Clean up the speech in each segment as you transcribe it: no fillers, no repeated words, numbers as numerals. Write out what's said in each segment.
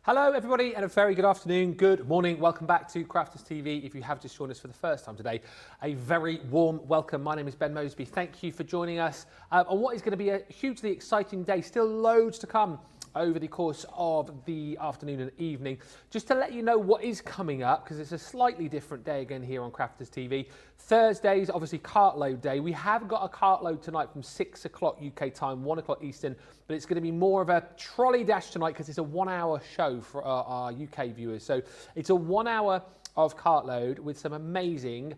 Hello everybody and a very good afternoon, good morning, welcome back to Crafters TV. If you have just joined us for the first time today, a very warm welcome. My name is Ben Moseby, thank you for joining us on what is going to be a hugely exciting day, still loads to come over the course of the afternoon and evening. Just to let you know what is coming up, because it's a slightly different day again here on Crafters TV. Thursday's obviously cartload day. We have got a cartload tonight from 6 o'clock UK time, 1 o'clock Eastern, but it's going to be more of a trolley dash tonight because it's a 1 hour show for our UK viewers. So it's a 1 hour of cartload with some amazing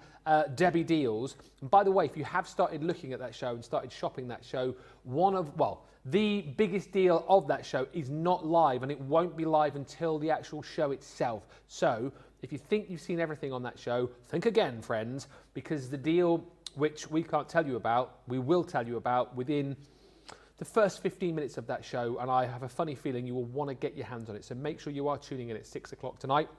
Debbie deals. And by the way, if you have started looking at that show and started shopping that show, the biggest deal of that show is not live, and it won't be live until the actual show itself. So if you think you've seen everything on that show, think again, friends, because the deal which we can't tell you about, we will tell you about within the first 15 minutes of that show, and I have a funny feeling you will want to get your hands on it. So make sure you are tuning in at 6 o'clock tonight.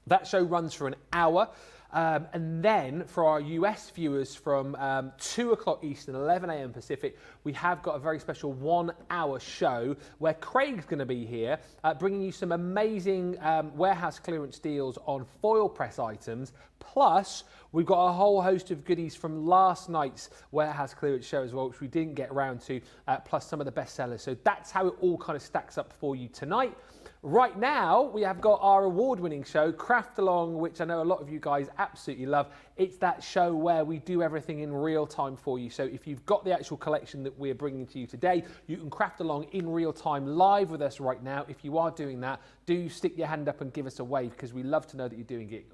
That show runs for an hour, and then for our US viewers from 2 o'clock Eastern, 11 a.m. Pacific, we have got a very special 1 hour show where Craig's going to be here, bringing you some amazing warehouse clearance deals on foil press items. Plus, we've got a whole host of goodies from last night's warehouse clearance show as well, which we didn't get around to, plus some of the best sellers. So that's how it all kind of stacks up for you tonight. Right now, we have got our award-winning show, Craft Along, which I know a lot of you guys absolutely love. It's that show where we do everything in real time for you. So if you've got the actual collection that we're bringing to you today, you can craft along in real time live with us right now. If you are doing that, do stick your hand up and give us a wave, because we love to know that you're doing it.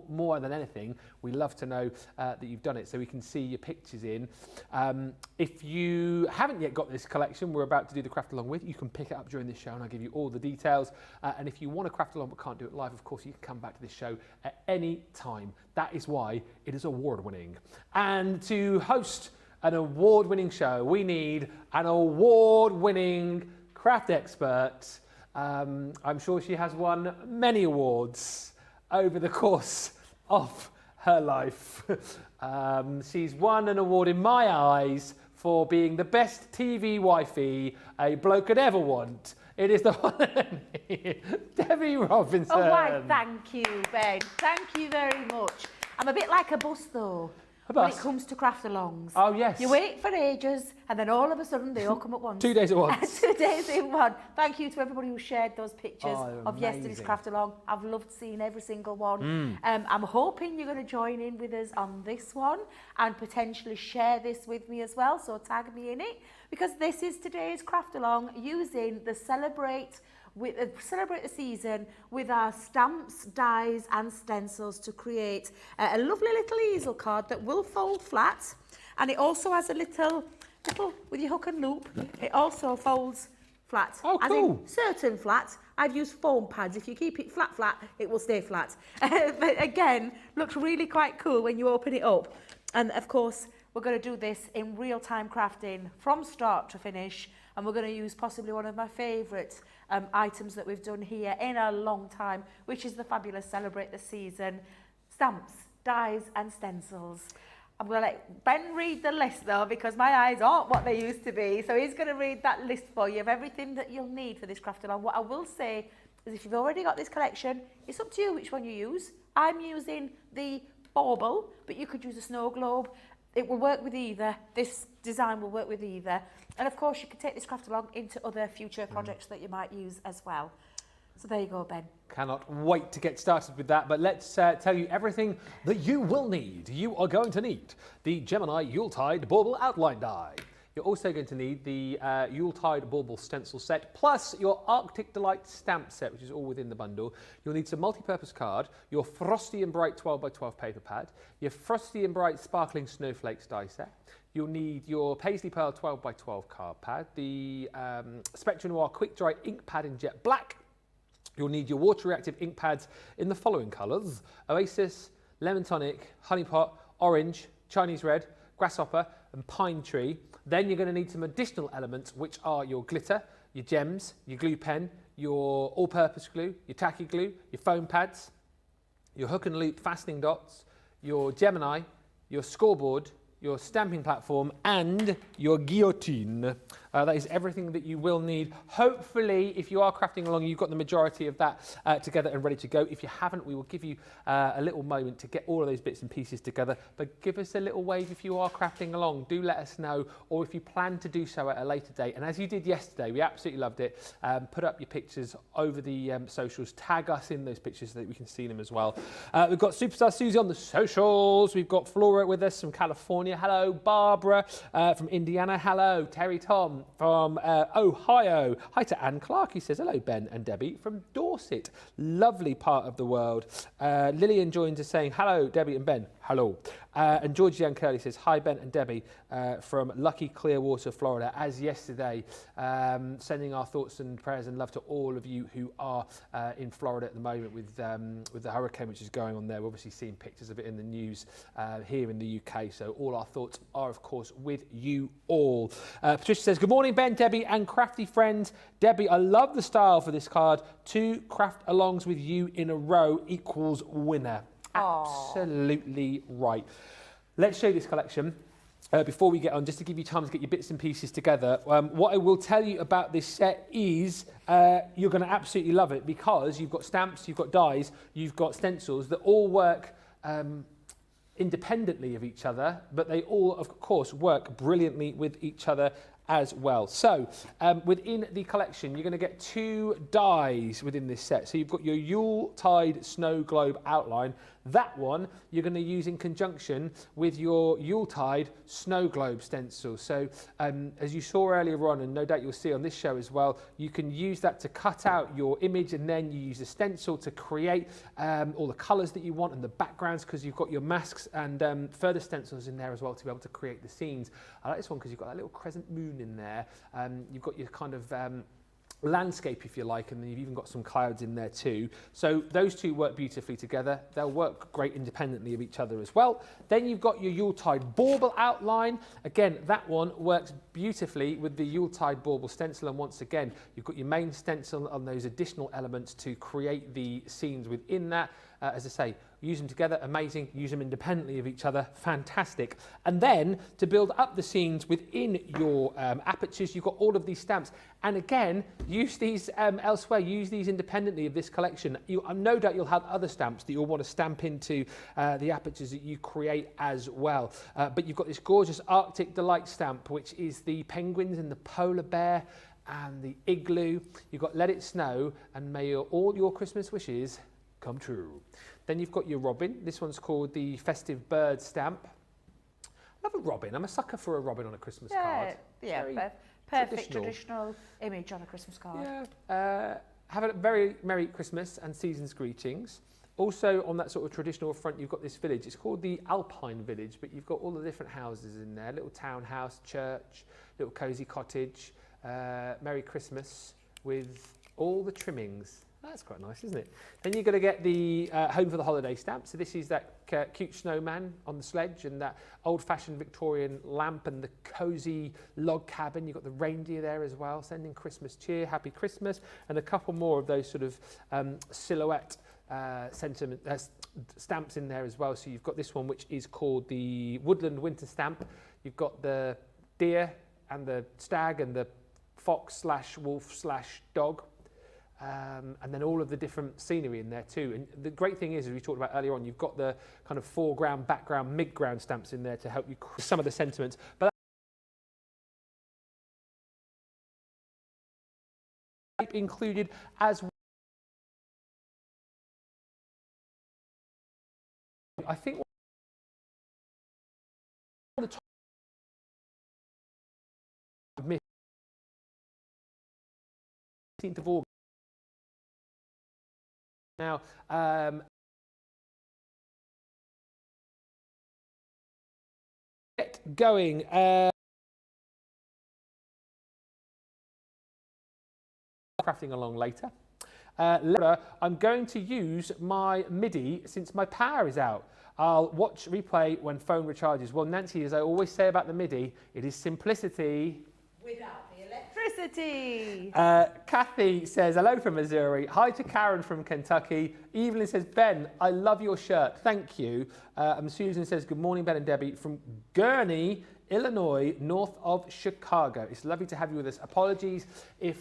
More than anything, we love to know that you've done it so we can see your pictures in. If you haven't yet got this collection we're about to do the craft along with, you can pick it up during this show and I'll give you all the details. And if you want to craft along but can't do it live, of course, you can come back to this show at any time. That is why it is award-winning. And to host an award-winning show, we need an award-winning craft expert. I'm sure she has won many awards over the course of her life. She's won an award in my eyes for being the best TV wifey a bloke could ever want. It is the one and only Debbie Robinson. Oh, why, thank you, Ben. Thank you very much. I'm a bit like a bus, though, when it comes to craft-alongs. Oh, yes. You wait for ages, and then all of a sudden, they all come at once. 2 days at once. 2 days in one. Thank you to everybody who shared those pictures of amazing. yesterday's craft-along. I've loved seeing every single one. I'm hoping you're going to join in with us on this one and potentially share this with me as well, so tag me in it, because this is today's craft-along using the Celebrate the season with our stamps, dies and stencils to create a lovely little easel card that will fold flat, and it also has a little with your hook and loop, it also folds flat. Oh, cool. As in certain flat, I've used foam pads. If you keep it flat, it will stay flat. But again, looks really quite cool when you open it up. And of course, we're going to do this in real-time crafting from start to finish, and we're going to use possibly one of my favourite items that we've done here in a long time, which is the fabulous Celebrate the Season stamps, dies and stencils. I'm going to let Ben read the list though, because my eyes aren't what they used to be, so he's going to read that list for you of everything that you'll need for this craft along. What I will say is, if you've already got this collection, it's up to you which one you use. I'm using the bauble, but you could use a snow globe. It will work with either. This design will work with either. And of course, you can take this craft along into other future projects that you might use as well. So there you go, Ben. Cannot wait to get started with that, but let's tell you everything that you will need. You are going to need the Gemini Yuletide Bauble Outline Die. You're also going to need the Yuletide Bauble Stencil set, plus your Arctic Delight stamp set, which is all within the bundle. You'll need some multi-purpose card, your Frosty and Bright 12x12 paper pad, your Frosty and Bright Sparkling Snowflakes die set. You'll need your Paisley Pearl 12x12 card pad, the Spectra Noir Quick Dry ink pad in jet black. You'll need your water reactive ink pads in the following colours: Oasis, Lemon Tonic, Honey Pot, Orange, Chinese Red, Grasshopper and Pine Tree. Then you're going to need some additional elements, which are your glitter, your gems, your glue pen, your all-purpose glue, your tacky glue, your foam pads, your hook and loop fastening dots, your Gemini, your scoreboard, your stamping platform and your guillotine. That is everything that you will need. Hopefully, if you are crafting along, you've got the majority of that together and ready to go. If you haven't, we will give you a little moment to get all of those bits and pieces together. But give us a little wave if you are crafting along. Do let us know, or if you plan to do so at a later date. And as you did yesterday, we absolutely loved it. Put up your pictures over the socials. Tag us in those pictures so that we can see them as well. We've got Superstar Susie on the socials. We've got Flora with us from California. Hello, Barbara from Indiana. Hello, Terry Tom from Ohio. Hi to Anne Clark, who says, hello, Ben and Debbie from Dorset. Lovely part of the world. Lillian joins us saying, hello, Debbie and Ben. Hello. And Georgianne Curley says, hi, Ben and Debbie from lucky Clearwater, Florida. As yesterday, sending our thoughts and prayers and love to all of you who are in Florida at the moment with the hurricane which is going on there. We're obviously seeing pictures of it in the news here in the UK. So all our thoughts are, of course, with you all. Patricia says, good morning, Ben, Debbie and crafty friends. Debbie, I love the style for this card. 2 craft alongs with you in a row equals winner. Absolutely right. Let's show you this collection before we get on, just to give you time to get your bits and pieces together. What I will tell you about this set is you're going to absolutely love it, because you've got stamps, you've got dies, you've got stencils that all work independently of each other, but they all, of course, work brilliantly with each other as well. So within the collection, you're going to get 2 dies within this set. So you've got your Yuletide snow globe outline. That one you're going to use in conjunction with your Yuletide snow globe stencil. So as you saw earlier on, and no doubt you'll see on this show as well, you can use that to cut out your image, and then you use a stencil to create all the colours that you want and the backgrounds, because you've got your masks and further stencils in there as well to be able to create the scenes. I like this one because you've got that little crescent moon in there. You've got your kind of landscape, if you like, and then you've even got some clouds in there too. So those 2 work beautifully together. They'll work great independently of each other as well. Then you've got your Yuletide bauble outline. Again, that one works beautifully with the Yuletide bauble stencil, and once again, you've got your main stencil on those additional elements to create the scenes within that. As I say, use them together, amazing. Use them independently of each other, fantastic. And then to build up the scenes within your apertures, you've got all of these stamps. And again, use these elsewhere, use these independently of this collection. No doubt you'll have other stamps that you'll want to stamp into the apertures that you create as well. But you've got this gorgeous Arctic Delight stamp, which is the penguins and the polar bear and the igloo. You've got Let It Snow and May all your Christmas wishes come true. Then you've got your robin. This one's called the Festive Bird stamp. I love a robin. I'm a sucker for a robin on a Christmas card. Yeah, perfect traditional image on a Christmas card. Yeah. Have a very Merry Christmas and season's greetings. Also on that sort of traditional front, you've got this village. It's called the Alpine Village, but you've got all the different houses in there. Little townhouse, church, little cosy cottage. Merry Christmas with all the trimmings. That's quite nice, isn't it? Then you're going to get the Home for the Holiday stamp. So this is that cute snowman on the sledge, and that old-fashioned Victorian lamp, and the cosy log cabin. You've got the reindeer there as well, sending Christmas cheer, happy Christmas, and a couple more of those sort of silhouette stamps in there as well. So you've got this one, which is called the Woodland Winter stamp. You've got the deer and the stag and the fox/wolf/dog. And then all of the different scenery in there too. And the great thing is, as we talked about earlier on, you've got the kind of foreground, background, midground stamps in there to help you some of the sentiments. But included as well. I think on the top of 15th of August. Now, get going. Crafting along later. Later, I'm going to use my MIDI since my power is out. I'll watch replay when phone recharges. Well, Nancy, as I always say about the MIDI, it is simplicity without the electricity. Kathy says, hello from Missouri. Hi to Karen from Kentucky. Evelyn says, Ben, I love your shirt. Thank you. And Susan says, good morning, Ben and Debbie from Gurney, Illinois, north of Chicago. It's lovely to have you with us. Apologies if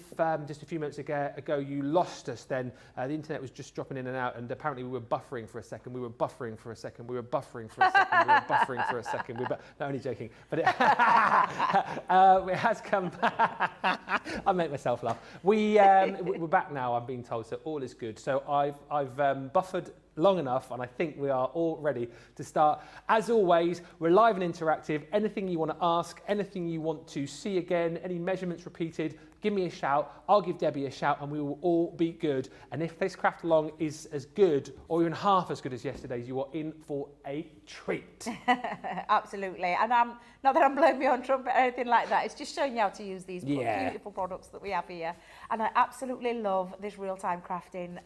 just a few minutes ago you lost us then. The internet was just dropping in and out, and apparently we were buffering for a second. We were buffering for a second. We were buffering for a second. We were buffering for a second. No, only joking. But it, it has come back. I make myself laugh. We're back now, I'm being told, so all is good. So I've buffered long enough, and I think we are all ready to start. As always, we're live and interactive. Anything you want to ask, anything you want to see again, any measurements repeated, give me a shout. I'll give Debbie a shout, and we will all be good. And if this craft along is as good or even half as good as yesterday's, you are in for a treat. Absolutely. And I'm not that I'm blowing my own trumpet or anything like that. It's just showing you how to use these beautiful products that we have here. And I absolutely love this real-time crafting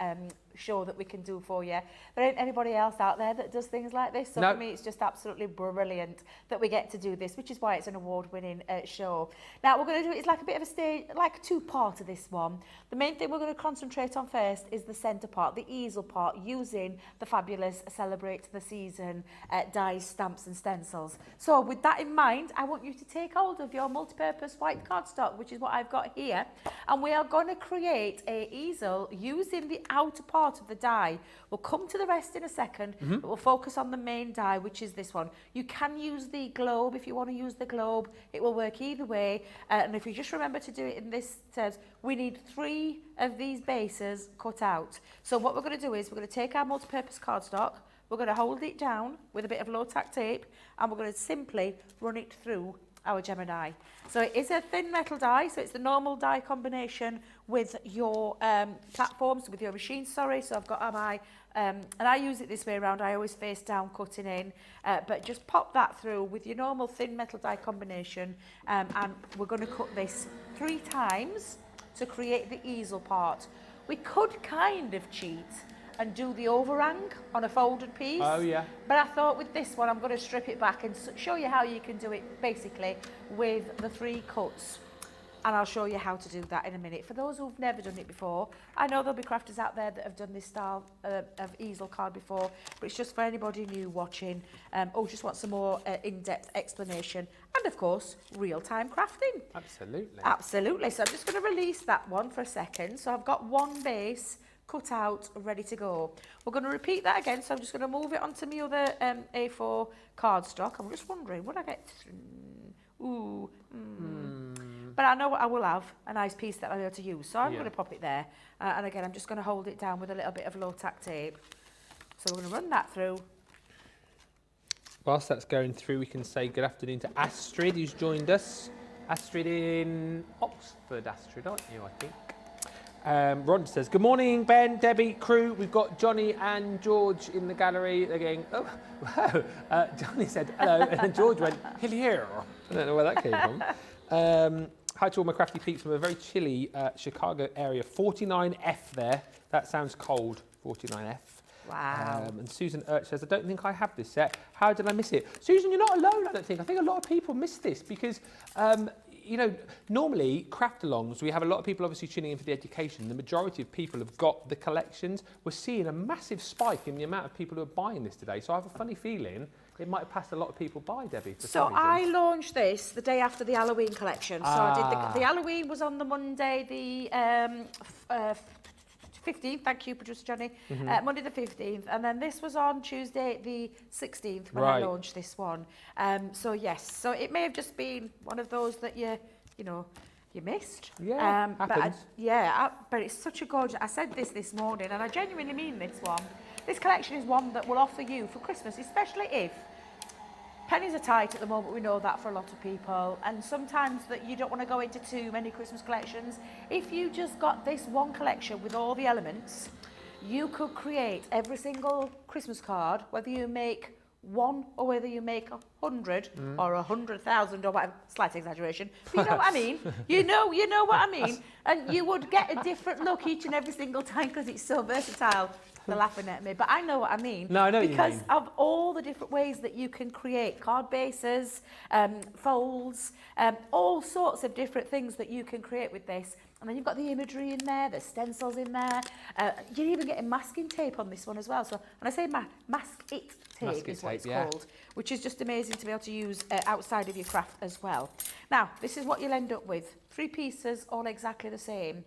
show that we can do for you. There ain't anybody else out there that does things like this. So for me, it's just absolutely brilliant that we get to do this, which is why it's an award-winning show. Now, we're going to do it's like a bit of a stage, like a two-part of this one. The main thing we're going to concentrate on first is the centre part, the easel part, using the fabulous Celebrate the Season dies, stamps and stencils. So with that in mind, I want you to take hold of your multi-purpose white cardstock, which is what I've got here, and we are going to create a easel using the outer part of the die. We'll come to the rest in a second, but we'll focus on the main die, which is this one. You can use the globe if you want to use the globe. It will work either way, and if you just remember to do it in this terms, we need 3 of these bases cut out. So what we're going to do is we're going to take our multi-purpose cardstock, we're going to hold it down with a bit of low-tack tape, and we're going to simply run it through our Gemini. So it is a thin metal die, so it's the normal die combination with your platforms, with your machine, sorry. So I've got my, and I use it this way around, I always face down cutting in, but just pop that through with your normal thin metal die combination, and we're going to cut this 3 times to create the easel part. We could kind of cheat and do the overhang on a folded piece. Oh yeah. But I thought with this one, I'm going to strip it back and show you how you can do it basically with the 3 cuts. And I'll show you how to do that in a minute. For those who've never done it before, I know there'll be crafters out there that have done this style of easel card before, but it's just for anybody new watching or just want some more in-depth explanation. And of course, real-time crafting. Absolutely. Absolutely. So I'm just going to release that one for a second. So I've got one base cut out, ready to go. We're going to repeat that again, so I'm just going to move it onto my other A4 cardstock. I'm just wondering, would I get... But I know what I will have, a nice piece that I'll be able to use, so I'm going to pop it there. And again, I'm just going to hold it down with a little bit of low-tack tape. So we're going to run that through. Whilst that's going through, we can say good afternoon to Astrid, who's joined us. Astrid in Oxford, Astrid, aren't you, I think? Ron says, good morning, Ben, Debbie, crew. We've got Johnny and George in the gallery. They're going, oh, wow. Johnny said, hello. And then George went, hello. I don't know where that came from. Hi to all my crafty peeps from a very chilly Chicago area. 49F there. That sounds cold, 49F. Wow. And Susan Urch says, I don't think I have this set. How did I miss it? Susan, you're not alone, I don't think. I think a lot of people miss this because... you know, normally craft-alongs, we have a lot of people obviously tuning in for the education. The majority of people have got the collections. We're seeing a massive spike in the amount of people who are buying this today. So I have a funny feeling it might have passed a lot of people by, Debbie. So I launched this the day after the Halloween collection. So I did the Halloween was on the Monday, the 15th, thank you, producer Johnny, Monday the 15th, and then this was on Tuesday the 16th when I launched this one. So yes, so it may have just been one of those that you missed. Yeah, happens. But it's such a gorgeous, I said this morning, and I genuinely mean this one. This collection is one that will offer you for Christmas, especially if pennies are tight at the moment, we know that for a lot of people, and sometimes that you don't want to go into too many Christmas collections. If you just got this one collection with all the elements, you could create every single Christmas card, whether you make 1 or whether you make 100 or 100,000 or whatever, slight exaggeration, but you know what I mean. You know what I mean. And you would get a different look each and every single time because it's so versatile. They're laughing at me, but I know what I mean. No, I know what you mean. Because of all the different ways that you can create card bases, folds, all sorts of different things that you can create with this. And then you've got the imagery in there, there's stencils in there. You're even getting masking tape on this one as well. So when I say mask it tape is what it's called, which is just amazing to be able to use outside of your craft as well. Now, this is what you'll end up with. 3 pieces, all exactly the same.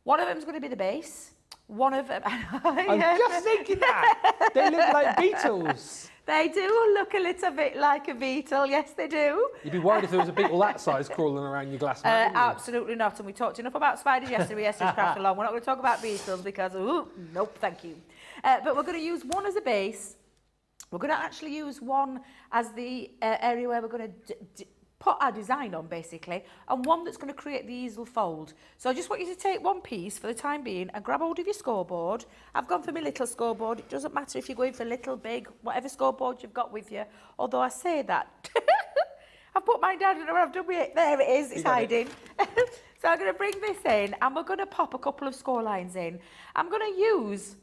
One of them's going to be the base. One of them... I'm just thinking that. They look like beetles. They do look a little bit like a beetle, yes they do. You'd be worried if there was a beetle that size crawling around your glass mat, Absolutely not, and we talked enough about spiders yesterday's craft along. We're not going to talk about beetles because, nope, thank you. But we're going to use one as a base. We're going to actually use one as the area where we're going to put our design on, basically, and one that's going to create the easel fold. So I just want you to take one piece for the time being and grab hold of your scoreboard. I've gone for my little scoreboard. It doesn't matter if you're going for little, big, whatever scoreboard you've got with you, although I say that. I've put mine down and I've done it. There it is, it's hiding. So I'm going to bring this in and we're going to pop a couple of score lines in. I'm going to use,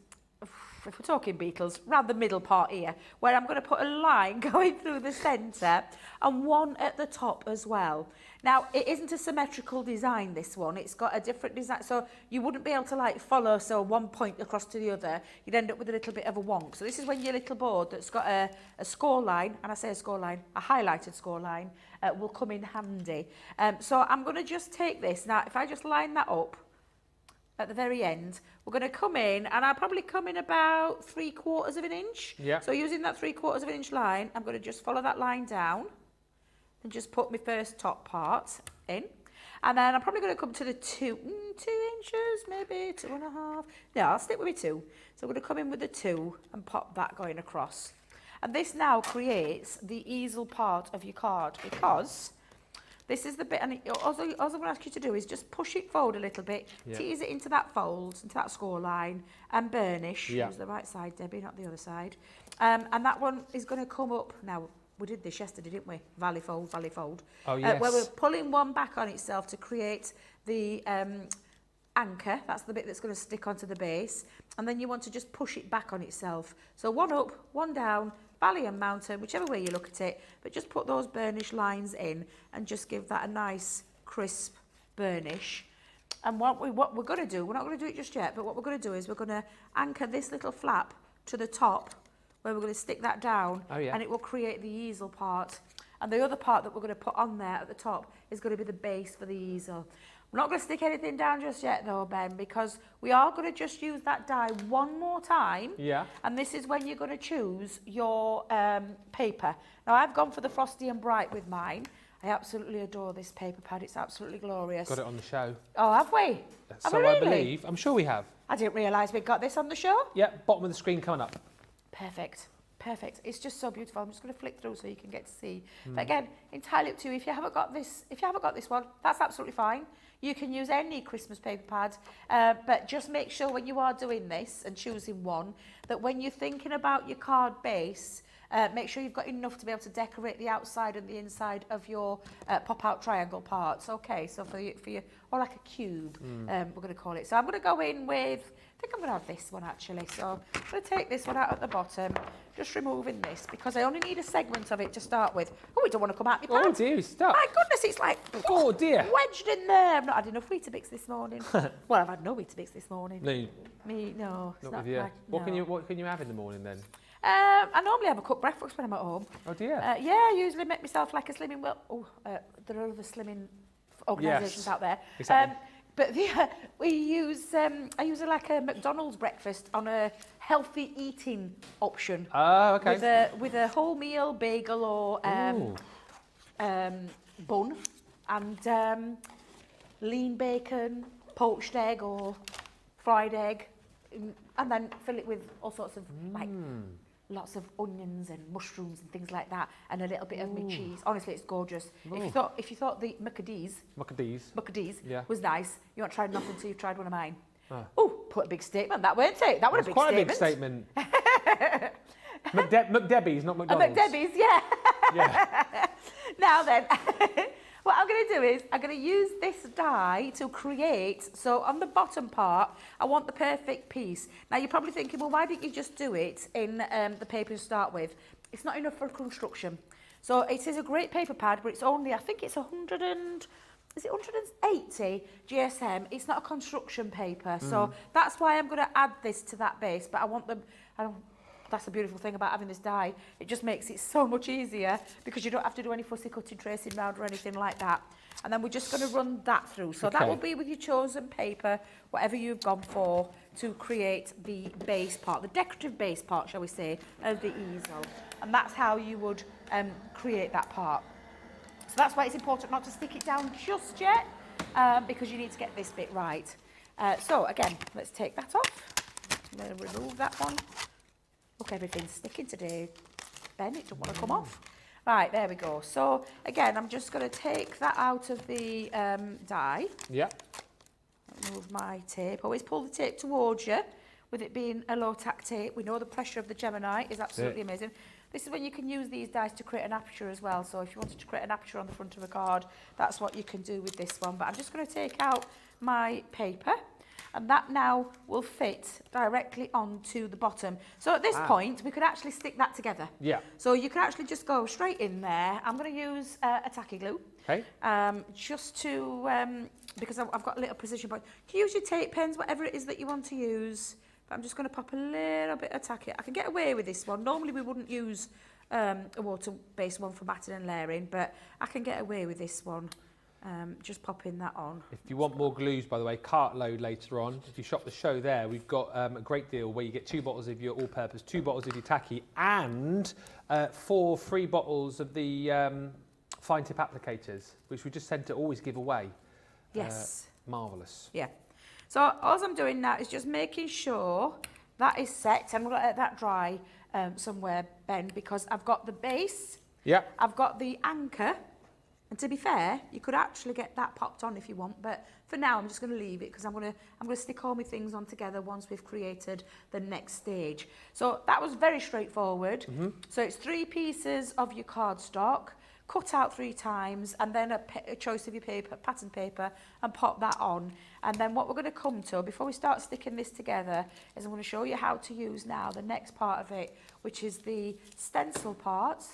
if we're talking beetles, around the middle part here, where I'm going to put a line going through the centre and one at the top as well. Now, it isn't a symmetrical design, this one. It's got a different design, so you wouldn't be able to like follow, so one point across to the other. You'd end up with a little bit of a wonk. So this is when your little board that's got a score line, and I say a score line, a highlighted score line, will come in handy. So I'm going to just take this. Now, if I just line that up, at the very end, we're going to come in, and I'll probably come in about 3/4 of an inch. Yeah. So using that 3/4 of an inch line, I'm going to just follow that line down and just put my first top part in. And then I'm probably going to come to the 2 inches, maybe 2.5. Yeah, I'll stick with my 2. So I'm going to come in with the 2 and pop that going across. And this now creates the easel part of your card, because this is the bit, and all I'm going to ask you to do is just push it forward a little bit, tease it into that fold, into that score line, and burnish. Use the right side, Debbie, not the other side. And that one is going to come up. Now, we did this yesterday, didn't we? Valley fold, valley fold. Oh, yes. Where we're pulling one back on itself to create the anchor. That's the bit that's going to stick onto the base. And then you want to just push it back on itself. So one up, one down, valley and mountain, whichever way you look at it, but just put those burnish lines in and just give that a nice crisp burnish. And what we're going to do, we're not going to do it just yet, but what we're going to do is we're going to anchor this little flap to the top, where we're going to stick that down, and it will create the easel part. And the other part that we're going to put on there at the top is going to be the base for the easel. I'm not going to stick anything down just yet though, Ben, because we are going to just use that die one more time. Yeah. And this is when you're going to choose your paper. Now, I've gone for the Frosty and Bright with mine. I absolutely adore this paper pad. It's absolutely glorious. Got it on the show. Oh, have we? So really? I believe. I'm sure we have. I didn't realise we'd got this on the show. Yeah, bottom of the screen coming up. Perfect. Perfect. It's just so beautiful. I'm just going to flick through so you can get to see. But again, entirely up to you. If you haven't got this one, that's absolutely fine. You can use any Christmas paper pad, but just make sure when you are doing this and choosing one, that when you're thinking about your card base, make sure you've got enough to be able to decorate the outside and the inside of your pop-out triangle parts. Okay, so for you, or like a cube, we're going to call it. So I'm going to go in with, I think I'm going to have this one actually. So I'm going to take this one out at the bottom, just removing this, because I only need a segment of it to start with. Oh, we don't want to come out your pad. Oh dear, it's stuck. My goodness, it's like wedged in there. I've not had enough Weetabix this morning. Well, I've had no Weetabix this morning. No. Me, no. Not with you. Like, What can you have in the morning then? I normally have a cooked breakfast when I'm at home. Oh dear. Yeah, I usually make myself like a slimming. Well, there are other slimming organisations out there. Exactly. But I use like a McDonald's breakfast on a healthy eating option. Oh, okay. With a wholemeal bagel or bun and lean bacon, poached egg or fried egg, and then fill it with all sorts of like lots of onions and mushrooms and things like that, and a little bit of meat cheese. Honestly, it's gorgeous. If you thought the Muckadees was nice, you won't try nothing until you've tried one of mine. Oh, put a big statement. That weren't it? That was quite a big statement. McDebby's, not McDonald's. McDebby's, yeah. Now then, what I'm going to do is I'm going to use this die to create, so on the bottom part, I want the perfect piece. Now you're probably thinking, well, why didn't you just do it in the paper to start with? It's not enough for construction. So it is a great paper pad, but it's only, I think it's 100 and, is it 180 GSM? It's not a construction paper, so that's why I'm going to add this to that base. But I want them. That's the beautiful thing about having this die. It just makes it so much easier because you don't have to do any fussy cutting, tracing round or anything like that. And then we're just going to run that through. So that will be with your chosen paper, whatever you've gone for, to create the base part, the decorative base part, shall we say, of the easel. And that's how you would create that part. So that's why it's important not to stick it down just yet, because you need to get this bit right. So again, let's take that off. I'm going to remove that one. Look, everything's sticking today, Ben. It don't want to come off. Right, there we go. So again, I'm just going to take that out of the die. Yeah. Remove my tape. Always pull the tape towards you. With it being a low-tack tape, we know the pressure of the Gemini is absolutely amazing. This is when you can use these dies to create an aperture as well. So if you wanted to create an aperture on the front of a card, that's what you can do with this one. But I'm just going to take out my paper. And that now will fit directly onto the bottom. So at this point, we could actually stick that together. Yeah. So you can actually just go straight in there. I'm going to use a tacky glue. Okay. Just to, because I've got a little precision point. You can use your tape pens, whatever it is that you want to use. But I'm just going to pop a little bit of tacky. I can get away with this one. Normally we wouldn't use a water-based one for matting and layering, but I can get away with this one. Just popping that on. If you want more glues, by the way, cartload later on. If you shop the show there, we've got a great deal where you get 2 bottles of your all-purpose, 2 bottles of your tacky, and 4 free bottles of the fine tip applicators, which we just tend to always give away. Yes. Marvellous. Yeah. So all I'm doing now is just making sure that is set. I'm going to let that dry somewhere, Ben, because I've got the base. Yeah. I've got the anchor. And to be fair, you could actually get that popped on if you want, but for now I'm just going to leave it because I'm going to stick all my things on together once we've created the next stage. So that was very straightforward. So it's 3 pieces of your cardstock, cut out 3 times, and then a choice of your paper, pattern paper, and pop that on. And then what we're going to come to, before we start sticking this together, is I'm going to show you how to use now the next part of it, which is the stencil part.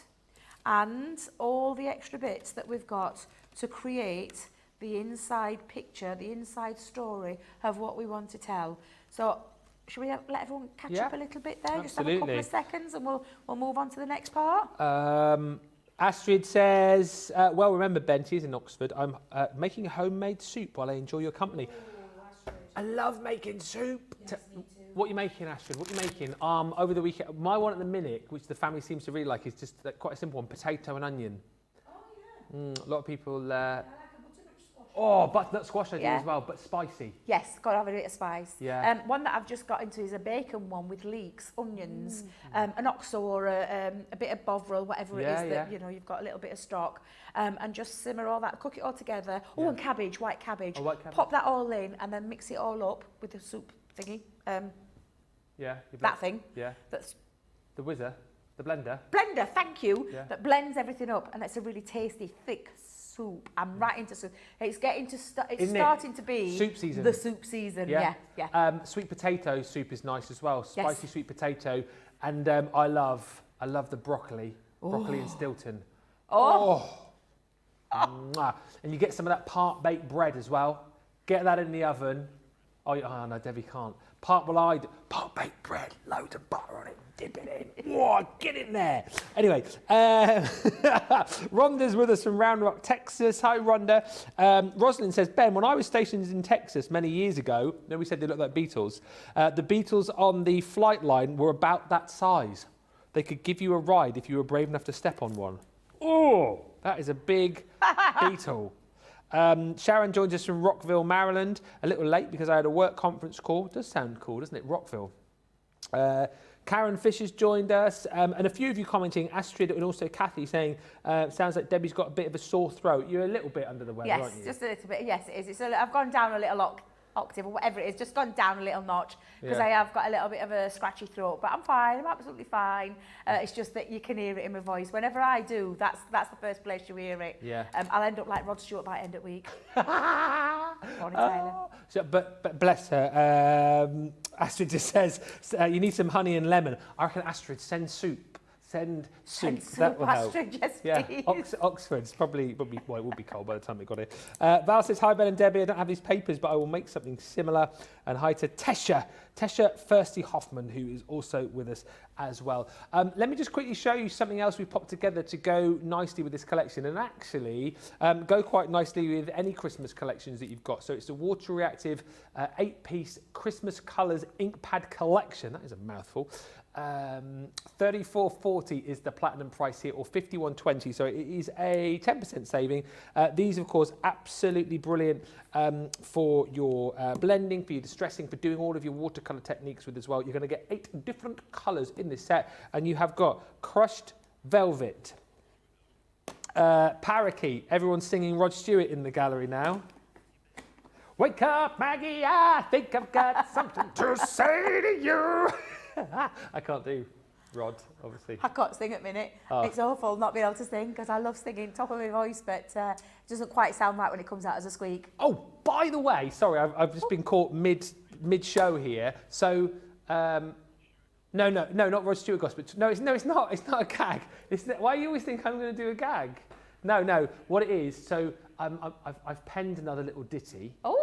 And all the extra bits that we've got to create the inside picture, the inside story of what we want to tell. So should we let everyone catch up a little bit there? Absolutely. Just have a couple of seconds and we'll move on to the next part. Astrid says, well remembered, Ben, she's in Oxford. I'm making a homemade soup while I enjoy your company. Ooh, I love making soup. yes, me too. What are you making, Astrid? What are you making? Over the weekend, my one at the minute, which the family seems to really like, is just quite a simple one: potato and onion. Oh yeah. A lot of people. I like a butternut squash. Oh, butternut squash I do as well, but spicy. Yes, got to have a bit of spice. Yeah. One that I've just got into is a bacon one with leeks, onions, an oxo or a bit of bovril, whatever it is that you know you've got a little bit of stock, and just simmer all that, cook it all together. Oh, and cabbage, white cabbage. Oh, white cabbage. Pop that all in, and then mix it all up with the soup thingy. That thing. Yeah. That's the whizzer, the blender. blender. Thank you. Yeah. That blends everything up, and it's a really tasty, thick soup. I'm right into soup. It's getting to it's starting to be soup season. The soup season. Yeah. Sweet potato soup is nice as well. Spicy sweet potato, and I love the broccoli and Stilton. Mwah. And you get some of that part baked bread as well. Get that in the oven. Oh no, Debbie can't. Part baked bread, loads of butter on it, dip it in. Whoa, get in there. Anyway, Rhonda's with us from Round Rock, Texas. Hi, Rhonda. Rosalind says, Ben, when I was stationed in Texas many years ago, we said they looked like beetles. The beetles on the flight line were about that size. They could give you a ride if you were brave enough to step on one. Oh, that is a big beetle. Sharon joins us from Rockville, Maryland. A little late because I had a work conference call. It does sound cool, doesn't it? Rockville. Karen Fisher's joined us. And a few of you commenting, Astrid and also Kathy, saying, sounds like Debbie's got a bit of a sore throat. You're a little bit under the weather, aren't you? Yes, just a little bit. Yes, it is. I've gone down a little octave or whatever it is, just gone down a little notch because I have got a little bit of a scratchy throat, but I'm fine. I'm absolutely fine. It's just that you can hear it in my voice. Whenever I do, that's the first place you hear it. Yeah. I'll end up like Rod Stewart by end of week. Morning, Taylor. So, but bless her. Astrid just says, you need some honey and lemon. I reckon, Astrid, send soup. Send soup. Stencil That will help. pastry, yes, Yeah, please. Oxford's probably, well, it will be cold by the time we got it. Val says, hi, Ben and Debbie. I don't have these papers, but I will make something similar. And hi to Tesha Firsty Hoffman, who is also with us as well. Let me just quickly show you something else we've popped together to go nicely with this collection, and actually go quite nicely with any Christmas collections that you've got. So it's a water reactive 8-piece Christmas colours ink pad collection. That is a mouthful. $34.40 is the platinum price here, or $51.20, so it is a 10% saving. These, of course, absolutely brilliant for your blending, for your distressing, for doing all of your watercolour techniques with as well. You're going to get 8 different colours in this set, and you have got crushed velvet, parakeet. Everyone's singing Rod Stewart in the gallery now. Wake up, Maggie, I think I've got something to say to you. I can't do Rod, obviously. I can't sing at the minute. Oh. It's awful not being able to sing because I love singing top of my voice, but it doesn't quite sound right when it comes out as a squeak. Oh, by the way, sorry, I've just been caught mid-show here. So, no, not Rod Stewart Gospel. No, it's not. It's not a gag. Why do you always think I'm going to do a gag? No. What it is, so I've penned another little ditty. Oh.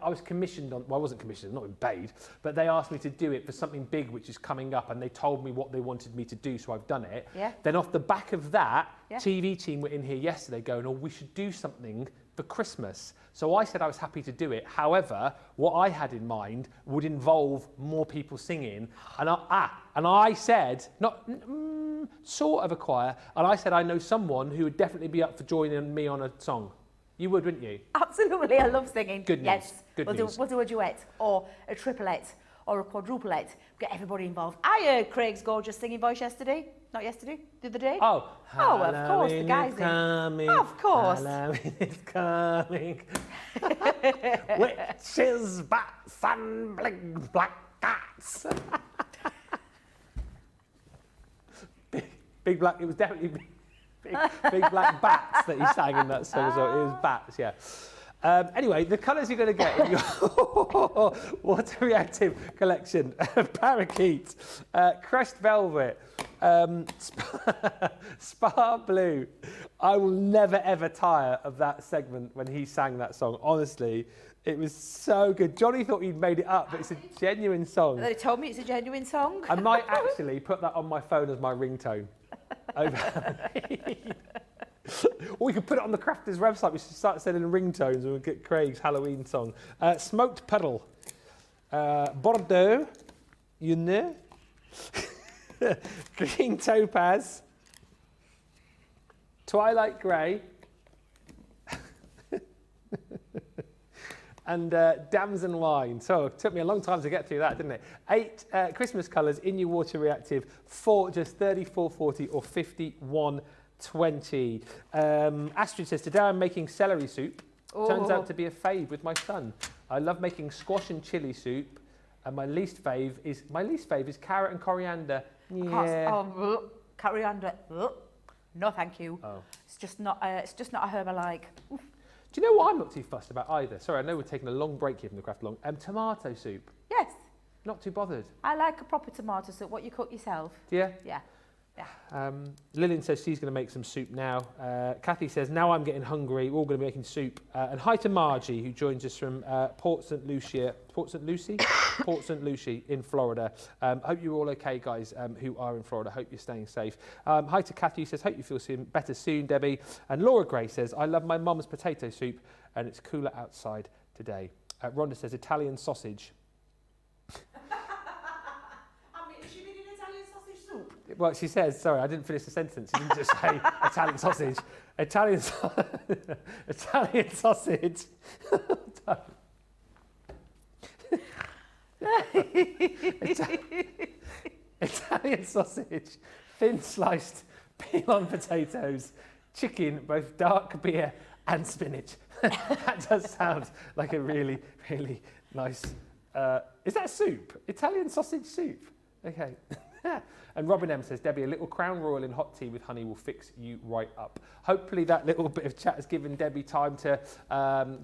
I was commissioned on. Well, I wasn't commissioned. Not been paid, but they asked me to do it for something big, which is coming up, and they told me what they wanted me to do, so I've done it. Yeah. Then off the back of that, Yeah. TV team were in here yesterday going, "Oh, we should do something for Christmas." So I said I was happy to do it. However, what I had in mind would involve more people singing, and I said, sort of a choir, and I said I know someone who would definitely be up for joining me on a song. You would, wouldn't you? Absolutely, I love singing. Good news. Yes, Good we'll news. do a duet or a triplet or a quadruplet. Get everybody involved. I heard Craig's gorgeous singing voice yesterday. Not yesterday, the other day. Oh, of course, the guys coming, in. Of course. Halloween is coming. Witches, bats, and big black cats. big black. It was definitely big black bats that he sang in that song as well. It was bats, yeah. Anyway, the colours you're going to get in your water reactive collection: parakeet, crushed velvet, spa blue. I will never ever tire of that segment when he sang that song. Honestly, it was so good. Johnny thought he'd made it up, but it's a genuine song. They told me it's a genuine song. I might actually put that on my phone as my ringtone. Or we could put it on the Crafters website. We should start sending ringtones and we'll get Craig's Halloween song. Smoked Puddle. Bordeaux. You know. Green Topaz. Twilight Grey. And damson wine. So it took me a long time to get through that, didn't it? 8 Christmas colours in your water reactive for just $34.40 or $51.20. Astrid says, today I'm making celery soup. Oh. Turns out to be a fave with my son. I love making squash and chilli soup. And my least fave is carrot and coriander. Yeah. Coriander. No, thank you. Oh. It's just not a herb I like. Do you know what I'm not too fussed about either? Sorry, I know we're taking a long break here from the craft long. Tomato soup. Yes. Not too bothered. I like a proper tomato soup. What you cook yourself. Do you? Yeah. Lillian says she's going to make some soup now. Kathy says, now I'm getting hungry. We're all going to be making soup. And hi to Margie, who joins us from Port St. Lucie in Florida. Hope you're all okay, guys, who are in Florida. Hope you're staying safe. Hi to Kathy, who says, hope you feel better soon, Debbie. And Laura Gray says, I love my mum's potato soup, and it's cooler outside today. Rhonda says, Italian sausage. Well, she says, sorry, I didn't finish the sentence. She didn't just say Italian sausage. Italian sausage. Italian sausage, thin sliced peel-on potatoes, chicken, both dark beer and spinach. That does sound like a really, really nice... is that soup? Italian sausage soup? Okay. And Robin M says, Debbie, a little Crown Royal in hot tea with honey will fix you right up. Hopefully that little bit of chat has given Debbie time to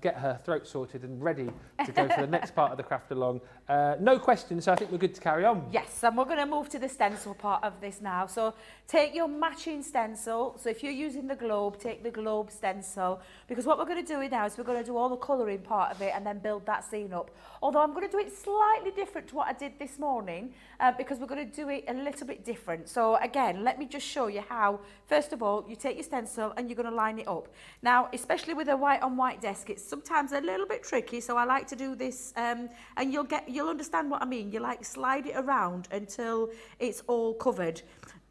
get her throat sorted and ready to go for the next part of the craft along. No questions, so I think we're good to carry on. Yes, and we're going to move to the stencil part of this now. So take your matching stencil. So if you're using the globe, take the globe stencil, because what we're going to do now is we're going to do all the colouring part of it and then build that scene up. Although I'm going to do it slightly different to what I did this morning, because we're going to do it a little bit different. So again, let me just show you how. First of all, you take your stencil and you're going to line it up. Now, especially with a white on white desk, it's sometimes a little bit tricky, so I like to do this, and you'll understand what I mean. You like slide it around until it's all covered.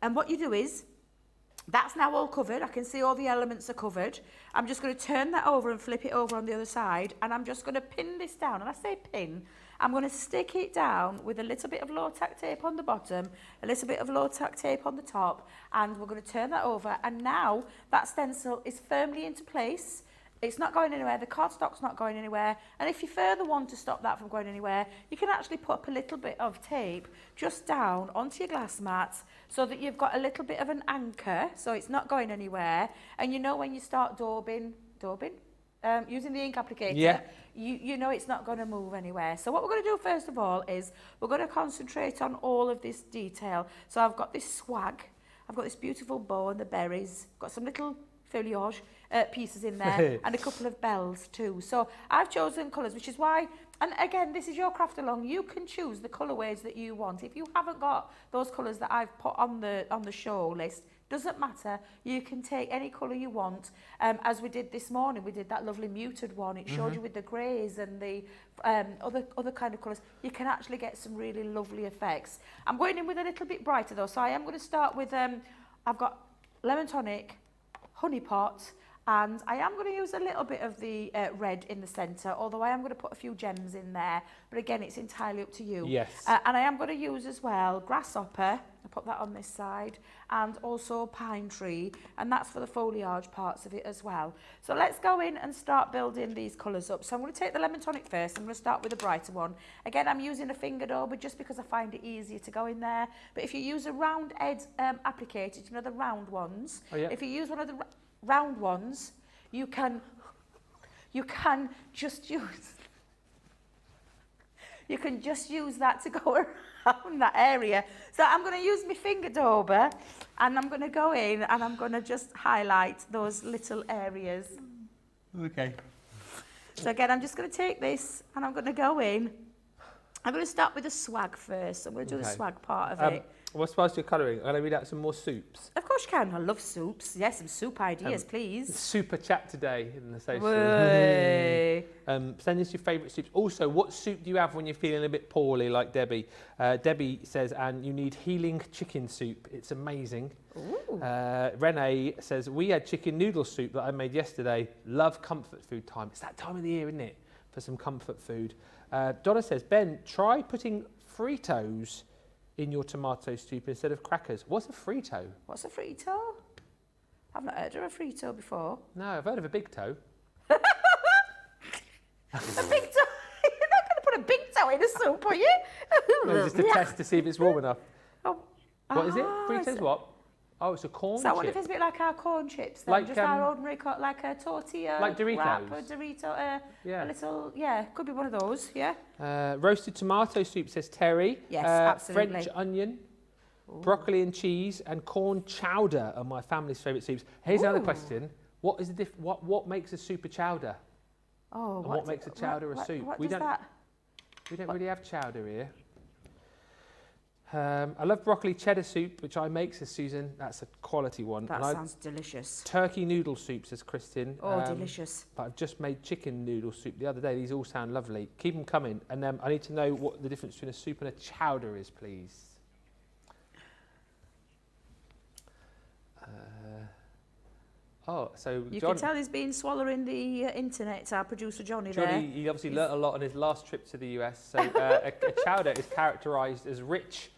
And what you do is, that's now all covered. I can see all the elements are covered. I'm just going to turn that over and flip it over on the other side, and I'm just going to pin this down. And I say pin, I'm going to stick it down with a little bit of low-tack tape on the bottom, a little bit of low-tack tape on the top, and we're going to turn that over. And now that stencil is firmly into place. It's not going anywhere, the cardstock's not going anywhere, and if you further want to stop that from going anywhere, you can actually put up a little bit of tape just down onto your glass mat so that you've got a little bit of an anchor, so it's not going anywhere. And you know when you start daubing, using the ink applicator, you know it's not going to move anywhere. So what we're going to do first of all is we're going to concentrate on all of this detail. So I've got this swag, I've got this beautiful bow and the berries, got some little foliage pieces in there and a couple of bells too. So I've chosen colours, which is why, and again, this is your craft along, you can choose the colourways that you want. If you haven't got those colours that I've put on the show list, doesn't matter, you can take any colour you want. As we did this morning, we did that lovely muted one. It showed you with the greys and the other kind of colours. You can actually get some really lovely effects. I'm going in with a little bit brighter though, so I am going to start with, I've got lemon tonic, honey pot, and I am going to use a little bit of the red in the centre, although I am going to put a few gems in there, but again, it's entirely up to you. Yes. And I am going to use as well grasshopper, I'll put that on this side, and also pine tree, and that's for the foliage parts of it as well. So let's go in and start building these colours up. So I'm going to take the lemon tonic first. I'm going to start with a brighter one. Again, I'm using a finger dauber just because I find it easier to go in there, but if you use a round edge applicator, you know the round ones, if you use one of the round ones, you can just use that to go around that area. So I'm going to use my finger dauber and I'm going to go in and I'm going to just highlight those little areas. Okay. So again, I'm just going to take this and I'm going to go in. I'm going to start with the swag first. I'm going to do the swag part of it. What's whilst you're colouring, I'm going to read out some more soups. Of course you can. I love soups. Yes, some soup ideas, please. Super chat today in the social. Send us your favourite soups. Also, what soup do you have when you're feeling a bit poorly, like Debbie? Debbie says, and you need healing chicken soup. It's amazing. Renee says, we had chicken noodle soup that I made yesterday. Love comfort food time. It's that time of the year, isn't it, for some comfort food. Donna says, Ben, try putting Fritos in your tomato soup instead of crackers. What's a Frito? What's a Frito? I've not heard of a Frito before. No, I've heard of a big toe. A big toe? You're not going to put a big toe in a soup, are you? No, just a test to see if it's warm enough. Oh. What is it? Fritos what? Oh, it's a corn chip. So I wonder if it's a bit like our corn chips then, like, just our ordinary, like a tortilla like Doritos. wrap, a Dorito, a little, could be one of those, roasted tomato soup, says Terry. Yes, absolutely. French onion, broccoli and cheese, and corn chowder are my family's favourite soups. Here's another question. What is the what makes a soup a chowder? Oh, and what makes a chowder a soup? We don't really have chowder here. I love broccoli cheddar soup, which I make, says Susan. That's a quality one. That sounds delicious. Turkey noodle soup, says Kristin. Oh, delicious. But I've just made chicken noodle soup the other day. These all sound lovely. Keep them coming. And I need to know what the difference between a soup and a chowder is, please. So you John, can tell he's been swallowing the internet, our producer Johnny there. Johnny, he obviously learnt a lot on his last trip to the US. So a chowder is characterised as rich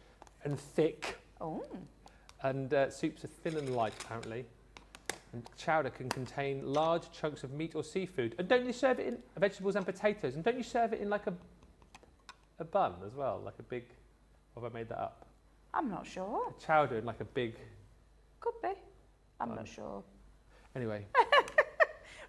and thick. Oh. And soups are thin and light, apparently. And chowder can contain large chunks of meat or seafood. And don't you serve it in vegetables and potatoes? And don't you serve it in like a bun as well? Like a big... Or have I made that up? I'm not sure. Chowder in like a big... Could be. I'm not sure. Anyway.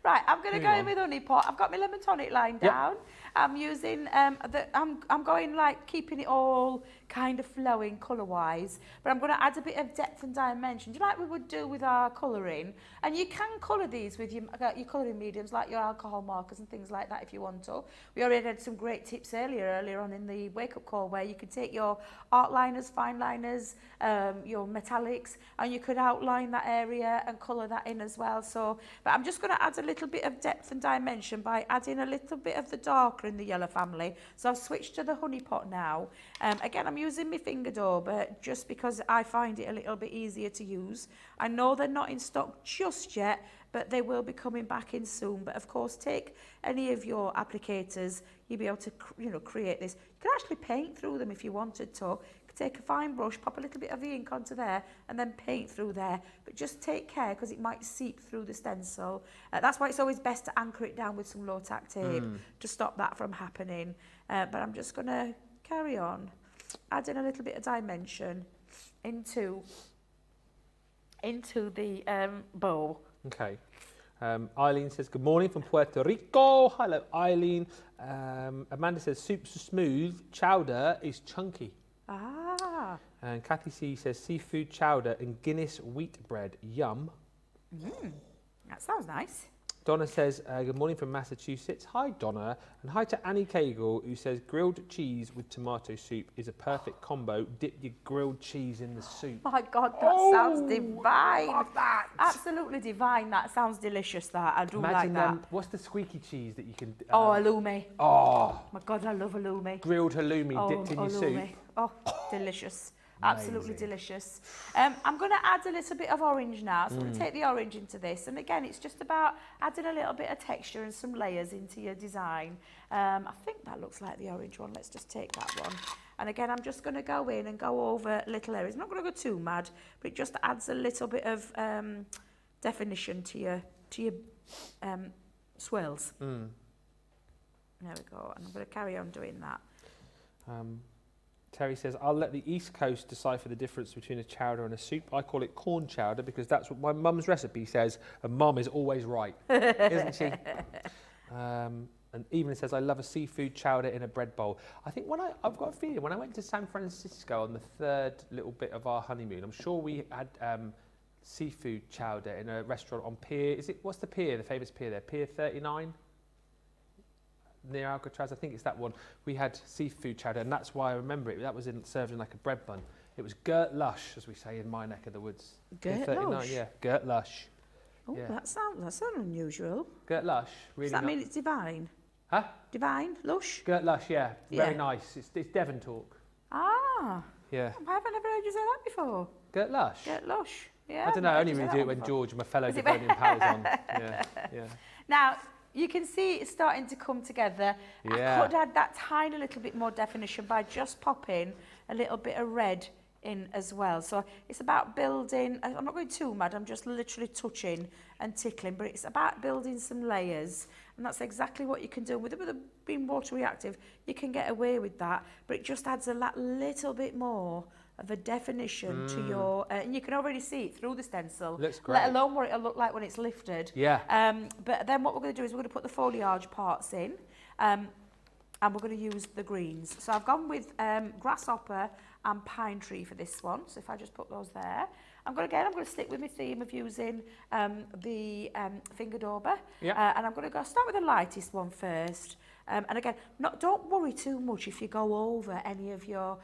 Right, I'm going to go in with honey pot. I've got my lemon tonic line down. I'm using, I'm going like keeping it all kind of flowing colour-wise, but I'm going to add a bit of depth and dimension, just like we would do with our colouring. And you can colour these with your colouring mediums, like your alcohol markers and things like that if you want to. We already had some great tips earlier on in the wake-up call where you could take your art liners, fine liners, your metallics, and you could outline that area and colour that in as well. So, but I'm just going to add a little bit of depth and dimension by adding a little bit of the darker in the yellow family. So I've switched to the honey pot now. Again, I'm using my finger dauber just because I find it a little bit easier to use. I know they're not in stock just yet, but they will be coming back in soon. But of course, take any of your applicators, you'll be able to, create this. You can actually paint through them if you wanted to. Take a fine brush, pop a little bit of the ink onto there and then paint through there, but just take care because it might seep through the stencil. That's why it's always best to anchor it down with some low tack tape to stop that from happening. But I'm just going to carry on adding a little bit of dimension into the bowl. Okay. Eileen says, good morning from Puerto Rico. Hello, Eileen. Amanda says, soup's smooth, chowder is chunky. Ah. And Kathy C says, seafood chowder and Guinness wheat bread. Yum. That sounds nice. Donna says, good morning from Massachusetts. Hi, Donna. And hi to Annie Cagle, who says, grilled cheese with tomato soup is a perfect combo. Dip your grilled cheese in the soup. My God, that sounds divine. Love that. Absolutely divine. That sounds delicious, that. I do Imagine like that. What's the squeaky cheese that you can... halloumi. Oh. My God, I love halloumi. Grilled halloumi dipped in your soup. Oh, delicious. Absolutely delicious. I'm going to add a little bit of orange now. So I'm going to take the orange into this. And again, it's just about adding a little bit of texture and some layers into your design. I think that looks like the orange one. Let's just take that one. And again, I'm just going to go in and go over little areas. I'm not going to go too mad, but it just adds a little bit of definition to your swirls. There we go. And I'm going to carry on doing that. Terry says, I'll let the East Coast decipher the difference between a chowder and a soup. I call it corn chowder because that's what my mum's recipe says, and mum is always right, isn't she? And Evelyn says, I love a seafood chowder in a bread bowl. I think I've got a feeling when I went to San Francisco on the third little bit of our honeymoon, I'm sure we had seafood chowder in a restaurant on Pier, what's the pier, the famous pier there, Pier 39? Near Alcatraz, I think it's that one. We had seafood chowder, and that's why I remember it. That was served in like a bread bun. It was Gert Lush, as we say in my neck of the woods. Gert Lush? Yeah, Gert Lush. Oh, yeah. That sounds unusual. Gert Lush, really. Does that mean it's divine? Huh? Divine? Lush? Gert Lush, yeah. Very nice. It's Devon talk. Ah. Yeah. I haven't ever heard you say that before. Gert Lush? Gert Lush, yeah. I don't know, I only really do it when George, my fellow Devonian pal, is on. Yeah, yeah. Now, you can see it's starting to come together. Yeah. I could add that tiny little bit more definition by just popping a little bit of red in as well. So it's about building, I'm not going too mad, I'm just literally touching and tickling, but it's about building some layers. And that's exactly what you can do. With it being water reactive, you can get away with that, but it just adds a little bit more of a definition to your, and you can already see it through the stencil. Looks great. Let alone what it'll look like when it's lifted. Yeah. But then what we're going to do is we're going to put the foliage parts in, and we're going to use the greens. So I've gone with grasshopper and pine tree for this one. So if I just put those there, I'm going to stick with my theme of using the finger dauber. Yeah. And I'm going to start with the lightest one first. And again, don't worry too much if you go over any of your,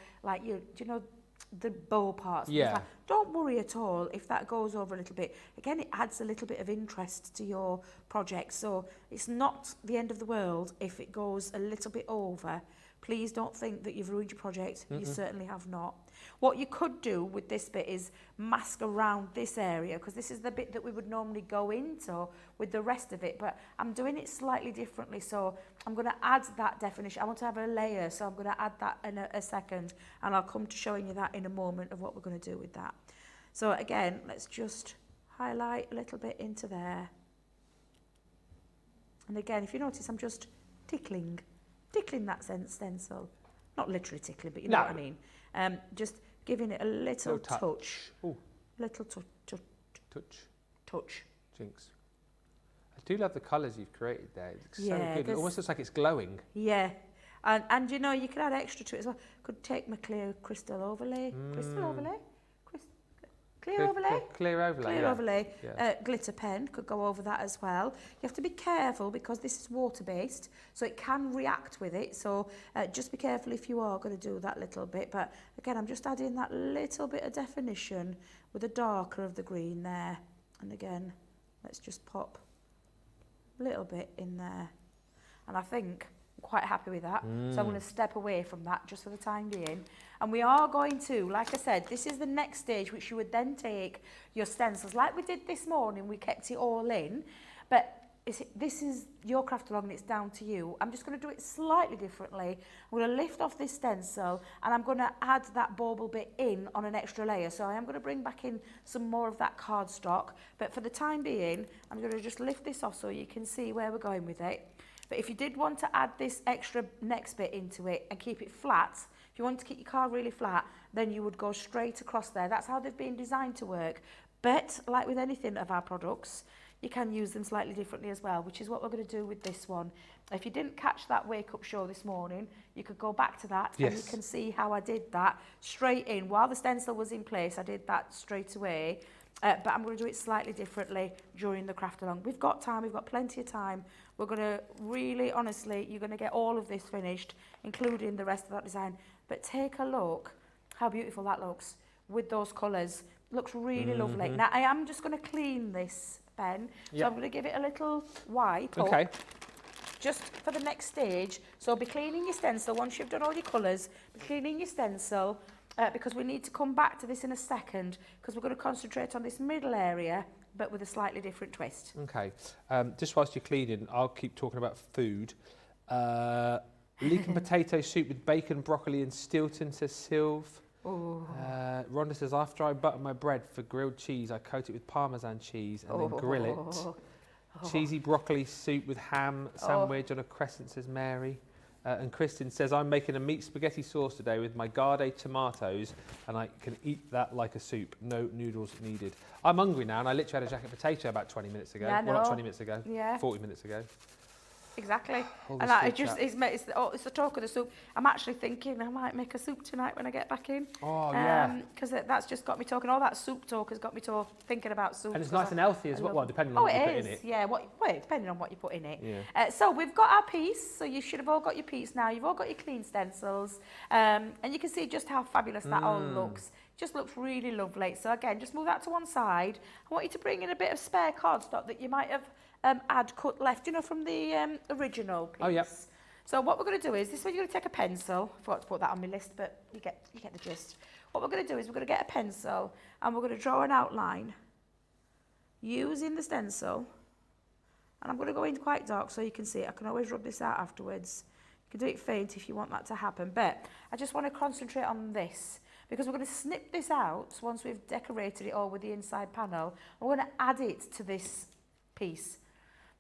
the bow parts. Yeah. Don't worry at all if that goes over a little bit. Again, it adds a little bit of interest to your project. So it's not the end of the world if it goes a little bit over. Please don't think that you've ruined your project. You certainly have not. What you could do with this bit is mask around this area, because this is the bit that we would normally go into with the rest of it, but I'm doing it slightly differently. So I'm going to add that definition. I want to have a layer, so I'm going to add that in a second, and I'll come to showing you that in a moment of what we're going to do with that. So again, let's just highlight a little bit into there. And again, if you notice, I'm just tickling that stencil. Not literally tickling, but you know what I mean. Just giving it a little touch. Ooh. Little touch. Jinx. I do love the colours you've created there. It looks so Yeah, good. It almost looks like it's glowing. Yeah. And you know, you could add extra to it as well. Could take my clear crystal overlay. Crystal overlay? Clear overlay? Clear overlay, Clear yeah. overlay. Yeah. Glitter pen could go over that as well. You have to be careful because this is water-based, so it can react with it. So just be careful if you are going to do that little bit. But again, I'm just adding that little bit of definition with the darker of the green there. And again, let's just pop a little bit in there. And I think I'm quite happy with that. So I'm going to step away from that just for the time being. And we are going to, like I said, this is the next stage, which you would then take your stencils. Like we did this morning, we kept it all in. But this is your craft along and it's down to you. I'm just going to do it slightly differently. I'm going to lift off this stencil and I'm going to add that bauble bit in on an extra layer. So I am going to bring back in some more of that cardstock. But for the time being, I'm going to just lift this off so you can see where we're going with it. But if you did want to add this extra next bit into it and keep it flat, if you want to keep your card really flat, then you would go straight across there. That's how they've been designed to work. But like with anything of our products, you can use them slightly differently as well, which is what we're going to do with this one. If you didn't catch that wake up show this morning, you could go back to that and you can see how I did that straight in. While the stencil was in place, I did that straight away. But I'm going to do it slightly differently during the craft along. We've got time, we've got plenty of time. We're going to really, honestly, you're going to get all of this finished, including the rest of that design. But take a look how beautiful that looks with those colours. Looks really lovely. Now, I am just going to clean this pen. So I'm going to give it a little wipe up, just for the next stage. So be cleaning your stencil once you've done all your colours. Be cleaning your stencil. Because we need to come back to this in a second because we're going to concentrate on this middle area but with a slightly different twist. Okay, just whilst you're cleaning, I'll keep talking about food. Leek and potato soup with bacon, broccoli and Stilton, says Sylv. Rhonda says, after I butter my bread for grilled cheese, I coat it with Parmesan cheese and then grill it. Cheesy broccoli soup with ham sandwich on a crescent, says Mary. And Kristen says, I'm making a meat spaghetti sauce today with my Garde tomatoes and I can eat that like a soup. No noodles needed. I'm hungry now and I literally had a jacket potato about 20 minutes ago. Yeah, well, not 20 minutes ago, 40 minutes ago. Exactly. And it's the talk of the soup. I'm actually thinking I might make a soup tonight when I get back in. Oh, yeah. Because that's just got me talking. All that soup talk has got me thinking about soup. And it's nice and healthy as well. Well, depending on what you put in it. Yeah, depending on what you put in it. Yeah. So we've got our piece. So you should have all got your piece now. You've all got your clean stencils. And you can see just how fabulous that all looks. Just looks really lovely. So again, just move that to one side. I want you to bring in a bit of spare cardstock that you might have had cut left, you know, from the original piece. Oh, yeah. So what we're going to do is, this is where you're going to take a pencil. I forgot to put that on my list, but you get the gist. What we're going to do is we're going to get a pencil and we're going to draw an outline using the stencil. And I'm going to go in quite dark so you can see it. I can always rub this out afterwards. You can do it faint if you want that to happen. But I just want to concentrate on this because we're going to snip this out once we've decorated it all with the inside panel. We're going to add it to this piece.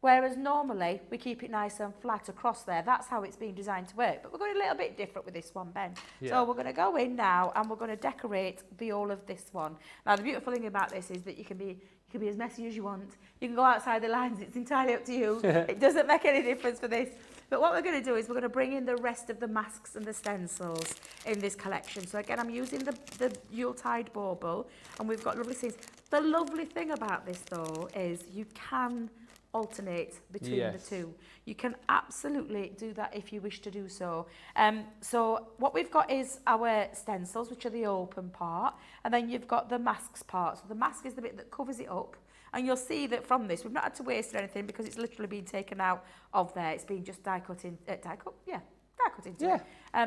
Whereas normally we keep it nice and flat across there. That's how it's been designed to work. But we're going a little bit different with this one, Ben. Yeah. So we're going to go in now and we're going to decorate the all of this one. Now the beautiful thing about this is that you can be as messy as you want. You can go outside the lines. It's entirely up to you. It doesn't make any difference for this. But what we're going to do is we're going to bring in the rest of the masks and the stencils in this collection. So again, I'm using the Yuletide bauble and we've got lovely scenes. The lovely thing about this though is you can alternate between the two. You can absolutely do that if you wish to do so. So what we've got is our stencils, which are the open part, and then you've got the masks part. So the mask is the bit that covers it up. And you'll see that from this, we've not had to waste anything because it's literally been taken out of there. It's been just die cut into it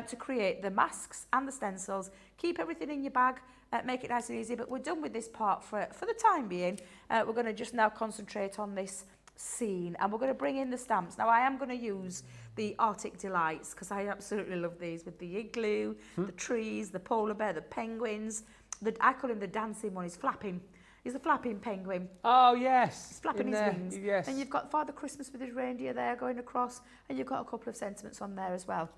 to create the masks and the stencils. Keep everything in your bag, make it nice and easy. But we're done with this part for the time being. We're going to just now concentrate on this scene and we're going to bring in the stamps. Now I am going to use the Arctic Delights because I absolutely love these with the igloo, the trees, the polar bear, the penguins. I call him the dancing one. He's flapping. He's a flapping penguin. Oh, yes. He's flapping his wings. Yes. And you've got Father Christmas with his reindeer there going across, and you've got a couple of sentiments on there as well.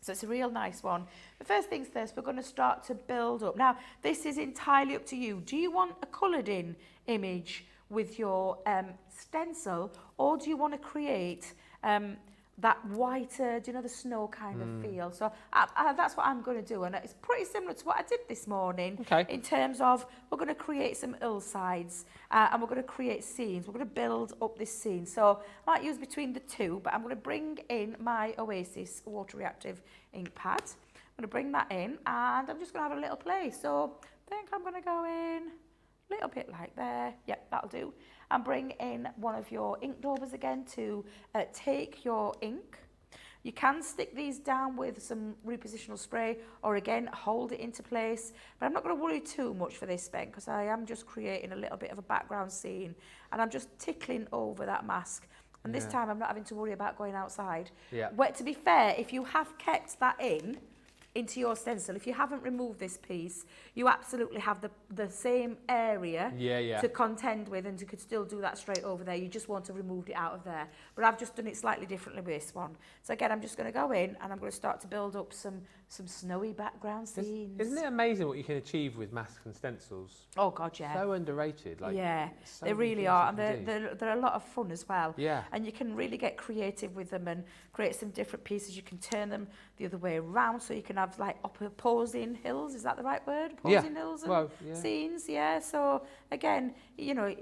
So it's a real nice one. But first things first, we're going to start to build up. Now, this is entirely up to you. Do you want a coloured in image with your stencil, or do you want to create that whiter, do you know, the snow kind of feel? So that's what I'm going to do, and it's pretty similar to what I did this morning in terms of we're going to create some hillsides and we're going to create scenes. We're going to build up this scene. So I might use between the two, but I'm going to bring in my Oasis water reactive ink pad. I'm going to bring that in, and I'm just going to have a little play. So I think I'm going to go in a little bit like there. Yep, that'll do. And bring in one of your ink daubers again to take your ink. You can stick these down with some repositional spray, or again hold it into place, but I'm not going to worry too much for this, Ben, because I am just creating a little bit of a background scene, and I'm just tickling over that mask. And this time I'm not having to worry about going outside. Where, to be fair, if you have kept that into your stencil, if you haven't removed this piece, you absolutely have the same area to contend with, and you could still do that straight over there. You just want to remove it out of there. But I've just done it slightly differently with this one. So again, I'm just going to go in and I'm going to start to build up some snowy background scenes. Isn't it amazing what you can achieve with masks and stencils? Oh God, yeah. So underrated. Like, so they really are, and they're a lot of fun as well. Yeah. And you can really get creative with them and create some different pieces. You can turn them the other way around, so you can have like opposing hills. Is that the right word? Opposing hills and scenes. Yeah. So again, you know,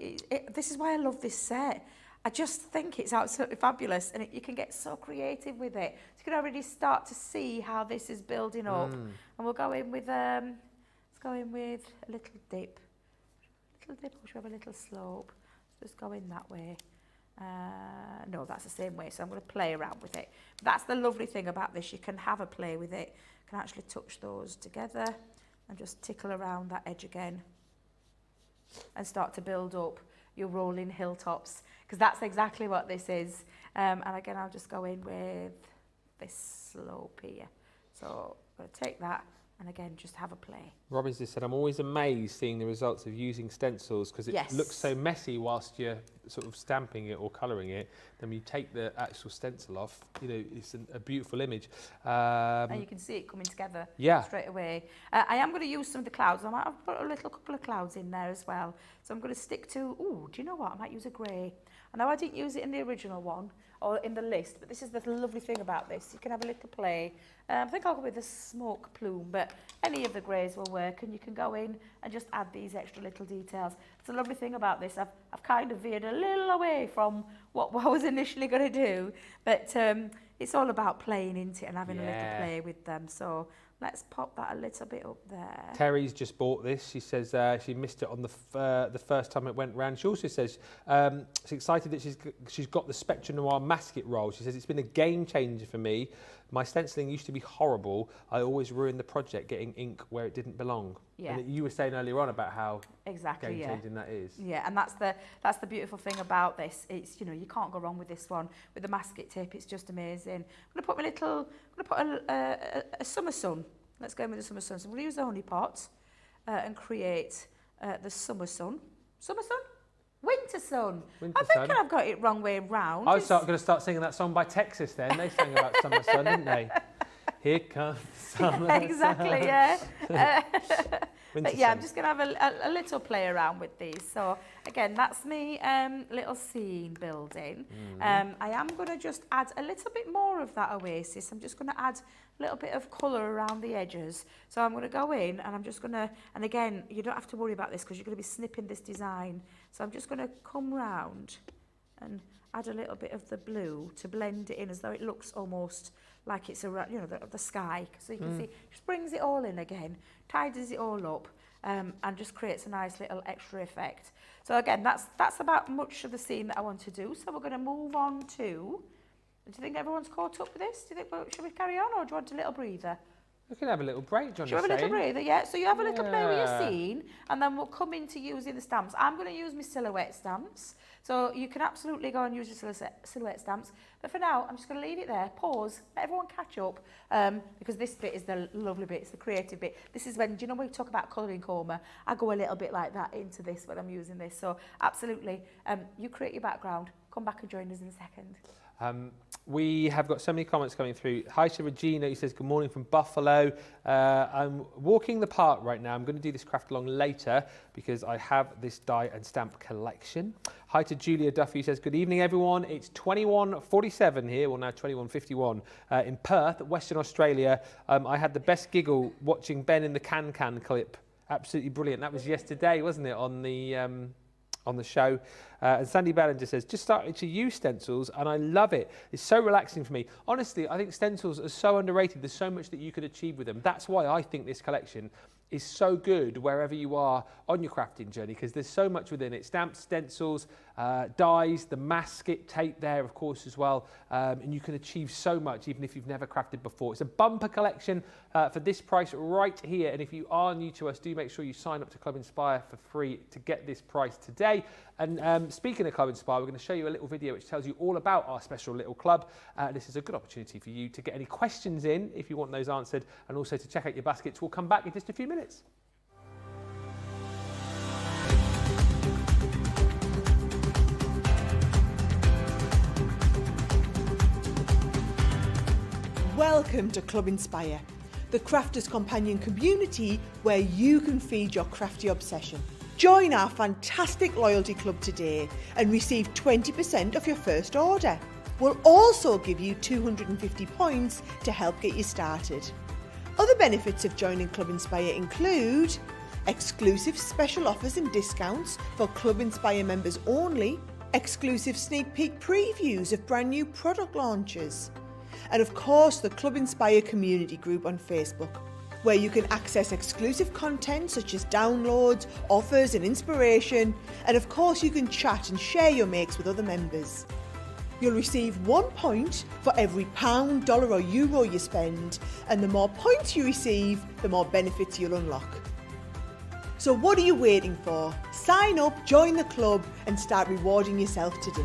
this is why I love this set. I just think it's absolutely fabulous, and you can get so creative with it. So you can already start to see how this is building up. And we'll go in with let's go in with a little dip. Or should we have a little slope? Just go in that way. No, that's the same way, so I'm going to play around with it. That's the lovely thing about this. You can have a play with it. You can actually touch those together and just tickle around that edge again and start to build up your rolling hilltops, because that's exactly what this is. And again, I'll just go in with this slope here. So I'm going to take that and again just have a play. Robin's just said, I'm always amazed seeing the results of using stencils, because it looks so messy whilst you're sort of stamping it or colouring it. Then when you take the actual stencil off, you know, it's a beautiful image. And you can see it coming together straight away. I am going to use some of the clouds. I might have put a couple of clouds in there as well. So I'm going to stick to, do you know what? I might use a grey. I know I didn't use it in the original one or in the list, but this is the lovely thing about this. You can have a little play. I think I'll go with the smoke plume, but any of the greys will work, and you can go in and just add these extra little details. It's a lovely thing about this. I've kind of veered a little away from what I was initially going to do, but it's all about playing into it and having a little play with them. So let's pop that a little bit up there. Terry's just bought this. She says she missed it on the first time it went round. She also says she's excited that she's got the Spectrum Noir Masket roll. She says it's been a game changer for me. My stenciling used to be horrible. I always ruined the project getting ink where it didn't belong. Yeah. And you were saying earlier on about how game changing that is. Yeah, and that's the beautiful thing about this. It's, you know, you can't go wrong with this one. With the masket tape, it's just amazing. I'm going to put a summer sun. Let's go in with the summer sun. So I'm going to use the honey pot and create the summer sun. Summer sun? Winter sun. I think I've got it wrong way round. I was going to start singing that song by Texas then. They sang about summer sun, didn't they? Here comes summer exactly, sun. But yeah, I'm just going to have a little play around with these. So again, that's me little scene building. I am going to just add a little bit more of that Oasis. I'm just going to add a little bit of colour around the edges. So I'm going to go in and I'm just going to, and again, you don't have to worry about this because you're going to be snipping this design. So I'm just going to come round and add a little bit of the blue to blend it in as though it looks almost like it's around, you know, the sky. So you can see, just brings it all in again, tidies it all up, and just creates a nice little extra effect. So again, that's about much of the scene that I want to do. So we're going to move on to, do you think everyone's caught up with this? Do you think, should we carry on, or do you want a little breather? We can have a little break, John. Should we have a little breather? Yeah. So you have a little play with your scene, and then we'll come into using the stamps. I'm going to use my silhouette stamps. So you can absolutely go and use your silhouette stamps. But for now, I'm just going to leave it there, pause, let everyone catch up, because this bit is the lovely bit, it's the creative bit. This is when, do you know when we talk about colouring coma? I go a little bit like that into this when I'm using this. So absolutely, you create your background. Come back and join us in a second. We have got so many comments coming through. Hi to Regina, who says, good morning from Buffalo. I'm walking the park right now. I'm going to do this craft along later because I have this die and stamp collection. Hi to Julia Duffy, who says, good evening, everyone. It's 21:47 here, well now 21:51 in Perth, Western Australia. I had the best giggle watching Ben in the can clip. Absolutely brilliant. That was yesterday, wasn't it, on the show. And Sandy Ballinger says, just started to use stencils and I love it. It's so relaxing for me. Honestly, I think stencils are so underrated. There's so much that you could achieve with them. That's why I think this collection is so good wherever you are on your crafting journey, because there's so much within it. Stamps, stencils, dies, the masking tape there, of course, as well. And you can achieve so much even if you've never crafted before. It's a bumper collection for this price right here. And if you are new to us, do make sure you sign up to Club Inspire for free to get this price today. And speaking of Club Inspire, we're going to show you a little video which tells you all about our special little club. This is a good opportunity for you to get any questions in if you want those answered, and also to check out your baskets. We'll come back in just a few minutes. Welcome to Club Inspire, the crafters' companion community where you can feed your crafty obsession. Join our fantastic loyalty club today and receive 20% off your first order. We'll also give you 250 points to help get you started. Other benefits of joining Club Inspire include exclusive special offers and discounts for Club Inspire members only, exclusive sneak peek previews of brand new product launches, and of course the Club Inspire community group on Facebook, where you can access exclusive content such as downloads, offers and inspiration, and of course you can chat and share your makes with other members. You'll receive 1 point for every £, dollar or euro you spend, and the more points you receive, the more benefits you'll unlock. So what are you waiting for? Sign up, join the club and start rewarding yourself today.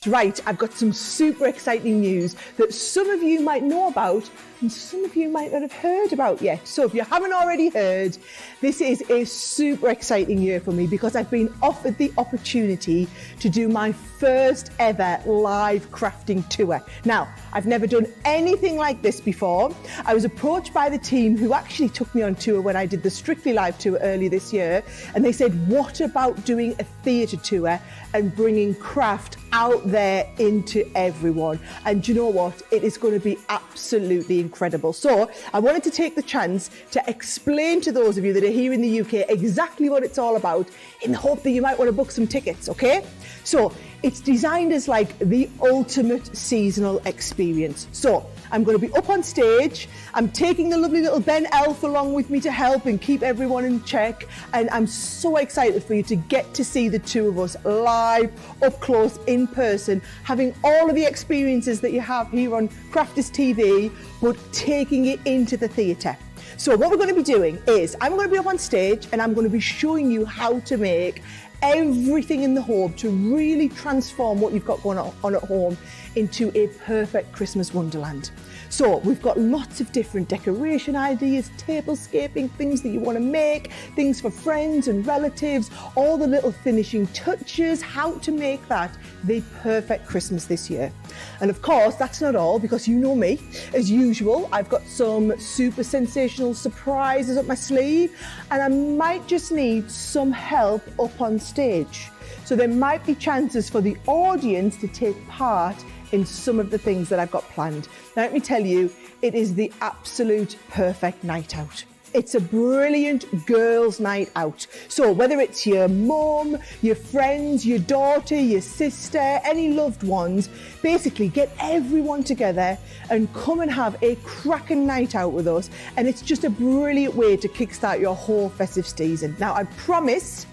Right, I've got some super exciting news that some of you might know about and some of you might not have heard about yet. So if you haven't already heard, this is a super exciting year for me because I've been offered the opportunity to do my first ever live crafting tour. Now, I've never done anything like this before. I was approached by the team who actually took me on tour when I did the Strictly Live tour earlier this year, and they said, what about doing a theatre tour and bringing craft out there into everyone? And do you know what? It is going to be absolutely incredible. So I wanted to take the chance to explain to those of you that are here in the UK exactly what it's all about, in the hope that you might want to book some tickets, okay? So it's designed as like the ultimate seasonal experience. So I'm going to be up on stage. I'm taking the lovely little Ben Elf along with me to help and keep everyone in check. And I'm so excited for you to get to see the two of us live, up close, in person, having all of the experiences that you have here on Crafters TV, but taking it into the theatre. So what we're going to be doing is I'm going to be up on stage and I'm going to be showing you how to make everything in the home to really transform what you've got going on at home into a perfect Christmas wonderland. So we've got lots of different decoration ideas, tablescaping, things that you want to make, things for friends and relatives, all the little finishing touches, how to make that the perfect Christmas this year. And of course, that's not all, because you know me, as usual, I've got some super sensational surprises up my sleeve, and I might just need some help up on stage. So there might be chances for the audience to take part in some of the things that I've got planned. Now let me tell you, it is the absolute perfect night out. It's a brilliant girls' night out. So whether it's your mum, your friends, your daughter, your sister, any loved ones, basically get everyone together and come and have a cracking night out with us. And it's just a brilliant way to kickstart your whole festive season. Now I promise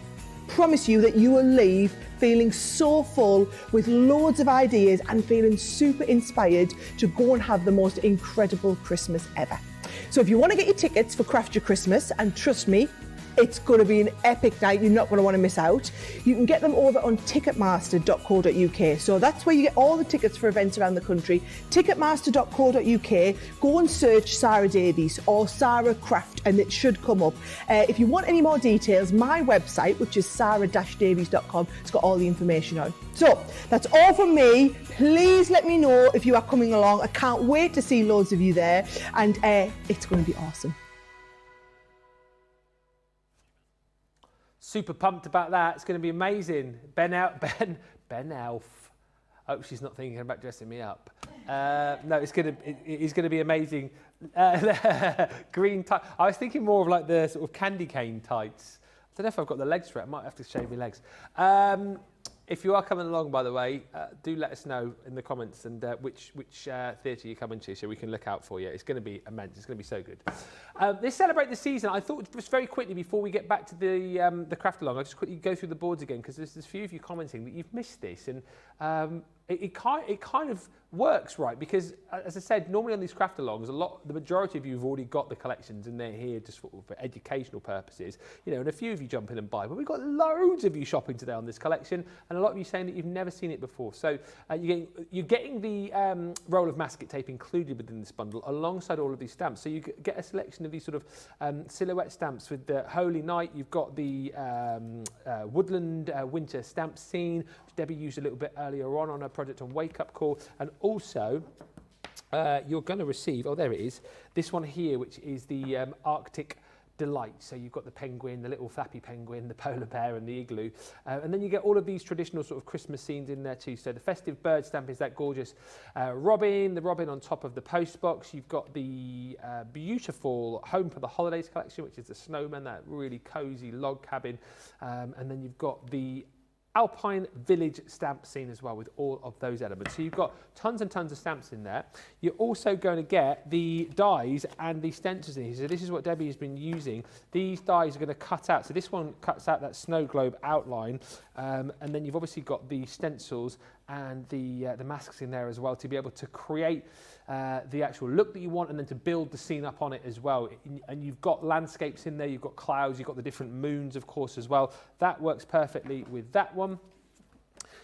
you that you will leave feeling so full with loads of ideas and feeling super inspired to go and have the most incredible Christmas ever. So if you want to get your tickets for Craft Your Christmas, and trust me, It's going to be an epic night. You're not going to want to miss out. You can get them over on ticketmaster.co.uk. So that's where you get all the tickets for events around the country. Ticketmaster.co.uk. Go and search Sarah Davies or Sarah Craft and it should come up. If you want any more details, my website, which is sarah-davies.com, it's got all the information on. So that's all from me. Please let me know if you are coming along. I can't wait to see loads of you there, and it's going to be awesome. Super pumped about that. It's going to be amazing. Ben Elf. I hope she's not thinking about dressing me up. No, it's going to be amazing. Green tie. I was thinking more of like the sort of candy cane tights. I don't know if I've got the legs for it. I might have to shave my legs. If you are coming along, by the way, do let us know in the comments and which theatre you come into so we can look out for you. It's going to be immense. It's going to be so good. Let's celebrate the season. I thought just very quickly before we get back to the craft along, I'll just quickly go through the boards again because there's a few of you commenting that you've missed this and it kind of works right because, as I said, normally on these craft alongs, the majority of you have already got the collections and they're here just for educational purposes, you know, and a few of you jump in and buy. But we've got loads of you shopping today on this collection, and a lot of you saying that you've never seen it before. So you're getting the roll of masking tape included within this bundle alongside all of these stamps. So you get a selection of these sort of silhouette stamps with the Holy Night. You've got the Woodland Winter stamp scene, which Debbie used a little bit earlier on her project on Wake Up Call, and also you're going to receive, oh there it is, this one here, which is the Arctic Delight. So you've got the penguin, the little flappy penguin, the polar bear and the igloo, and then you get all of these traditional sort of Christmas scenes in there too. So the festive bird stamp is that gorgeous robin, the robin on top of the post box. You've got the beautiful Home for the Holidays collection, which is the snowman, that really cozy log cabin, and then you've got the Alpine Village stamp scene as well with all of those elements. So you've got tons and tons of stamps in there. You're also going to get the dies and the stencils in here. So this is what Debbie has been using. These dies are going to cut out. So this one cuts out that snow globe outline. And then you've obviously got the stencils and the masks in there as well to be able to create the actual look that you want and then to build the scene up on it as well. And you've got landscapes in there, you've got clouds, you've got the different moons, of course, as well. That works perfectly with that one.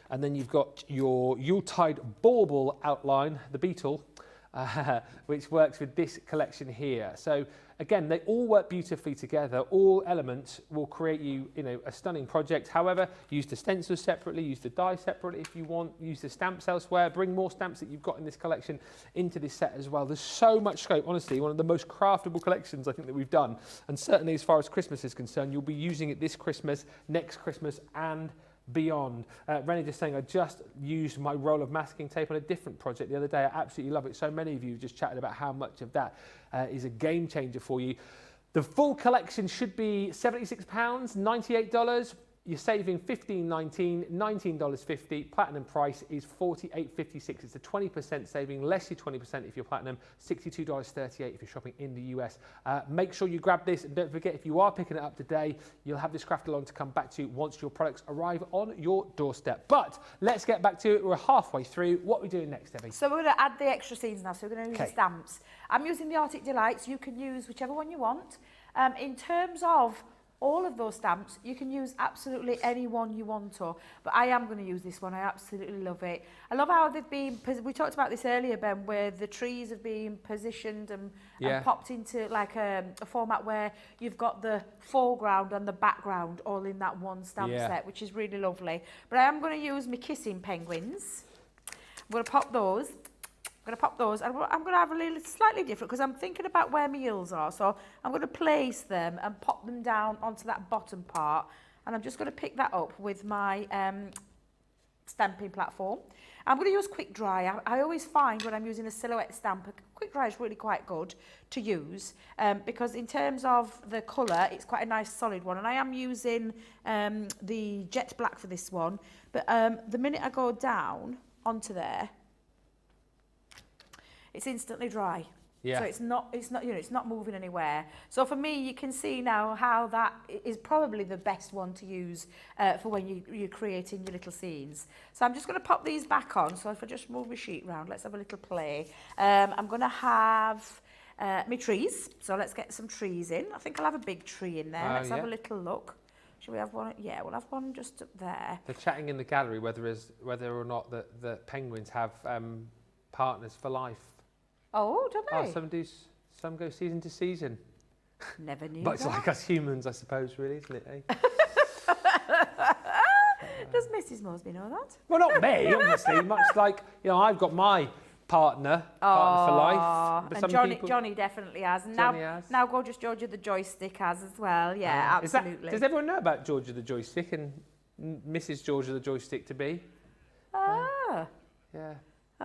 And then you've got your Yuletide bauble outline, the beetle, which works with this collection here. So again, they all work beautifully together. All elements will create you, a stunning project. However, use the stencils separately, use the die separately if you want, use the stamps elsewhere, bring more stamps that you've got in this collection into this set as well. There's so much scope, honestly, one of the most craftable collections I think that we've done. And certainly as far as Christmas is concerned, you'll be using it this Christmas, next Christmas and beyond. Rennie just saying, I just used my roll of masking tape on a different project the other day. I absolutely love it. So many of you have just chatted about how much of that is a game changer for you. The full collection should be £76, $98. You're saving $15.19, $19.50. Platinum price is $48.56. It's a 20% saving, less your 20% if you're platinum, $62.38 if you're shopping in the US. Make sure you grab this, and don't forget, if you are picking it up today, you'll have this craft along to come back to once your products arrive on your doorstep. But let's get back to it. We're halfway through. What are we doing next, Debbie? So we're going to add the extra scenes now. So we're going to use the stamps. I'm using the Arctic Delights. You can use whichever one you want. In terms of all of those stamps, you can use absolutely any one you want to, but I am going to use this one. I absolutely love it. I love how they've been, we talked about this earlier, Ben, where the trees have been positioned and popped into like a format where you've got the foreground and the background all in that one stamp set, which is really lovely. But I am going to use my kissing penguins. I'm going to pop those. I'm going to pop those, and I'm going to have a little slightly different because I'm thinking about where my eels are. So I'm going to place them and pop them down onto that bottom part, and I'm just going to pick that up with my stamping platform. I'm going to use quick dry. I always find when I'm using a silhouette stamp, quick dry is really quite good to use because in terms of the colour, it's quite a nice solid one. And I am using the jet black for this one, but the minute I go down onto there, it's instantly dry. Yeah. So it's not moving anywhere. So for me, you can see now how that is probably the best one to use for when you're creating your little scenes. So I'm just going to pop these back on. So if I just move my sheet round, let's have a little play. I'm going to have my trees. So let's get some trees in. I think I'll have a big tree in there. Let's have a little look. Should we have one? Yeah, we'll have one just up there. They're chatting in the gallery whether or not the penguins have partners for life. Oh, don't they? Oh, some go season to season. Never knew But it's that. like us humans, I suppose, really, isn't it? Eh? Does Mrs. Moseby know that? Well, not me, obviously. Much like, I've got my partner for life. But And some Johnny, people, Johnny definitely has. And Johnny has. now gorgeous Georgia the joystick has as well. Yeah, absolutely. Does everyone know about Georgia the joystick and Mrs. Georgia the joystick to be? Ah. Yeah.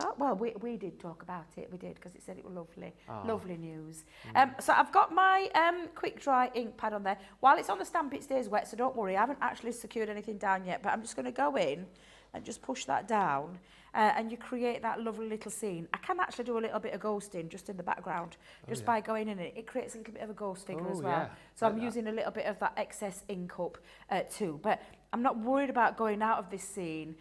Oh, well, we did talk about it. We did, because it said it was lovely. Lovely news. So I've got my quick dry ink pad on there. While it's on the stamp, it stays wet, so don't worry. I haven't actually secured anything down yet, but I'm just going to go in and just push that down, and you create that lovely little scene. I can actually do a little bit of ghosting just in the background, just by going in it creates a little bit of a ghost figure as well. Yeah, so I'm using a little bit of that excess ink up too, but I'm not worried about going out of this scene.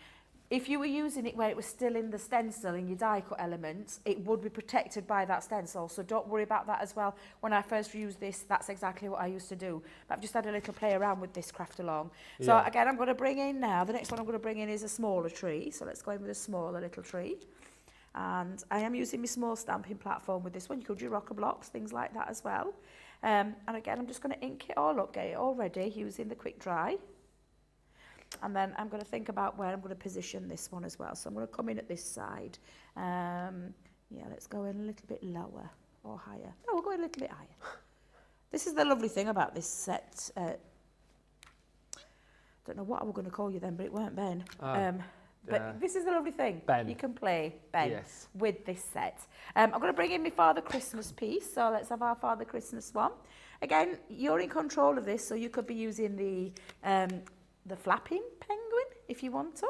If you were using it where it was still in the stencil in your die cut elements, it would be protected by that stencil, so don't worry about that as well. When I first used this, that's exactly what I used to do. But I've just had a little play around with this craft along. So again, I'm going to bring in now, the next one I'm going to bring in is a smaller tree. So let's go in with a smaller little tree. And I am using my small stamping platform with this one. You could do rocker blocks, things like that as well. And again, I'm just going to ink it all up, get it all ready using the quick dry. And then I'm going to think about where I'm going to position this one as well. So I'm going to come in at this side. Yeah, let's go in a little bit lower or higher. No, we'll go in a little bit higher. This is the lovely thing about this set. Don't know what I was going to call you then, but it weren't Ben. But this is the lovely thing. Ben. You can play Ben Yes. with this set. I'm going to bring in my Father Christmas piece. So let's have our Father Christmas one. Again, you're in control of this, so you could be using the flapping penguin, if you want to,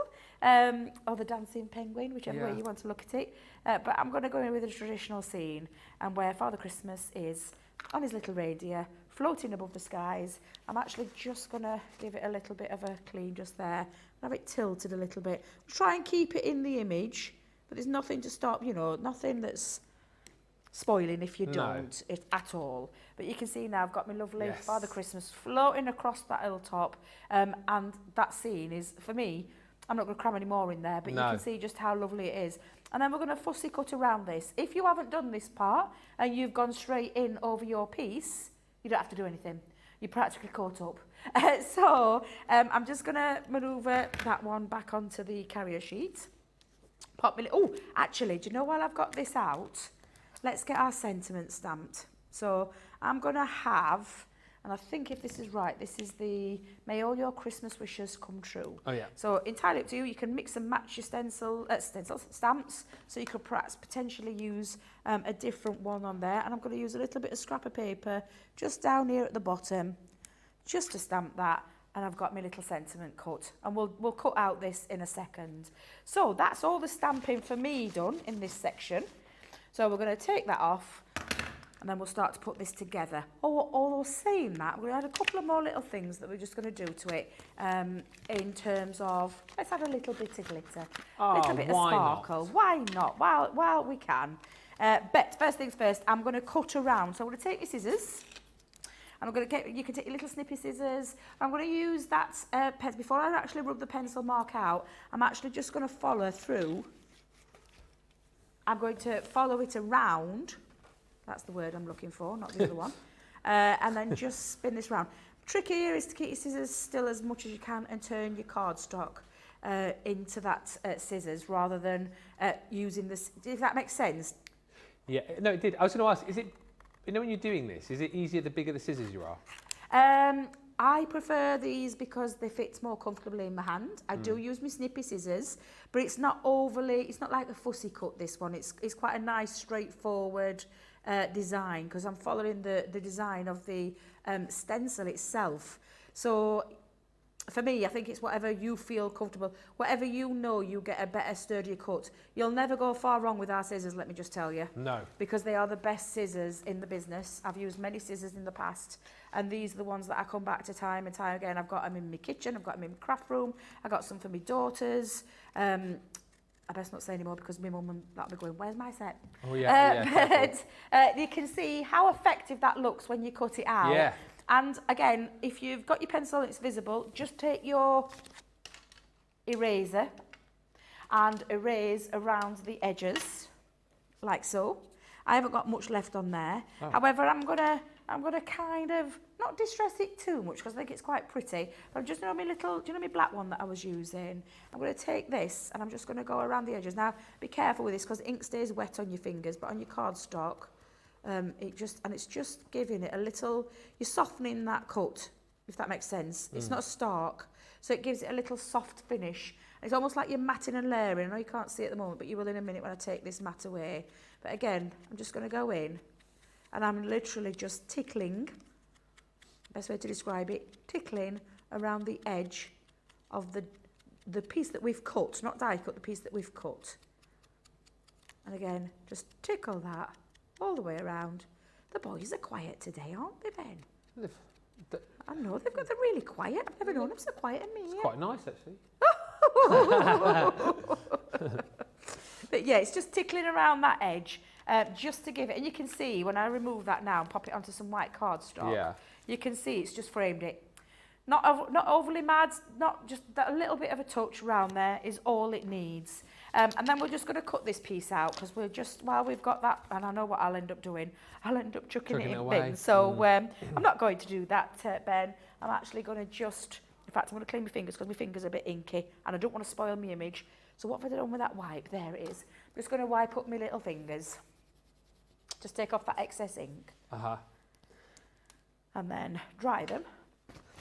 or the dancing penguin, whichever way you want to look at it. But I'm going to go in with a traditional scene, and where Father Christmas is on his little reindeer, floating above the skies. I'm actually just going to give it a little bit of a clean just there, have it tilted a little bit. Try and keep it in the image, but there's nothing to stop, nothing that's spoiling if you don't at all. But you can see now I've got my lovely Father Christmas floating across that hilltop, and that scene is, for me, I'm not going to cram any more in there, but you can see just how lovely it is. And then we're going to fussy cut around this. If you haven't done this part and you've gone straight in over your piece, you don't have to do anything. You're practically caught up. So I'm just going to manoeuvre that one back onto the carrier sheet. Oh, actually, do you know, while I've got this out, let's get our sentiment stamped. So I'm going to have, and I think if this is right, this is the May All Your Christmas Wishes Come True. Oh, yeah. So entirely up to you. You can mix and match your stencils, stamps. So you could perhaps potentially use a different one on there. And I'm going to use a little bit of scrap of paper just down here at the bottom, just to stamp that. And I've got my little sentiment cut. And we'll cut out this in a second. So that's all the stamping for me done in this section. So we're going to take that off, and then we'll start to put this together. Although saying that, we're going to add a couple of more little things that we're just going to do to it in terms of, let's add a little bit of glitter, a little bit of sparkle. Not? Why not? While we can. But first things first, I'm going to cut around. So I'm going to take my scissors. And I'm going to you can take your little snippy scissors. I'm going to use that before I actually rub the pencil mark out, I'm actually just going to follow through. I'm going to follow it around. That's the word I'm looking for, not the other one. And then just spin this round. Trick here is to keep your scissors still as much as you can and turn your cardstock into that scissors rather than using this. If that makes sense? Yeah, no, it did. I was going to ask, is it, when you're doing this, is it easier the bigger the scissors you are? I prefer these because they fit more comfortably in my hand. I do use my snippy scissors, but it's not like a fussy cut, this one. It's quite a nice, straightforward design because I'm following the design of the stencil itself. So for me, I think it's whatever you feel comfortable. Whatever you get a better, sturdier cut. You'll never go far wrong with our scissors, let me just tell you. No. Because they are the best scissors in the business. I've used many scissors in the past, and these are the ones that I come back to time and time again. I've got them in my kitchen, I've got them in my craft room, I've got some for my daughters. I best not say anymore because my mum and that'll be going, where's my set? Oh yeah, but you can see how effective that looks when you cut it out. Yeah. And again, if you've got your pencil and it's visible, just take your eraser and erase around the edges, like so. I haven't got much left on there. Oh. However, I'm gonna kind of not distress it too much because I think it's quite pretty. But I'm just my little, do you know my black one that I was using? I'm gonna take this and I'm just gonna go around the edges. Now, be careful with this because ink stays wet on your fingers, but on your cardstock, it's just giving it a little. You're softening that cut, if that makes sense. It's not stark, so it gives it a little soft finish. It's almost like you're matting and layering. I know you can't see it at the moment, but you will in a minute when I take this mat away. But again, I'm just going to go in and I'm literally just tickling, best way to describe it, tickling around the edge of the piece that we've cut, not die cut, the piece that we've cut. And again, just tickle that all the way around. The boys are quiet today, aren't they, Ben? I know, they're really quiet. I've never known them so quiet in me. It's quite nice, actually. But yeah, it's just tickling around that edge, just to give it, and you can see when I remove that now and pop it onto some white cardstock, you can see it's just framed it. Not overly mad, not just that, a little bit of a touch around there is all it needs. And then we're just going to cut this piece out because we're just, while we've got that, and I know what I'll end up doing, I'll end up chucking it in away. bins. So I'm not going to do that, Ben. I'm actually going to just, in fact, I'm going to clean my fingers because my fingers are a bit inky and I don't want to spoil my image. So what have I done with that wipe? There it is. I'm just going to wipe up my little fingers. Just take off that excess ink. And then dry them.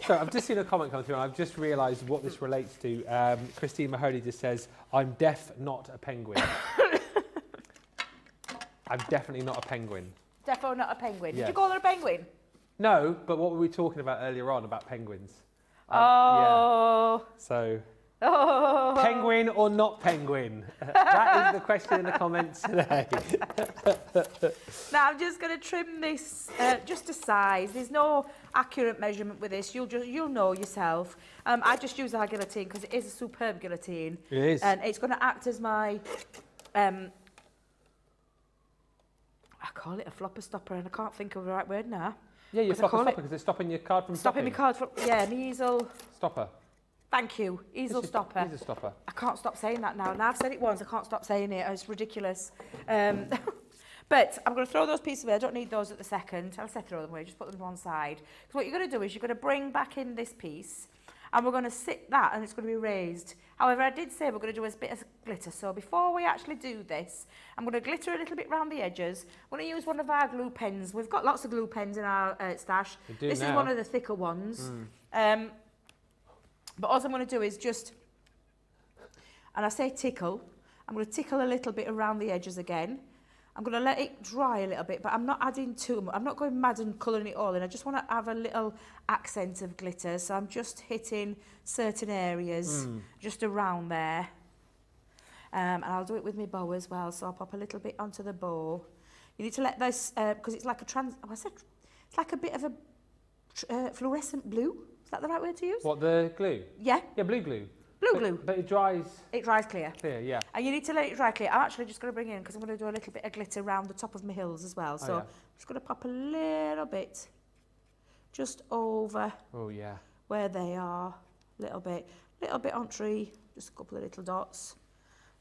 So I've just seen a comment come through and I've just realised what this relates to. Christine Mahoney just says, I'm deaf, not a penguin. I'm definitely not a penguin. Defo not a penguin. Yes. Did you call her a penguin? No, but what were we talking about earlier on about penguins? Oh. Yeah. So, Oh. penguin or not penguin? That is the question in the comments today. Now I'm just going to trim this just to size. There's no accurate measurement with this. You'll know yourself. I just use our guillotine because it is a superb guillotine. It is. And it's going to act as my I call it a flopper stopper, and I can't think of the right word now. Yeah, you're flopper stopper because it's stopping your card from stopping. My card from, yeah, an easel. Stopper. Thank you, easel stopper. Easel stopper. I can't stop saying that now. Now I've said it once, I can't stop saying it. It's ridiculous. But I'm going to throw those pieces away. I don't need those at the second. I'll say throw them away, just put them to one side. Because what you're going to do is you're going to bring back in this piece and we're going to sit that and it's going to be raised. However, I did say we're going to do a bit of glitter. So before we actually do this, I'm going to glitter a little bit around the edges. I'm going to use one of our glue pens. We've got lots of glue pens in our stash. This is one of the thicker ones. But all I'm going to do is just, and I say tickle, I'm going to tickle a little bit around the edges again. I'm going to let it dry a little bit, but I'm not adding too much. I'm not going mad and colouring it all in. I just want to have a little accent of glitter. So I'm just hitting certain areas just around there. And I'll do it with my bow as well. So I'll pop a little bit onto the bow. You need to let this, because it's like it's like a bit of a fluorescent blue. Is that the right word to use? What, the glue? Yeah. Yeah, blue glue. Blue glue. But it dries... It dries clear. Clear, yeah. And you need to let it dry clear. I'm actually just going to bring in, because I'm going to do a little bit of glitter around the top of my hills as well. So I'm just going to pop a little bit just over where they are. Little bit on tree, just a couple of little dots.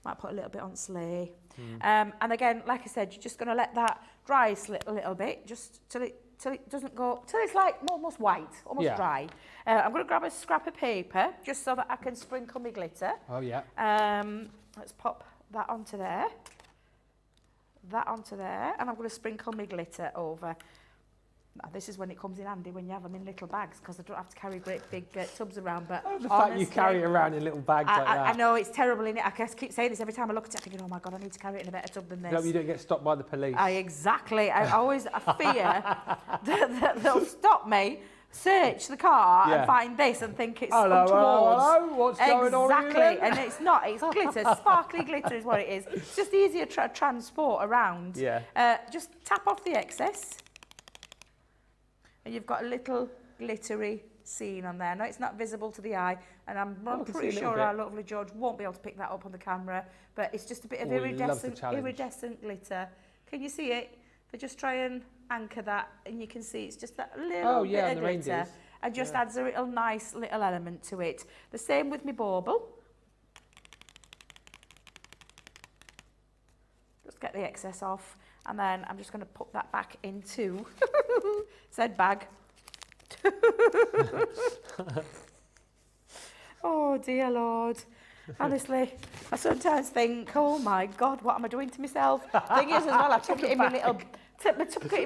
Might put a little bit on sleigh. And again, like I said, you're just going to let that dry a little bit, just till it doesn't go, till it's like almost white, almost dry. I'm going to grab a scrap of paper just so that I can sprinkle my glitter. Oh, yeah. Let's pop that onto there. That onto there. And I'm going to sprinkle my glitter over. Now, this is when it comes in handy when you have them in little bags because I don't have to carry great big tubs around. But the fact you carry it around in little bags like that. I know, it's terrible, innit? I keep saying this every time I look at it, thinking, oh my God, I need to carry it in a better tub than this. You don't get stopped by the police. Exactly. I always fear that they'll stop me, search the car and find this and think it's untoward. Hello, what's going on here? Exactly, and it's not. It's glitter, sparkly glitter is what it is. It's just easier to transport around. Yeah. Just tap off the excess. And you've got a little glittery scene on there. No, it's not visible to the eye. And I'm I can see pretty a little sure bit. our lovely George won't be able to pick that up on the camera, but it's just a bit of Oh, he loves the iridescent, challenge. iridescent glitter. Can you see it? They just try and anchor that, and you can see it's just that little bit and of the glitter, reindeers. and just adds a little nice little element to it. The same with my bauble. Just get the excess off, and then I'm just going to put that back into said bag. Oh dear Lord. Honestly, I sometimes think, oh my God, what am I doing to myself? Thing is as well, I took it in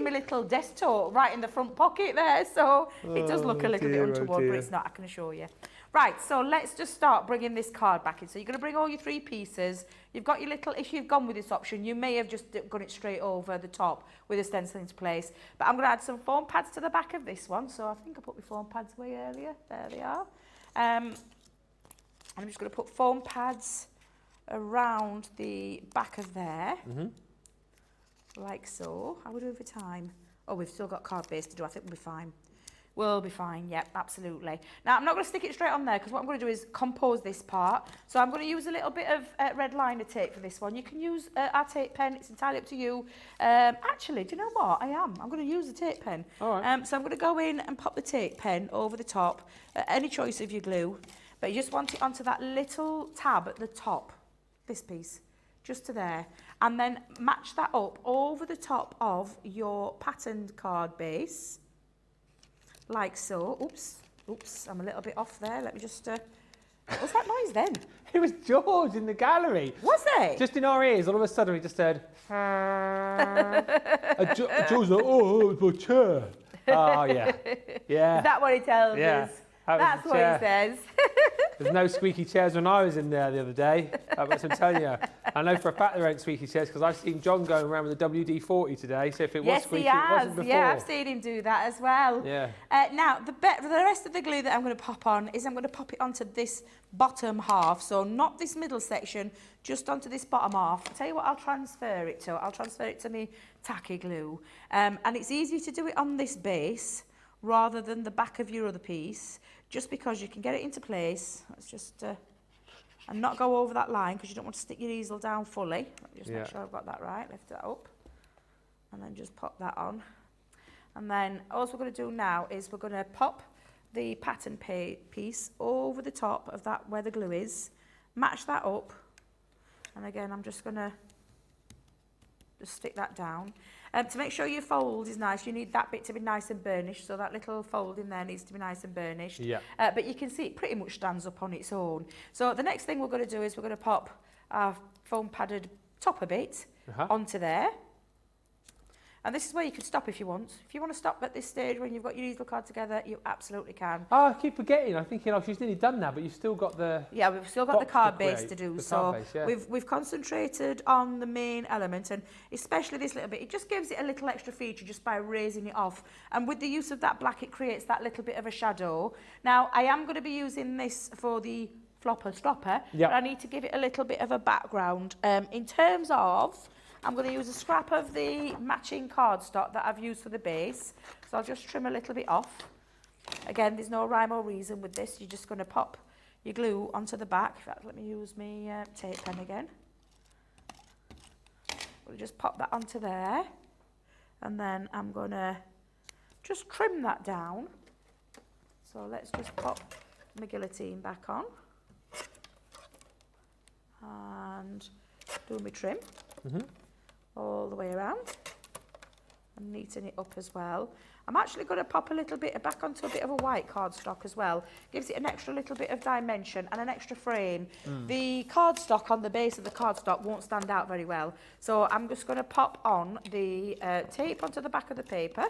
my little desk tote right in the front pocket there, so it does look a little bit untoward, but it's not, I can assure you. Right, so let's just start bringing this card back in. So you're going to bring all your 3 pieces. You've got your little, if you've gone with this option, you may have just gone it straight over the top with a stencil into place. But I'm going to add some foam pads to the back of this one. So I think I put my foam pads away earlier. There they are. I'm just going to put foam pads around the back of there, like so. How are we doing for time? Oh, we've still got card base to do. I think we'll be fine. We'll be fine, yep, absolutely. Now, I'm not going to stick it straight on there because what I'm going to do is compose this part. So I'm going to use a little bit of red liner tape for this one. You can use our tape pen, it's entirely up to you. Actually, do you know what? I'm going to use a tape pen. All right. So I'm going to go in and pop the tape pen over the top, any choice of your glue, but you just want it onto that little tab at the top, this piece, just to there. And then match that up over the top of your patterned card base. Like so. Oops, I'm a little bit off there. Let me just, what was that noise then? It was George in the gallery. Was it? Just in our ears, all of a sudden we just heard, George's like, oh, it was my chair. Oh, yeah. Yeah. Is that what he tells us? That's what he says. There's no squeaky chairs when I was in there the other day. That's what I'm telling you. I know for a fact there ain't squeaky chairs because I've seen John going around with a WD-40 today. So if it was squeaky, it wasn't before. Yeah, I've seen him do that as well. Yeah. Now, the rest of the glue that I'm going to pop on is I'm going to pop it onto this bottom half. So not this middle section, just onto this bottom half. I'll tell you what I'll transfer it to. I'll transfer it to my tacky glue. And it's easy to do it on this base rather than the back of your other piece, just because you can get it into place. Let's just, and not go over that line because you don't want to stick your easel down fully. Let me just make sure I've got that right. Lift that up and then just pop that on. And then all we're going to do now is we're going to pop the pattern piece over the top of that where the glue is, match that up, and again I'm just going to just stick that down. To make sure your fold is nice, you need that bit to be nice and burnished, so that little fold in there needs to be nice and burnished. Yeah. But you can see it pretty much stands up on its own. So the next thing we're going to do is we're going to pop our foam padded topper bit onto there. And this is where you can stop if you want. If you want to stop at this stage when you've got your easel card together, you absolutely can. Oh, I keep forgetting. I'm thinking, oh, she's nearly done now, but you've still got the... Yeah, we've still got the card base to do. So base, yeah. we've concentrated on the main element, and especially this little bit. It just gives it a little extra feature just by raising it off. And with the use of that black, it creates that little bit of a shadow. Now, I am going to be using this for the flopper stopper, but I need to give it a little bit of a background. In terms of... I'm going to use a scrap of the matching cardstock that I've used for the base. So I'll just trim a little bit off. Again, there's no rhyme or reason with this. You're just going to pop your glue onto the back. In fact, let me use my tape pen again. We'll just pop that onto there. And then I'm going to just trim that down. So let's just pop my guillotine back on. And do my trim. All the way around and neaten it up as well. I'm actually going to pop a little bit back onto a bit of a white cardstock as well. Gives it an extra little bit of dimension and an extra frame. The cardstock on the base of the cardstock won't stand out very well. So I'm just going to pop on the tape onto the back of the paper.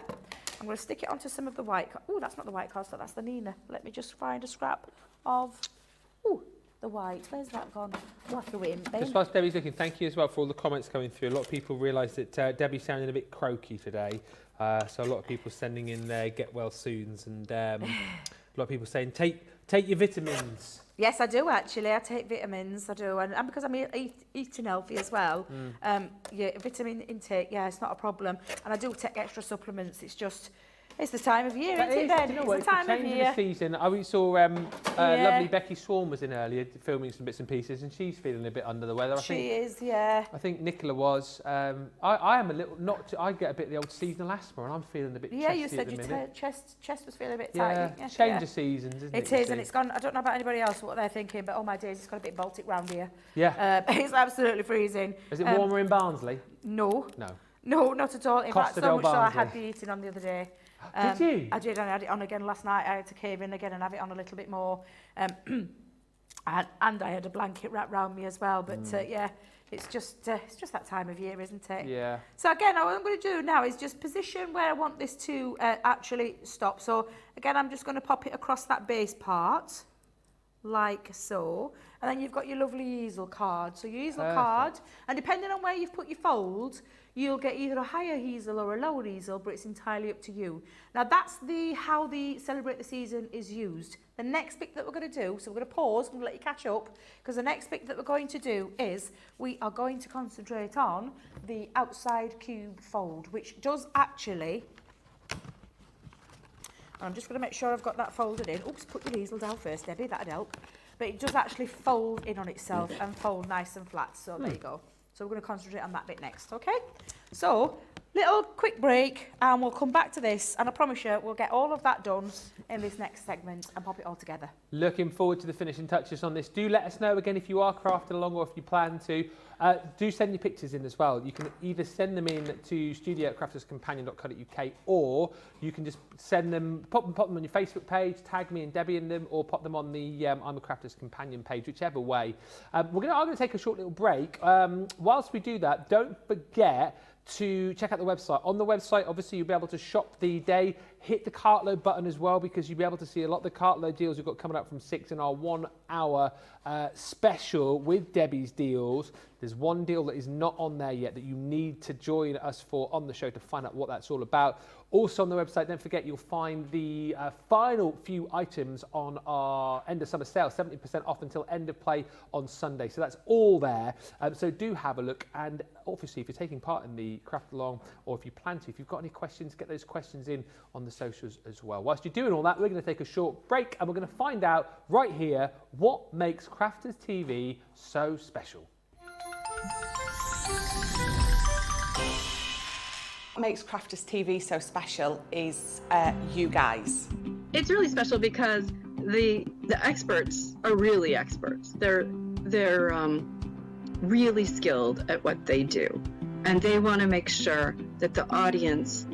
I'm going to stick it onto some of the white... Oh, that's not the white cardstock, that's the Nina. Let me just find a scrap of... Oh, the white. Where's that gone? What threw it in, Ben? Just whilst Debbie's looking, thank you as well for all the comments coming through. A lot of people realise that Debbie's sounding a bit croaky today. So a lot of people sending in their get well soons, and a lot of people saying take your vitamins. Yes, I do actually. I take vitamins, I do, and because I'm eating healthy as well. Yeah, vitamin intake, yeah, it's not a problem. And I do take extra supplements. It's just It's the time of year, That isn't it, is, Ben? do you know It's what, the time the of change year. of the season. We saw lovely Becky Swan was in earlier filming some bits and pieces, and she's feeling a bit under the weather. She is, yeah. I think Nicola was. I am a little I get a bit of the old seasonal asthma, and I'm feeling a bit Yeah, you chesty said at the your minute. chest was feeling a bit Yeah, tight. Yeah, change of seasons, isn't it? It is, and it's gone. I don't know about anybody else what they're thinking, but oh my days, it's got a bit Baltic round here. Yeah. It's absolutely freezing. Is it warmer in Barnsley? No. No. No, not at all. In fact, Costa so del much so I Barnsley. had the eating on the other day. Did you? I did, and I had it on again last night. I had to cave in again and have it on a little bit more. And I had a blanket wrapped round me as well. But yeah, it's just that time of year, isn't it? Yeah. So again, what I'm going to do now is just position where I want this to actually stop. So again, I'm just going to pop it across that base part, like so. And then you've got your lovely easel card. So your easel card, and depending on where you've put your fold, you'll get either a higher easel or a lower easel, but it's entirely up to you. Now that's how the Celebrate the Season is used. The next bit that we're going to do, so we're going to pause, I'm going to let you catch up, because the next bit that we're going to do is we are going to concentrate on the outside cube fold, which does actually, and I'm just going to make sure I've got that folded in. Oops, put your easel down first, Debbie, that'd help. But it does actually fold in on itself and fold nice and flat, so there you go. So we're going to concentrate on that bit next, okay? So, little quick break, and we'll come back to this, and I promise you, we'll get all of that done in this next segment and pop it all together. Looking forward to the finishing touches on this. Do let us know again if you are crafting along or if you plan to. Do send your pictures in as well. You can either send them in to studio@crafterscompanion.co.uk, or you can just send them, pop them on your Facebook page, tag me and Debbie in them, or pop them on the I'm a Crafter's Companion page, whichever way. I'm going to take a short little break. Whilst we do that, don't forget to check out the website. On the website, obviously, you'll be able to shop the day. Hit the cart load button as well, because you'll be able to see a lot of the cart load deals we've got coming up from 6 in our 1 hour special with Debbie's deals. There's one deal that is not on there yet that you need to join us for on the show to find out what that's all about. Also on the website, don't forget, you'll find the final few items on our end of summer sale, 70% off until end of play on Sunday. So that's all there. So do have a look. And obviously, if you're taking part in the craft along, or if you plan to, if you've got any questions, get those questions in on the socials as well. Whilst you're doing all that, we're going to take a short break, and we're going to find out right here what makes Crafters TV so special. What makes Crafters TV so special is you guys. It's really special because the experts are really experts. They're really skilled at what they do, and they want to make sure that the audience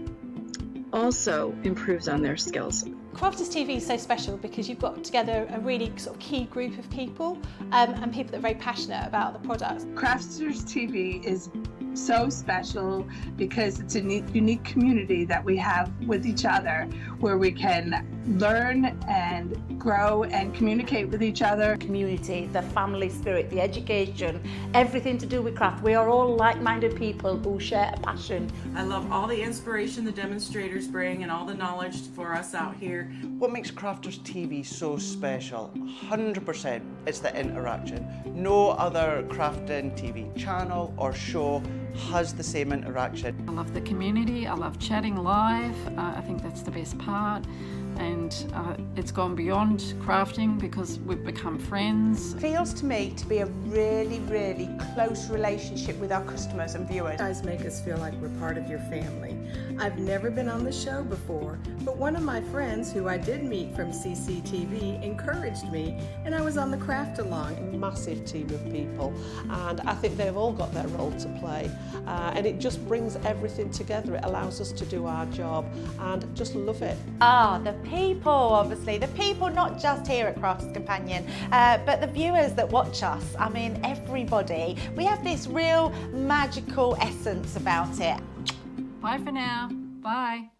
also improves on their skills. Crafters TV is so special because you've got together a really sort of key group of people and people that are very passionate about the product. Crafters TV is so special because it's a unique community that we have with each other, where we can learn and grow and communicate with each other. Community, the family spirit, the education, everything to do with craft. We are all like-minded people who share a passion. I love all the inspiration the demonstrators bring and all the knowledge for us out here. What makes Crafters TV so special? 100% it's the interaction. No other crafting TV channel or show has the same interaction. I love the community, I love chatting live, I think that's the best part. And it's gone beyond crafting because we've become friends. It feels to me to be a really, really close relationship with our customers and viewers. You guys make us feel like we're part of your family. I've never been on the show before, but one of my friends who I did meet from CCTV encouraged me, and I was on the craft along. A massive team of people, and I think they've all got their role to play, and it just brings everything together. It allows us to do our job and just love it. The people, obviously, the people not just here at Crafters Companion, but the viewers that watch us. I mean, everybody. We have this real magical essence about it. Bye for now. Bye.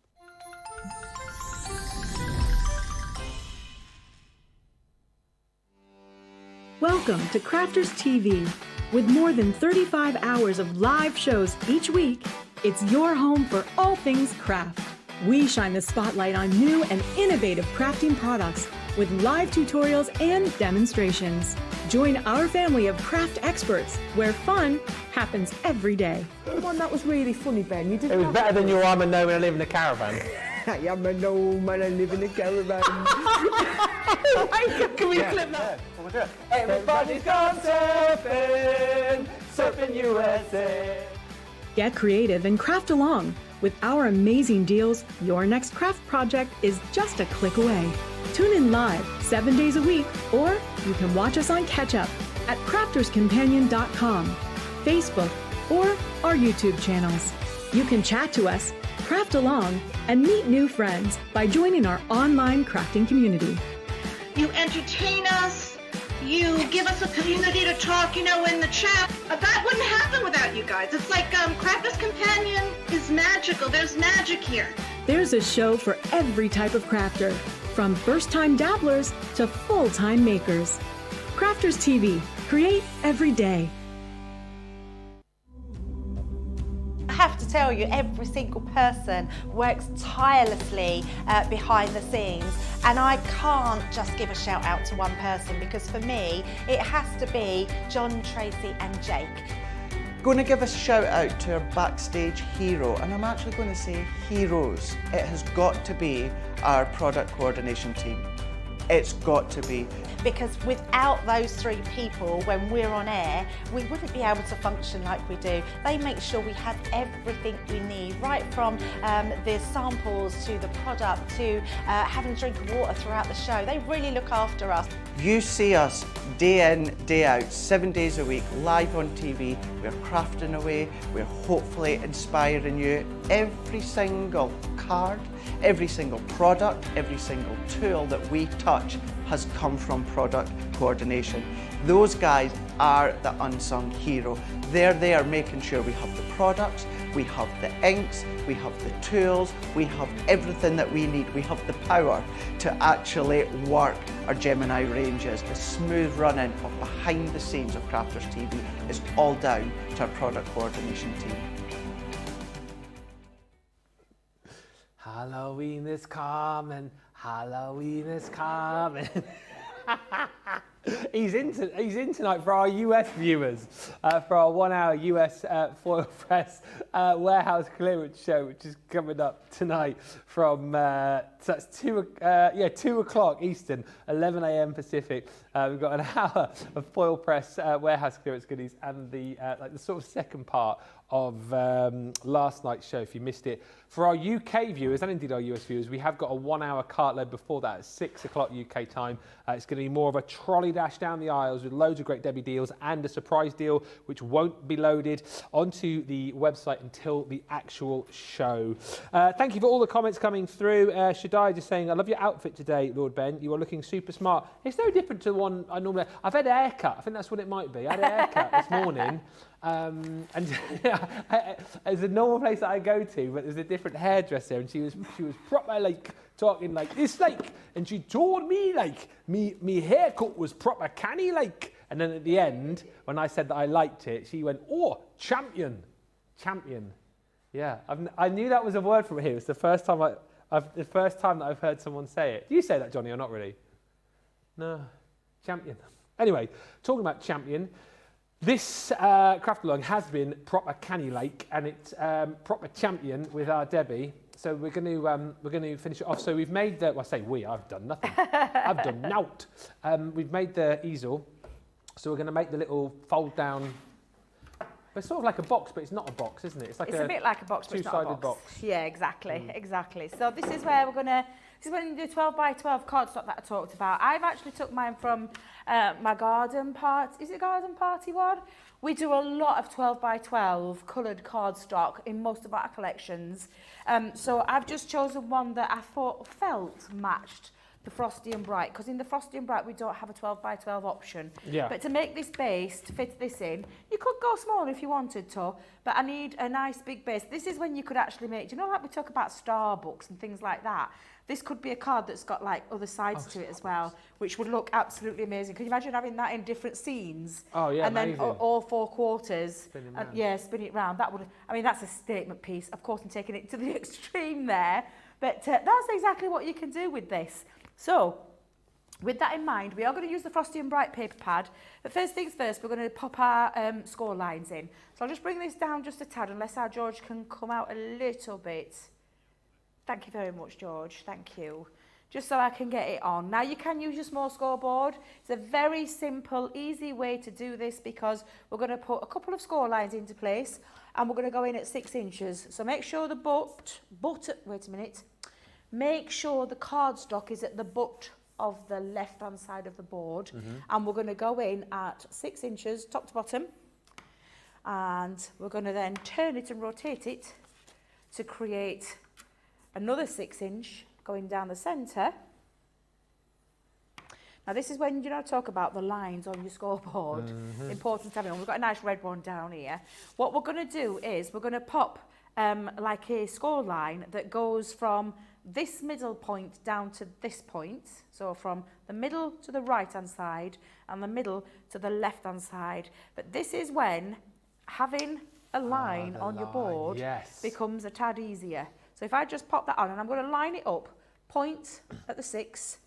Welcome to Crafters TV. With more than 35 hours of live shows each week, it's your home for all things craft. We shine the spotlight on new and innovative crafting products with live tutorials and demonstrations. Join our family of craft experts where fun happens every day. The one that was really funny, Ben, you didn't. It was better than your I'm a no when I live in a caravan. I am a gnome and I live in a caravan. Can we clip that? Yeah, we'll do it. Everybody's gone surfing, surfing USA. Get creative and craft along. With our amazing deals, your next craft project is just a click away. Tune in live 7 days a week, or you can watch us on Catch Up at crafterscompanion.com, Facebook, or our YouTube channels. You can chat to us, craft along, and meet new friends by joining our online crafting community. You entertain us, you give us a community to talk, in the chat. That wouldn't happen without you guys. It's like Crafters Companion is magical. There's magic here. There's a show for every type of crafter, from first-time dabblers to full-time makers. Crafters TV, create every day. I have to tell you, every single person works tirelessly behind the scenes, and I can't just give a shout out to one person, because for me it has to be John, Tracy and Jake. Going to give a shout out to our backstage hero, and I'm actually going to say heroes. It has got to be our product coordination team. It's got to be. Because without those three people, when we're on air, we wouldn't be able to function like we do. They make sure we have everything we need, right from the samples to the product to having a drink of water throughout the show. They really look after us. You see us day in, day out, 7 days a week, live on TV. We're crafting away. We're hopefully inspiring you. Every single card, every single product, every single tool that we touch has come from product coordination. Those guys are the unsung hero. They're there making sure we have the products, we have the inks, we have the tools, we have everything that we need. We have the power to actually work our Gemini ranges. The smooth running of behind the scenes of Crafters TV is all down to our product coordination team. Halloween is coming, Halloween is coming. He's in tonight for our US viewers, for our 1 hour US foil press warehouse clearance show, which is coming up tonight from so that's 2 o'clock Eastern, 11 a.m. Pacific. We've got an hour of foil press warehouse clearance goodies, and the sort of second part of last night's show, if you missed it. For our UK viewers, and indeed our US viewers, we have got a 1 hour cartload before that at 6 o'clock UK time. It's going to be more of a trolley dash down the aisles with loads of great Debbie deals and a surprise deal which won't be loaded onto the website until the actual show. Thank you for all the comments coming through. Shaddai just saying, I love your outfit today, Lord Ben. You are looking super smart. It's no different to the one I normally... I've had a haircut. I think that's what it might be. I had a haircut this morning. And it's a normal place that I go to, but there's a different hairdresser, and she was proper like talking like this, like, and she told me like me haircut was proper canny, like, and then at the end when I said that I liked it, she went, oh, champion. Yeah, I knew that was a word from here. It's the first time that I've heard someone say it. Do you say that, Johnny, or not really? No, champion. Anyway, talking about champion. This craft along has been proper canny like, and it's proper champion with our Debbie. So we're going to finish it off. So we've made the, well, I say we, I've done nothing. I've done nout. We've made the easel. So we're going to make the little fold down. It's sort of like a box, but it's not a box, isn't it? It's like a bit like a box, but it's not a box. Yeah, exactly, exactly. So this is where we're going to. This is when you do 12 by 12 cardstock that I talked about. I've actually took mine from my garden party. Is it garden party one? We do a lot of 12 by 12 coloured cardstock in most of our collections. So I've just chosen one that I felt matched the Frosty and Bright, because in the Frosty and Bright we don't have a 12 by 12 option. Yeah. But to make this base, to fit this in, you could go smaller if you wanted to, but I need a nice big base. This is when you could actually make, do you know, like we talk about star books and things like that? This could be a card that's got like other sides to it as well, which would look absolutely amazing. Could you imagine having that in different scenes? Oh yeah, and amazing. Then all 4 quarters. Spin it round. That would, I mean, that's a statement piece. Of course, I'm taking it to the extreme there, but that's exactly what you can do with this. So, with that in mind, we are going to use the Frosty and Bright paper pad. But first things first, we're going to pop our score lines in. So I'll just bring this down just a tad, unless our George can come out a little bit. Thank you very much, George. Thank you. Just so I can get it on. Now you can use your small scoreboard. It's a very simple, easy way to do this because we're going to put a couple of score lines into place and we're going to go in at 6 inches. So make sure the make sure the cardstock is at the butt of the left-hand side of the board. And we're going to go in at 6 inches, top to bottom. And we're going to then turn it and rotate it to create another 6 inch going down the centre. Now this is when I talk about the lines on your scoreboard. Important to have it on. We've got a nice red one down here. What we're going to do is we're going to pop like a score line that goes from this middle point down to this point. So from the middle to the right hand side and the middle to the left hand side. But this is when having a line on your board becomes a tad easier. So if I just pop that on and I'm going to line it up, point at the 6,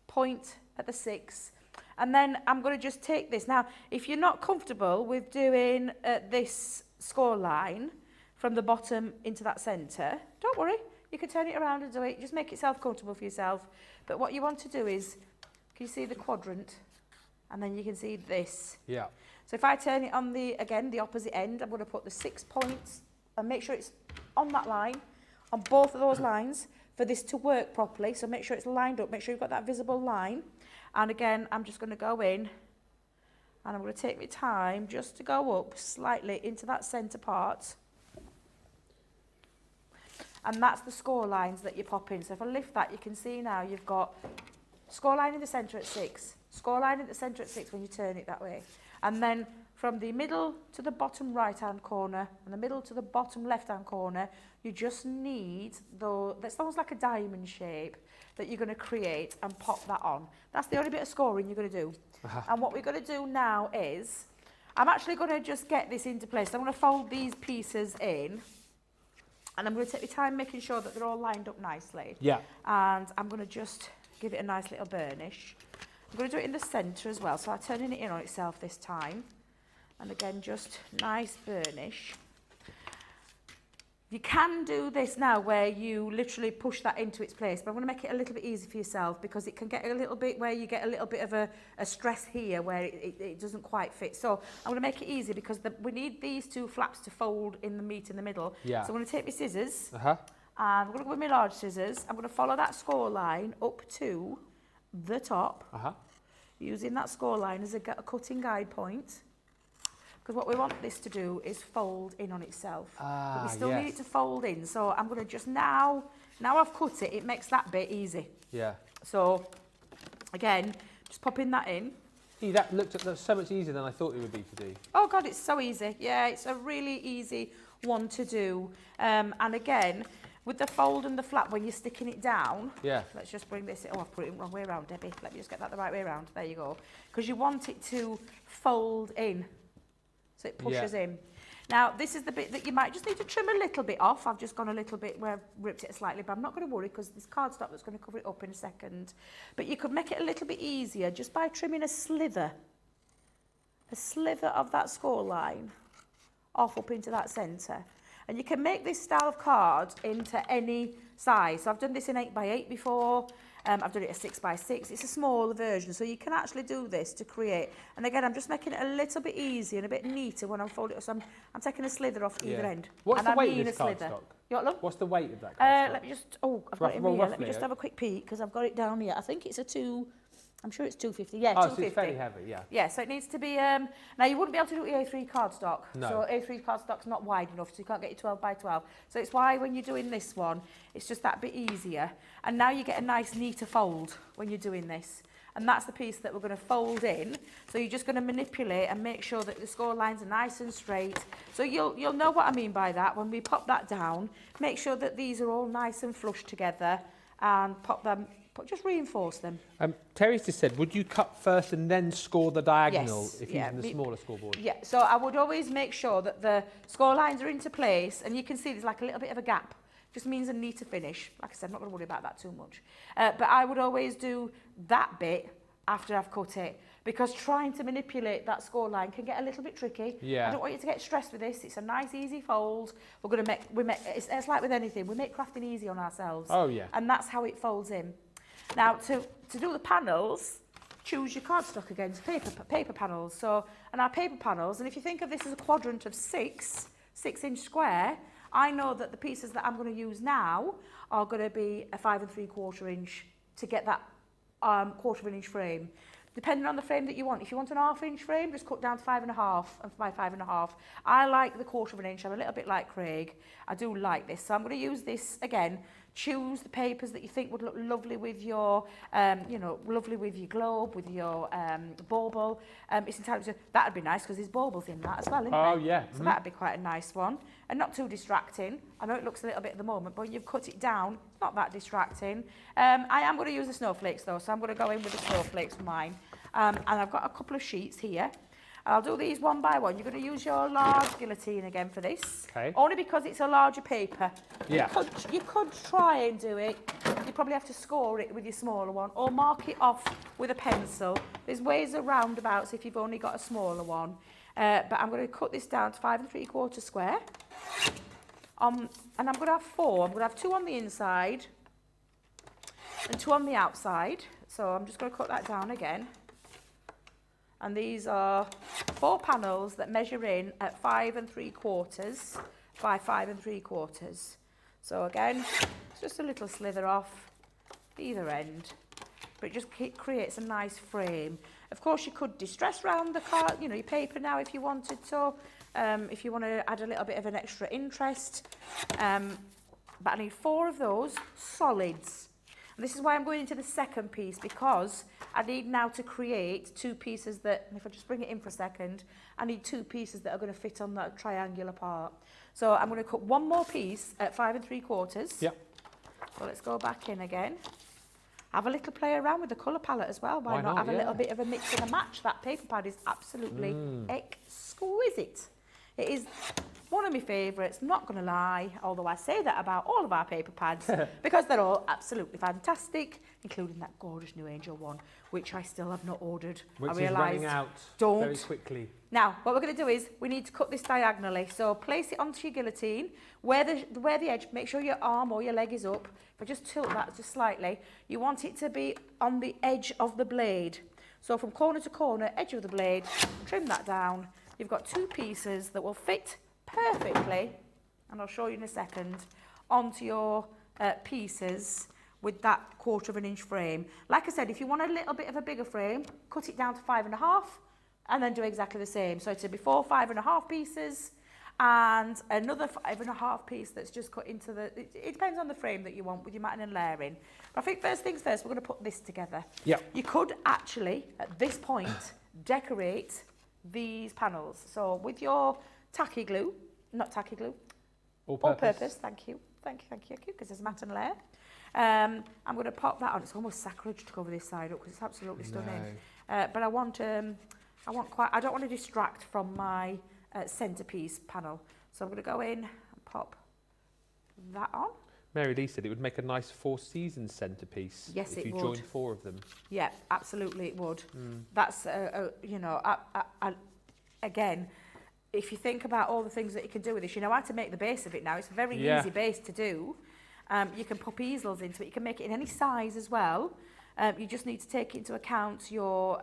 point at the 6, and then I'm going to just take this. Now, if you're not comfortable with doing this score line from the bottom into that centre, don't worry, you can turn it around and do it. Just make yourself comfortable for yourself. But what you want to do is, can you see the quadrant? And then you can see this. Yeah. So if I turn it on the opposite end, I'm going to put the 6 points and make sure it's on that line, on both of those lines, for this to work properly. So make sure it's lined up, make sure you've got that visible line. And again, I'm just going to go in and I'm going to take my time just to go up slightly into that centre part. And that's the score lines that you pop in. So if I lift that, you can see now you've got score line in the centre at 6, score line in the centre at 6 when you turn it that way. And then from the middle to the bottom right-hand corner and the middle to the bottom left-hand corner, you just need that's almost like a diamond shape that you're going to create and pop that on. That's the only bit of scoring you're going to do. And what we're going to do now is, I'm actually going to just get this into place. I'm going to fold these pieces in and I'm going to take my time making sure that they're all lined up nicely. Yeah. And I'm going to just give it a nice little burnish. I'm going to do it in the centre as well, so I'm turning it in on itself this time. And again, just nice burnish. You can do this now where you literally push that into its place, but I'm going to make it a little bit easy for yourself because it can get a little bit where you get a little bit of a stress here where it doesn't quite fit. So I'm going to make it easy because we need these 2 flaps to fold in the meat in the middle. Yeah. So I'm going to take my scissors and I'm going to go with my large scissors. I'm going to follow that score line up to the top, using that score line as a cutting guide point. Because what we want this to do is fold in on itself. But we still need it to fold in. So I'm going to just now I've cut it, it makes that bit easy. Yeah. So again, just popping that in. See, that looked so much easier than I thought it would be to do. Oh God, it's so easy. Yeah, it's a really easy one to do. And again, with the fold and the flap, when you're sticking it down, let's just bring this, I've put it the wrong way around, Debbie. Let me just get that the right way around. There you go. Because you want it to fold in. So it pushes in. Now, this is the bit that you might just need to trim a little bit off. I've just gone a little bit where I've ripped it slightly, but I'm not going to worry because this cardstock that's going to cover it up in a second. But you could make it a little bit easier just by trimming a slither of that score line off up into that centre. And you can make this style of card into any size. So I've done this in 8x8 before. I've done it a 6x6. It's a smaller version, so you can actually do this to create. And again, I'm just making it a little bit easier and a bit neater when I'm folding it. So I'm taking a slither off either end. What's the weight of this cardstock? What's the weight of that cardstock? Let me just, I've got it in here. Let me just have a quick peek because I've got it down here. I think it's I'm sure it's 250. Yeah, 250. So it's fairly heavy, yeah. Yeah, so it needs to be, now you wouldn't be able to do it with A3 cardstock. No. So A3 cardstock's not wide enough, so you can't get your 12 by 12. So it's why when you're doing this one, it's just that bit easier. And now you get a nice neater fold when you're doing this. And that's the piece that we're going to fold in. So you're just going to manipulate and make sure that the score lines are nice and straight. So you'll know what I mean by that. When we pop that down, make sure that these are all nice and flush together and just reinforce them. Terry's just said, would you cut first and then score the diagonal if using the smaller scoreboard? Yeah, so I would always make sure that the score lines are into place, and you can see there's like a little bit of a gap. Just means a neater finish. Like I said, I'm not going to worry about that too much. But I would always do that bit after I've cut it, because trying to manipulate that score line can get a little bit tricky. Yeah. I don't want you to get stressed with this. It's a nice, easy fold. We're going to it's like with anything. We make crafting easy on ourselves. Oh, yeah. And that's how it folds in. Now, to do the panels, choose your cardstock again, paper panels. So, and our paper panels, and if you think of this as a quadrant of 6-inch square, I know that the pieces that I'm going to use now are going to be a 5 3/4 inch to get that 1/4 inch frame. Depending on the frame that you want. If you want an 1/2 inch frame, just cut down to 5.5 by 5.5. I like the 1/4 inch. I'm a little bit like Craig. I do like this. So I'm going to use this again. Choose the papers that you think would look lovely with your, lovely with your globe, with your bauble. It's entirely, that'd be nice because there's baubles in that as well, isn't there? Oh, yeah. So that'd be quite a nice one. And not too distracting. I know it looks a little bit at the moment, but when you've cut it down, it's not that distracting. I am going to use the snowflakes though, so I'm going to go in with the snowflakes for mine. And I've got a couple of sheets here. I'll do these one by one. You're going to use your large guillotine again for this. Okay. Only because it's a larger paper. Yeah. You could try and do it. You probably have to score it with your smaller one or mark it off with a pencil. There's ways around abouts if you've only got a smaller one. But I'm going to cut this down to 5 3/4 square. And I'm going to have 4. I'm going to have 2 on the inside and 2 on the outside. So I'm just going to cut that down again. And these are 4 panels that measure in at 5 3/4 by 5 3/4. So again, it's just a little slither off either end, but it just creates a nice frame. Of course, you could distress round the card, your paper now if you wanted to, if you want to add a little bit of an extra interest. But I need 4 of those solids. And this is why I'm going into the second piece, because I need now to create 2 pieces that, and if I just bring it in for a second, I need 2 pieces that are going to fit on that triangular part. So I'm going to cut 1 more piece at 5 3/4. Yep. So let's go back in again. Have a little play around with the colour palette as well. Why not have a little bit of a mix and a match? That paper pad is absolutely exquisite. It is one of my favourites, not going to lie, although I say that about all of our paper pads, because they're all absolutely fantastic, including that gorgeous new Angel one, which I still have not ordered. Which I is realised. running out very quickly. Now, what we're going to do is we need to cut this diagonally. So place it onto your guillotine, where the edge, make sure your arm or your leg is up. If I just tilt that just slightly, you want it to be on the edge of the blade. So from corner to corner, edge of the blade, trim that down. You've got 2 pieces that will fit perfectly, and I'll show you in a second, onto your pieces with that 1/4 inch frame. Like I said, if you want a little bit of a bigger frame, cut it down to 5.5 and then do exactly the same. So it'll be 4 5.5 pieces and another 5.5 piece that's just cut into the, it depends on the frame that you want with your matting and layering. But I think first things first, we're going to put this together. Yeah. You could actually, at this point, decorate these panels. So with your tacky glue, not tacky glue, all purpose, thank you, because there's matte and layer. I'm going to pop that on. It's almost sacrilege to cover this side up because it's absolutely stunning. But I don't want to distract from my centerpiece panel. So I'm going to go in and pop that on. Mary Lee said it would make a nice 4 Seasons centerpiece. Yes, if it you would. joined 4 of them. Yeah, absolutely it would. That's, again, if you think about all the things that you can do with this, you know how to make the base of it now. It's a very easy base to do. You can pop easels into it. You can make it in any size as well. You just need to take into account your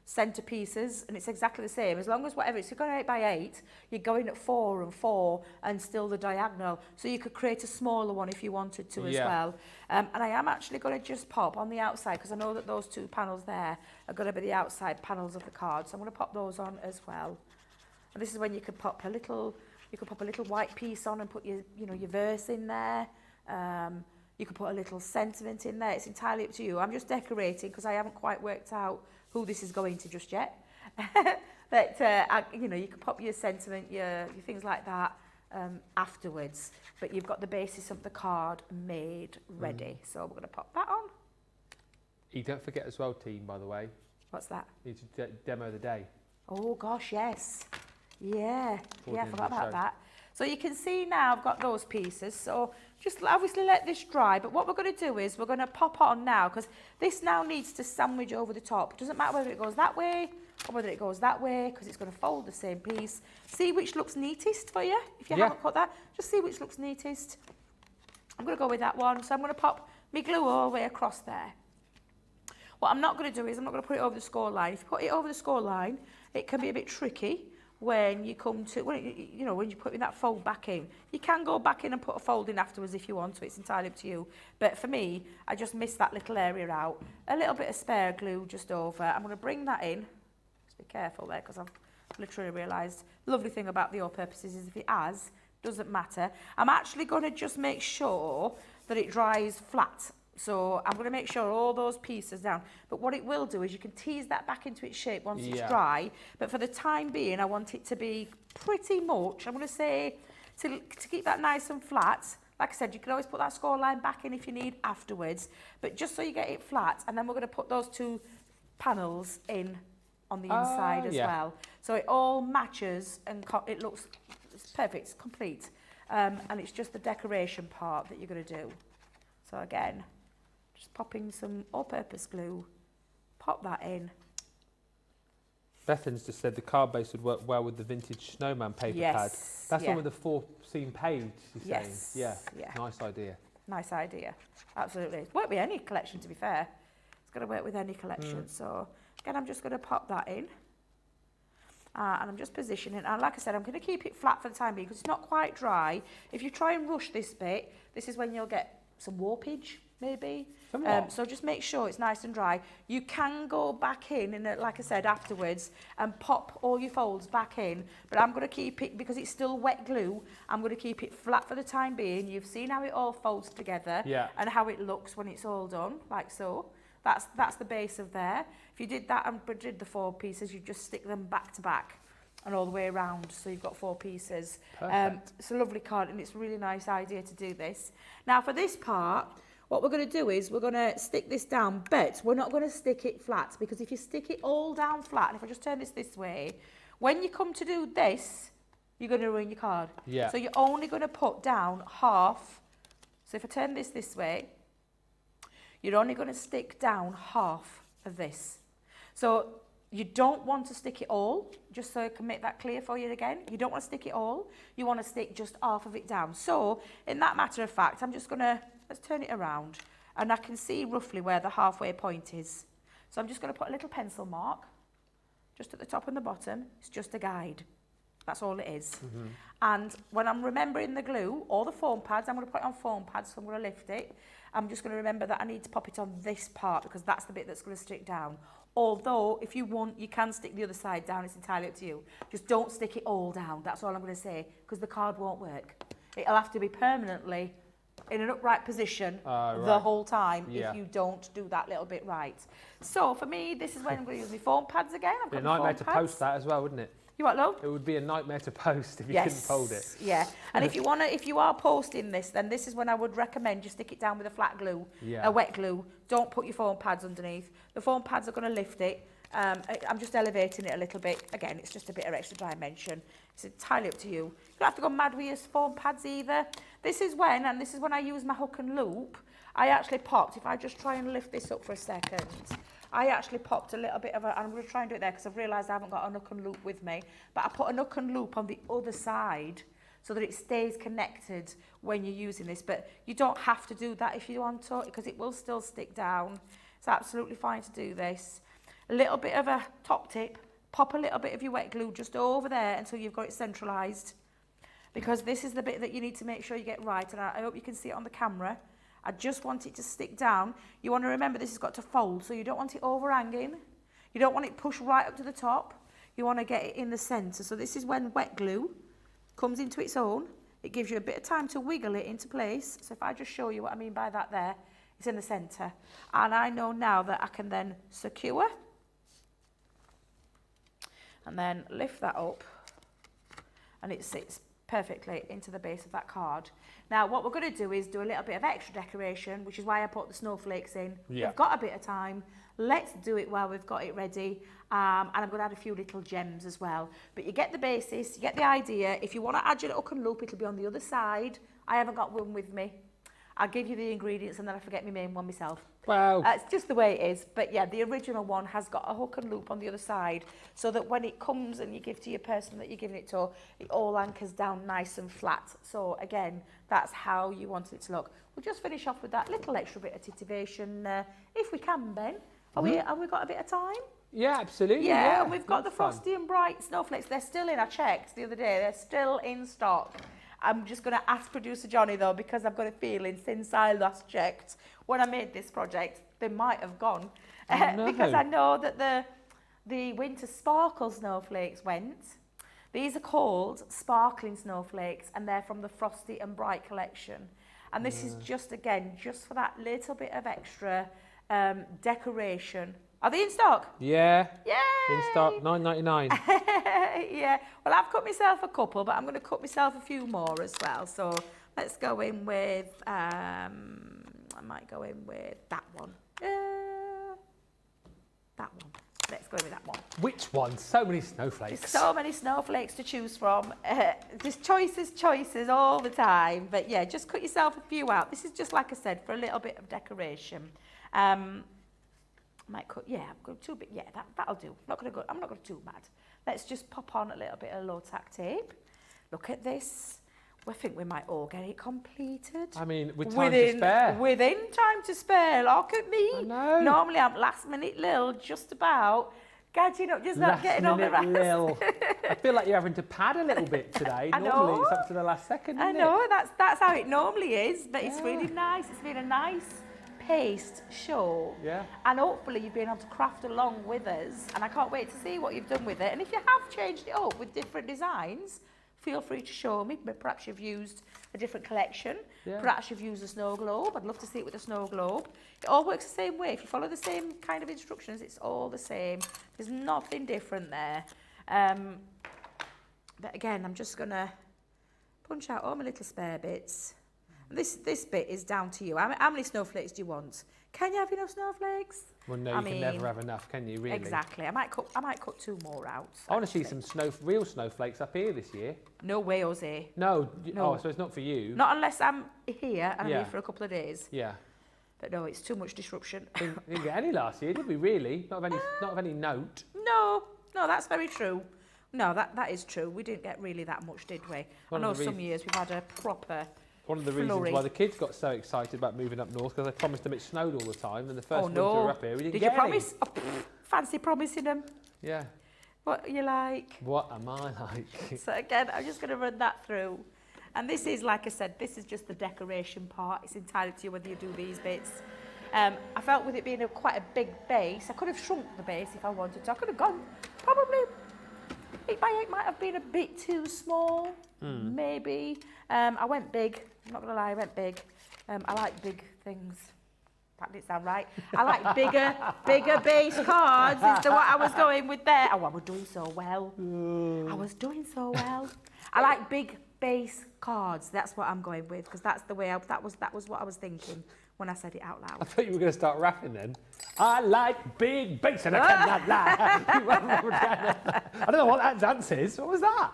centerpieces, and it's exactly the same. As long as whatever, if you're going 8 by 8, you're going at 4 and 4 and still the diagonal. So you could create a smaller one if you wanted to as well. And I am actually going to just pop on the outside, because I know that those 2 panels there are going to be the outside panels of the card. So I'm going to pop those on as well. And this is when you could pop a little white piece on and put your verse in there. You could put a little sentiment in there. It's entirely up to you. I'm just decorating because I haven't quite worked out who this is going to just yet. But you could pop your sentiment, your things like that afterwards. But you've got the basis of the card made ready. So we're going to pop that on. You don't forget as well, team, by the way. What's that? You need to demo the day. Oh gosh, yes. Yeah, I forgot about that. So you can see now I've got those pieces. So just obviously let this dry. But what we're going to do is we're going to pop on now, because this now needs to sandwich over the top. It doesn't matter whether it goes that way or whether it goes that way, because it's going to fold the same piece. See which looks neatest for you. If you haven't cut that, just see which looks neatest. I'm going to go with that one. So I'm going to pop my glue all the way across there. What I'm not going to do is I'm not going to put it over the score line. If you put it over the score line, it can be a bit tricky when you come to, when you're putting that fold back in. You can go back in and put a fold in afterwards if you want to. It's entirely up to you. But for me, I just missed that little area out. A little bit of spare glue just over. I'm going to bring that in. Just be careful there, because I've literally realised the lovely thing about the all-purposes is if it has, doesn't matter. I'm actually going to just make sure that it dries flat. So I'm going to make sure all those pieces down. But what it will do is you can tease that back into its shape once it's dry. But for the time being, I want it to be pretty much, I'm going to say, to keep that nice and flat. Like I said, you can always put that score line back in if you need afterwards. But just so you get it flat, and then we're going to put those two panels in on the inside as well. So it all matches and it looks perfect, it's complete. And it's just the decoration part that you're going to do. So again, just popping some all-purpose glue, pop that in. Bethan's just said the card base would work well with the vintage snowman paper pad. That's one with the 4-seam page, you're saying? Yeah, nice idea. Nice idea, absolutely. It's worked with any collection, to be fair. It's going to work with any collection. So again, I'm just going to pop that in. And I'm just positioning, and like I said, I'm going to keep it flat for the time being because it's not quite dry. If you try and rush this bit, this is when you'll get some warpage, maybe. So just make sure it's nice and dry. You can go back in, and like I said, afterwards, and pop all your folds back in, but I'm going to keep it, because it's still wet glue, I'm going to keep it flat for the time being. You've seen how it all folds together and how it looks when it's all done, like so. That's the base of there. If you did that and did the 4 pieces, you just stick them back to back and all the way around, so you've got 4 pieces. It's a lovely card, and it's a really nice idea to do this. Now for this part, what we're going to do is we're going to stick this down, but we're not going to stick it flat, because if you stick it all down flat, and if I just turn this way, when you come to do this, you're going to ruin your card. So you're only going to put down half. So if I turn this way, you're only going to stick down half of this. So you don't want to stick it all, just so I can make that clear for you again. You don't want to stick it all. You want to stick just half of it down. So in that matter of fact, I'm just going to, let's turn it around, and I can see roughly where the halfway point is. So I'm just going to put a little pencil mark just at the top and the bottom. It's just a guide. That's all it is. And when I'm remembering the glue or the foam pads, I'm going to put it on foam pads, so I'm going to lift it. I'm just going to remember that I need to pop it on this part, because that's the bit that's going to stick down. Although, if you want, you can stick the other side down. It's entirely up to you. Just don't stick it all down. That's all I'm going to say, because the card won't work. It'll have to be permanently in an upright position the whole time if you don't do that little bit right. So, for me, this is when I'm going to use my foam pads again. I've got a nightmare to post that as well, wouldn't it? You what, love? It would be a nightmare to post if you couldn't fold it. Yeah, and if you are posting this, then this is when I would recommend you stick it down with a flat glue, a wet glue. Don't put your foam pads underneath. The foam pads are going to lift it. I'm just elevating it a little bit. Again, it's just a bit of extra dimension. It's entirely up to you. You don't have to go mad with your foam pads either. This is when I use my hook and loop. I actually popped, if I just try and lift this up for a second, I actually popped a little bit of I'm going to try and do it there because I've realised I haven't got a hook and loop with me, but I put a hook and loop on the other side so that it stays connected when you're using this. But you don't have to do that if you want to, because it will still stick down. It's absolutely fine to do this. A little bit of a top tip, pop a little bit of your wet glue just over there until you've got it centralised, because this is the bit that you need to make sure you get right, and I hope you can see it on the camera. I just want it to stick down. You want to remember this has got to fold, so you don't want it overhanging. You don't want it pushed right up to the top. You want to get it in the centre. So this is when wet glue comes into its own. It gives you a bit of time to wiggle it into place. So if I just show you what I mean by that there, it's in the centre. And I know now that I can then secure and then lift that up, and it sits perfectly into the base of that card. Now, what we're going to do is do a little bit of extra decoration, which is why I put the snowflakes in. Yeah. We've got a bit of time. Let's do it while we've got it ready. And I'm going to add a few little gems as well. But you get the basis, you get the idea. If you want to add your hook and loop, it'll be on the other side. I haven't got one with me. I'll give you the ingredients and then I forget my main one myself. Wow. It's just the way it is. But yeah, the original one has got a hook and loop on the other side so that when it comes and you give to your person that you're giving it to, it all anchors down nice and flat. So again, that's how you want it to look. We'll just finish off with that little extra bit of titivation, if we can, Ben. Have we got a bit of time? Yeah, absolutely. Yeah, and we've got the that's fun. frosty and bright snowflakes. They're still in. I checked the other day. They're still in stock. I'm just going to ask producer Johnny, though, because I've got a feeling since I last checked, when I made this project, they might have gone. no. Because I know that the winter sparkle snowflakes went. These are called sparkling snowflakes, and they're from the Frosty and Bright collection. And this is just, again, just for that little bit of extra decoration. Are they in stock? Yeah. Yay! In stock, $9.99. Yeah, well, I've cut myself a couple, but I'm going to cut myself a few more as well. So let's go in with, I might go in with that one. That one. Let's go in with that one. Which one? So many snowflakes. There's so many snowflakes to choose from. There's choices all the time. But yeah, just cut yourself a few out. This is just, like I said, for a little bit of decoration. Might cut, yeah, I'm going to, but yeah, that'll do. I'm not going to too bad. Let's just pop on a little bit of low tack tape. Look at this. I think we might all get it completed. I mean, with time to spare. Within time to spare. Look at me. I know. Normally I'm last minute Lil, just about. Gadging up, just not getting on the rest. Lil. I feel like you're having to pad a little bit today. I Normally know. it's up to the last second, I isn't know, it? that's how it normally is, but it's really nice. It's been a nice paced show. Yeah. And hopefully you've been able to craft along with us, and I can't wait to see what you've done with it. And if you have changed it up with different designs, feel free to show me. But perhaps you've used a different collection. Yeah. Perhaps you've used a snow globe. I'd love to see it with a snow globe. It all works the same way. If you follow the same kind of instructions, it's all the same. There's nothing different there. But again, I'm just gonna punch out all my little spare bits. And this bit is down to you. How many snowflakes do you want? Can you have enough snowflakes? Well, no, you can never have enough, can you, really? Exactly. I might cut two more out. I want to see some real snowflakes up here this year. No way, Jose. No. No. Oh, so it's not for you. Not unless I'm here and I'm here for a couple of days. Yeah. But no, it's too much disruption. We didn't get any last year, did we, really? Not of any note. No, that's very true. No, that is true. We didn't get really that much, did we? I know some years we've had a proper One of the reasons why the kids got so excited about moving up north, because they promised them it snowed all the time, and the first winter we were up here, we didn't get Did you promise? Oh, fancy promising them. Yeah. What are you like? What am I like? So again, I'm just going to run that through. And this is, like I said, this is just the decoration part. It's entirely to you whether you do these bits. I felt with it being quite a big base, I could have shrunk the base if I wanted to. I could have gone, probably 8 by 8 might have been a bit too small, maybe. I went big, I'm not going to lie, I went big. I like big things. That didn't sound right. I like bigger base cards is what I was going with there. Oh, I was doing so well. I was doing so well. I like big base cards. That's what I'm going with, because that's the way that was what I was thinking when I said it out loud. I thought you were going to start rapping then. I like big bass and I cannot lie. I don't know what that dance is. What was that?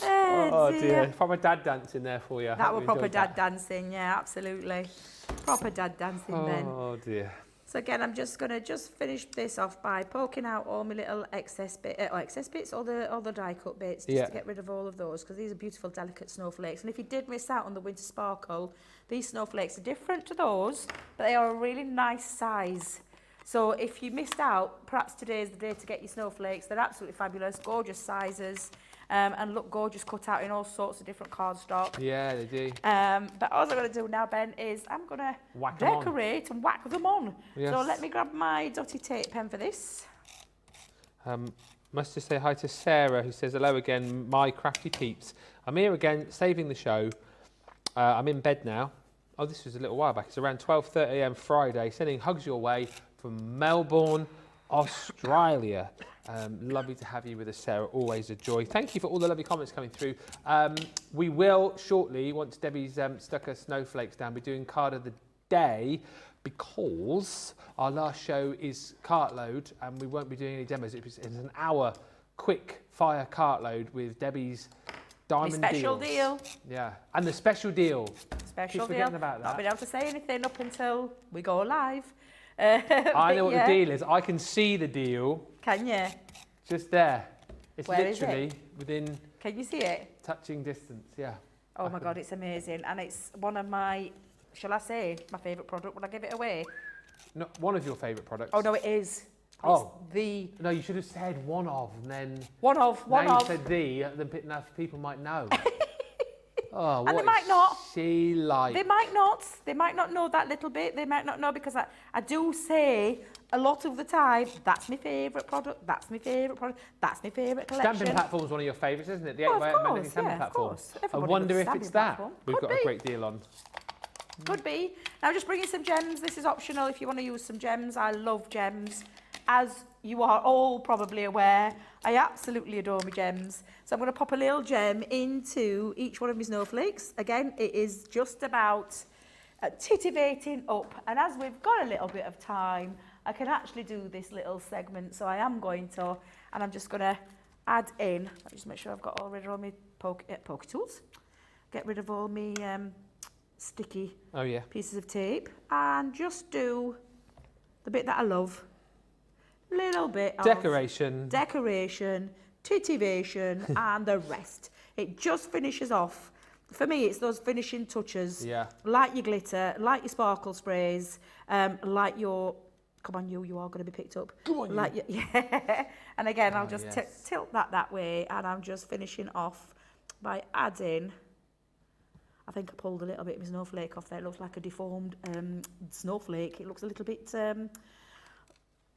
Oh dear. Proper dad dancing there for you. That was proper dad dancing, yeah, absolutely. Proper dad dancing then. Oh dear. So again, I'm just going to finish this off by poking out all my little excess bits, all the die cut bits, just to get rid of all of those, because these are beautiful, delicate snowflakes. And if you did miss out on the winter sparkle, these snowflakes are different to those, but they are a really nice size. So if you missed out, perhaps today is the day to get your snowflakes. They're absolutely fabulous, gorgeous sizes, and look gorgeous, cut out in all sorts of different cardstock. Yeah, they do. But all I'm going to do now, Ben, is I'm going to decorate and whack them on. Yes. So let me grab my dotty tape pen for this. Must just say hi to Sarah, who says, hello again, my crafty peeps. I'm here again, saving the show. I'm in bed now. Oh, this was a little while back. It's around 12:30 a.m. Friday. Sending hugs your way from Melbourne, Australia. Lovely to have you with us, Sarah. Always a joy. Thank you for all the lovely comments coming through. We will shortly, once Debbie's stuck her snowflakes down, be doing card of the day, because our last show is cartload and we won't be doing any demos. It's an hour quick fire cartload with Debbie's diamond special deals. deal. Yeah, and the special deal. Special Keep deal. forgetting about that. Not been able to say anything up until we go live. I know what the deal is. I can see the deal. Can you? Just there. It's Where is literally it? within Can you see it? touching distance. Yeah. Oh my God, it's amazing. And it's one of my, shall I say, my favourite product. Would I give it away? No, one of your favourite products. Oh no, it is. Oh. It's the... No, you should have said one of, and then... One of. Now you said the, then enough people might know. Oh, what And they might not. is she like? They might not. They might not know that little bit. They might not know, because I do say a lot of the time, that's my favourite product, that's my favourite product, that's my favourite collection. Stamping platform's one of your favourites, isn't it? The Well, 8 of by 8 course, stamping yeah, of platform. course. I Everybody wonder loves if stamping it's that. platform. We've Could got a be. great deal on. Could be. Now just bringing some gems. This is optional if you want to use some gems. I love gems. As you are all probably aware, I absolutely adore my gems. So I'm going to pop a little gem into each one of my snowflakes. Again, it is just about titivating up. And as we've got a little bit of time, I can actually do this little segment. So I am going to, and I'm just going to add in, let me just make sure I've got all rid of all my poke tools. Get rid of all my sticky pieces of tape, and just do the bit that I love. Little bit of decoration, titivation, and the rest. It just finishes off. For me, it's those finishing touches. Yeah. Like your glitter, like your sparkle sprays, like your... Come on, you are going to be picked up. Come on, like you. Yeah. And again, I'll just yes. tilt that way, and I'm just finishing off by adding... I think I pulled a little bit of my snowflake off there. It looks like a deformed snowflake. It looks a little bit...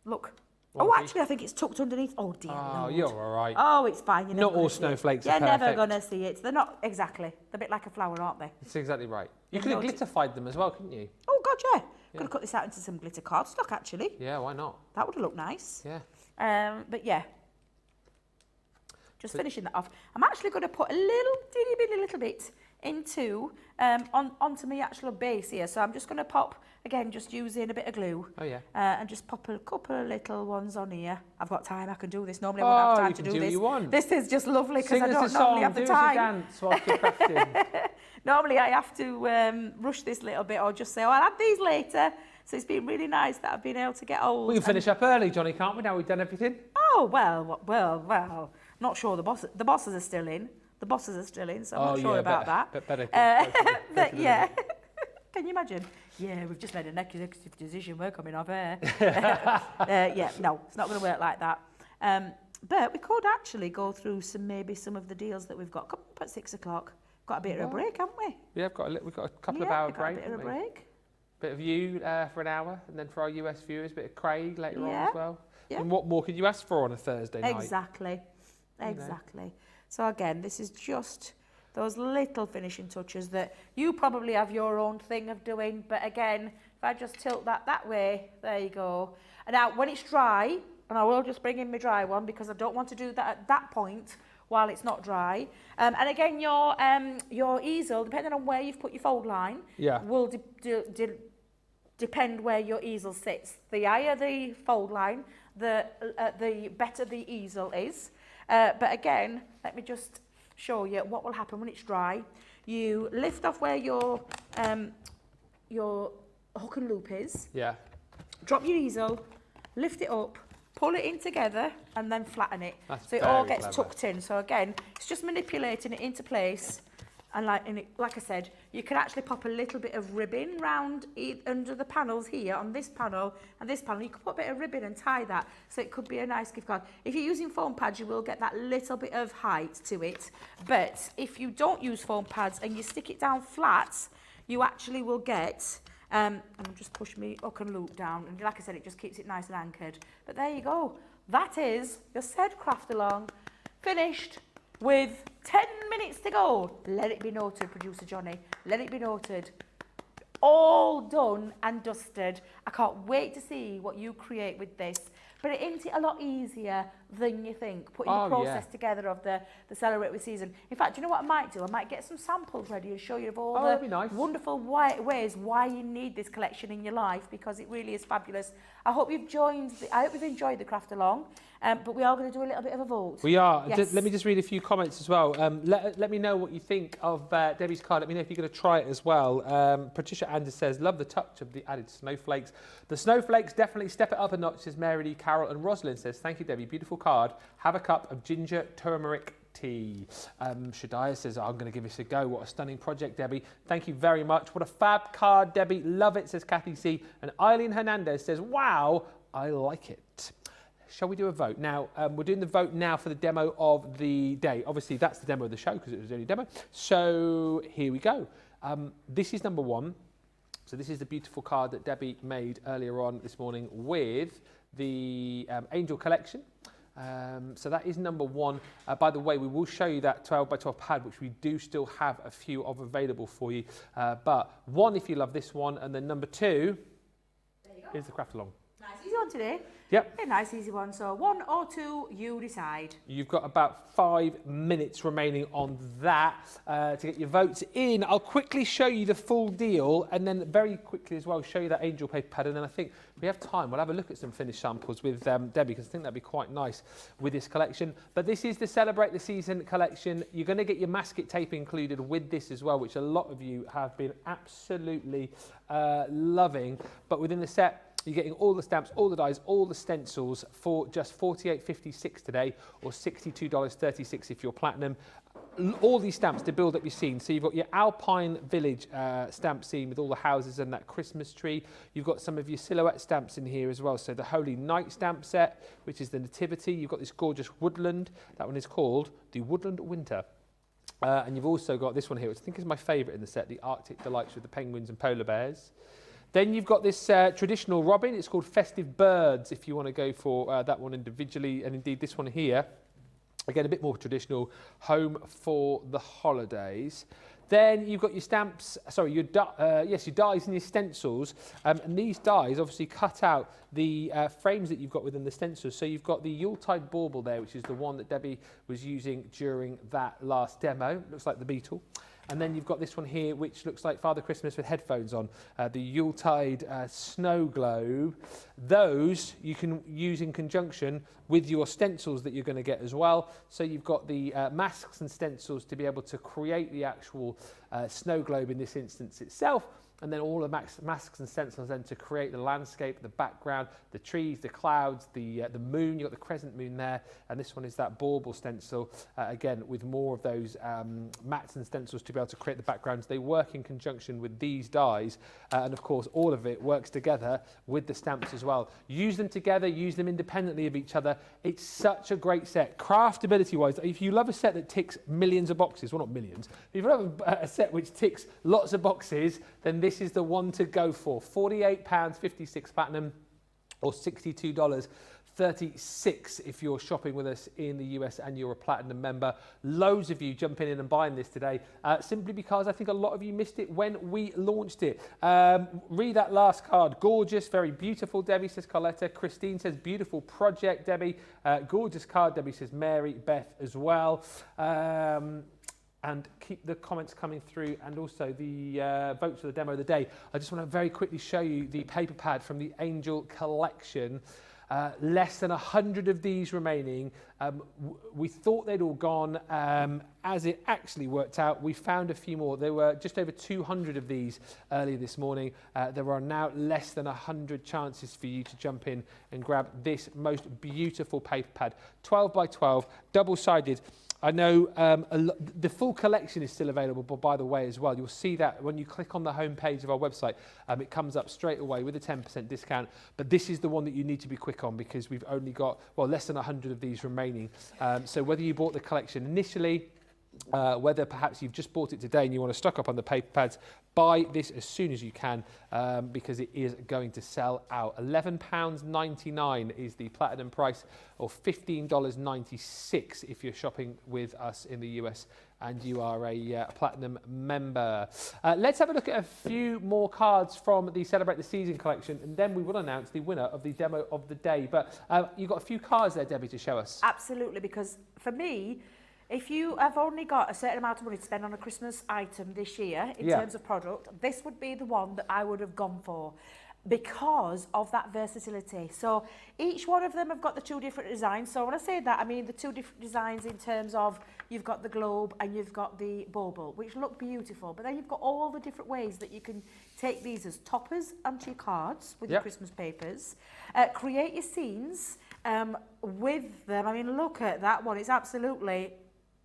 look... Oh, actually, I think it's tucked underneath. Oh, dear Lord. You're all right. Oh, it's fine. You're not all snowflakes are You're perfect. never going to see it. They're not exactly. They're a bit like a flower, aren't they? That's exactly right. You could have glitterified them as well, couldn't you? Oh, God, yeah. Could have cut this out into some glitter cardstock, actually. Yeah, why not? That would have looked nice. Yeah. But, yeah. Just finishing that off. I'm actually going to put a little bit into onto my actual base here. So I'm just going to pop, again, just using a bit of glue. Oh, yeah. And just pop a couple of little ones on here. I've got time, I can do this. Normally I wouldn't have time to do this. What you want. This is just lovely because I don't normally have the time. Dance whilst you're crafting. Normally I have to rush this little bit, or just say, oh, I'll add these later. So it's been really nice that I've been able to get old. We can finish up early, Johnny, can't we? Now we've done everything. Oh, well. Not sure the bosses are still in. The bosses are still in, so I'm not sure about that. But yeah, can you imagine? Yeah, we've just made a negative decision. We're coming off air. Yeah, no, it's not going to work like that. But we could actually go through maybe some of the deals that we've got. Come up at 6 o'clock. Got a bit of a break, haven't we? Yeah, we've got a couple of hour break. A bit of a break. Bit of you for an hour, and then for our US viewers, a bit of Craig later on as well. Yeah. And what more could you ask for on a Thursday night? Exactly. So again, this is just those little finishing touches that you probably have your own thing of doing. But again, if I just tilt that way, there you go. And now when it's dry, and I will just bring in my dry one because I don't want to do that at that point while it's not dry. And again, your easel, depending on where you've put your fold line, will depend where your easel sits. The higher the fold line, the better the easel is. But again, let me just show you what will happen when it's dry. You lift off where your hook and loop is. Yeah. Drop your easel, lift it up, pull it in together, and then flatten it. That's so it all gets clever. tucked in. So again, it's just manipulating it into place. And like I said, you can actually pop a little bit of ribbon round under the panels here on this panel and this panel. You could put a bit of ribbon and tie that, so it could be a nice gift card. If you're using foam pads, you will get that little bit of height to it. But if you don't use foam pads and you stick it down flat, you actually will get, and I'll just push my hook and loop down. And like I said, it just keeps it nice and anchored. But there you go. That is your said craft along finished. With 10 minutes to go. Let it be noted, producer Johnny. Let it be noted. All done and dusted. I can't wait to see what you create with this. But it ain't it a lot easier than you think, putting the process together of the Celebrate with Season. In fact, do you know what I might do? I might get some samples ready and show you of all the wonderful ways why you need this collection in your life, because it really is fabulous. I hope you've enjoyed the craft along, but we are going to do a little bit of a vote. We are. Yes. Let me just read a few comments as well. Let me know what you think of Debbie's card. Let me know if you're going to try it as well. Patricia Anders says, love the touch of the added snowflakes. The snowflakes definitely step it up a notch, says Mary Lee Carroll. And Rosalind says, thank you, Debbie. Beautiful card. Have a cup of ginger turmeric tea. Shadiah says, I'm going to give this a go. What a stunning project, Debbie. Thank you very much. What a fab card, Debbie. Love it, says Kathy C. And Eileen Hernandez says, wow, I like it. Shall we do a vote? Now, we're doing the vote now for the demo of the day. Obviously, that's the demo of the show because it was the only demo. So here we go. This is number 1. So this is the beautiful card that Debbie made earlier on this morning with the Angel collection. So that is number 1. By the way, we will show you that 12 by 12 pad, which we do still have a few of available for you. But 1 if you love this one, and then number 2 is the craft along. Nice easy one today. Yep. A nice easy one. So 1 or 2, you decide. You've got about 5 minutes remaining on that to get your votes in. I'll quickly show you the full deal, and then very quickly as well show you that Angel paper pad. And then I think if we have time, we'll have a look at some finished samples with Debbie, because I think that'd be quite nice with this collection. But this is the Celebrate the Season collection. You're going to get your masket tape included with this as well, which a lot of you have been absolutely loving. But within the set, you're getting all the stamps, all the dies, all the stencils for just $48.56 today, or $62.36 if you're platinum. All these stamps to build up your scene. So you've got your Alpine Village stamp scene with all the houses and that Christmas tree. You've got some of your silhouette stamps in here as well. So the Holy Night stamp set, which is the Nativity. You've got this gorgeous woodland. That one is called the Woodland Winter. And you've also got this one here, which I think is my favourite in the set, the Arctic Delights with the penguins and polar bears. Then you've got this traditional robin. It's called Festive Birds, if you want to go for that one individually. And indeed, this one here, again, a bit more traditional, Home for the Holidays. Then you've got your stamps, sorry, your dies and your stencils. And these dies obviously cut out the frames that you've got within the stencils. So you've got the Yuletide bauble there, which is the one that Debbie was using during that last demo. Looks like the beetle. And then you've got this one here, which looks like Father Christmas with headphones on, the Yuletide snow globe. Those you can use in conjunction with your stencils that you're going to get as well. So you've got the masks and stencils to be able to create the actual snow globe in this instance itself. And then all the masks and stencils then to create the landscape, the background, the trees, the clouds, the moon. You've got the crescent moon there. And this one is that bauble stencil, again, with more of those mats and stencils to be able to create the backgrounds. They work in conjunction with these dies. And of course, all of it works together with the stamps as well. Use them together, use them independently of each other. It's such a great set. Craftability-wise, if you love a set that ticks millions of boxes, well, not millions, if you love a set which ticks lots of boxes, then this is the one to go for. £48.56 platinum, or $62.36 if you're shopping with us in the US and you're a platinum member. Loads of you jumping in and buying this today, simply because I think a lot of you missed it when we launched it. Read that last card. Gorgeous, very beautiful, Debbie, says Carletta. Christine says beautiful project, Debbie. Gorgeous card, Debbie, says Mary Beth as well. And keep the comments coming through, and also the votes for the demo of the day. I just want to very quickly show you the paper pad from the Angel collection. Less than 100 of these remaining. We thought they'd all gone. As it actually worked out, we found a few more. There were just over 200 of these earlier this morning. There are now less than 100 chances for you to jump in and grab this most beautiful paper pad. 12 by 12, double-sided. I know the full collection is still available, but by the way as well, you'll see that when you click on the home page of our website, it comes up straight away with a 10% discount. But this is the one that you need to be quick on, because we've only got, well, less than 100 of these remaining. So whether you bought the collection initially whether perhaps you've just bought it today and you want to stock up on the paper pads, buy this as soon as you can because it is going to sell out. £11.99 is the platinum price, or $15.96 if you're shopping with us in the US and you are a platinum member. Let's have a look at a few more cards from the Celebrate the Season collection, and then we will announce the winner of the demo of the day. But you've got a few cards there, Debbie, to show us. Absolutely, because for me, if you have only got a certain amount of money to spend on a Christmas item this year in terms of product, this would be the one that I would have gone for because of that versatility. So each one of them have got the two different designs. So when I say that, I mean the two different designs in terms of you've got the globe and you've got the bauble, which look beautiful. But then you've got all the different ways that you can take these as toppers onto your cards with your Christmas papers. Create your scenes with them. I mean, look at that one. It's absolutely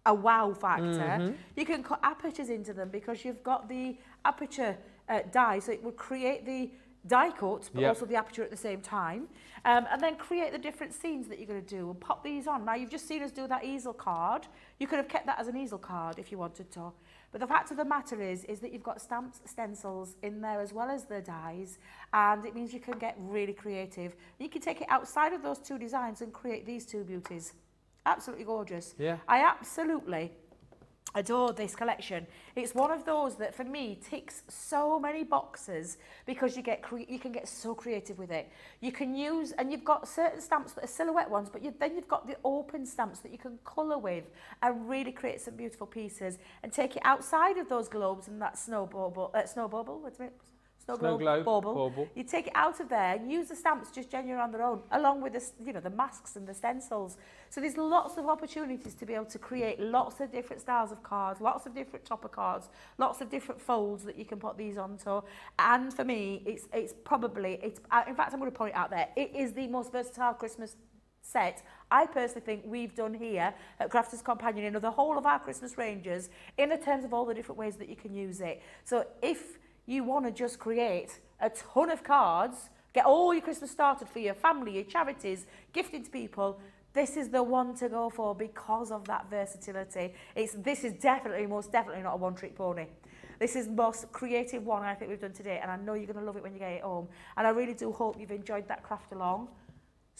a wow factor. You can cut apertures into them because you've got the aperture die, so it will create the die cut, but also the aperture at the same time. And then create the different scenes that you're going to do and pop these on. Now, you've just seen us do that easel card. You could have kept that as an easel card if you wanted to. But the fact of the matter is that you've got stamped stencils in there as well as the dies, and it means you can get really creative. You can take it outside of those two designs and create these two beauties. Absolutely gorgeous. Yeah. I absolutely adore this collection. It's one of those that for me ticks so many boxes because you can get so creative with it. You can use, and you've got certain stamps that are silhouette ones, but then you've got the open stamps that you can colour with and really create some beautiful pieces and take it outside of those globes and that snow globe, bauble. You take it out of there and use the stamps just genuine on their own, along with the, the masks and the stencils. So there's lots of opportunities to be able to create lots of different styles of cards, lots of different topper cards, lots of different folds that you can put these onto. And for me, it's in fact, I'm going to point out there, it is the most versatile Christmas set I personally think we've done here at Crafters Companion in the whole of our Christmas ranges in the terms of all the different ways that you can use it. So if you want to just create a ton of cards, get all your Christmas started for your family, your charities, gifting to people, this is the one to go for because of that versatility. This is most definitely not a one-trick pony. This is the most creative one I think we've done today, and I know you're going to love it when you get it home. And I really do hope you've enjoyed that craft along,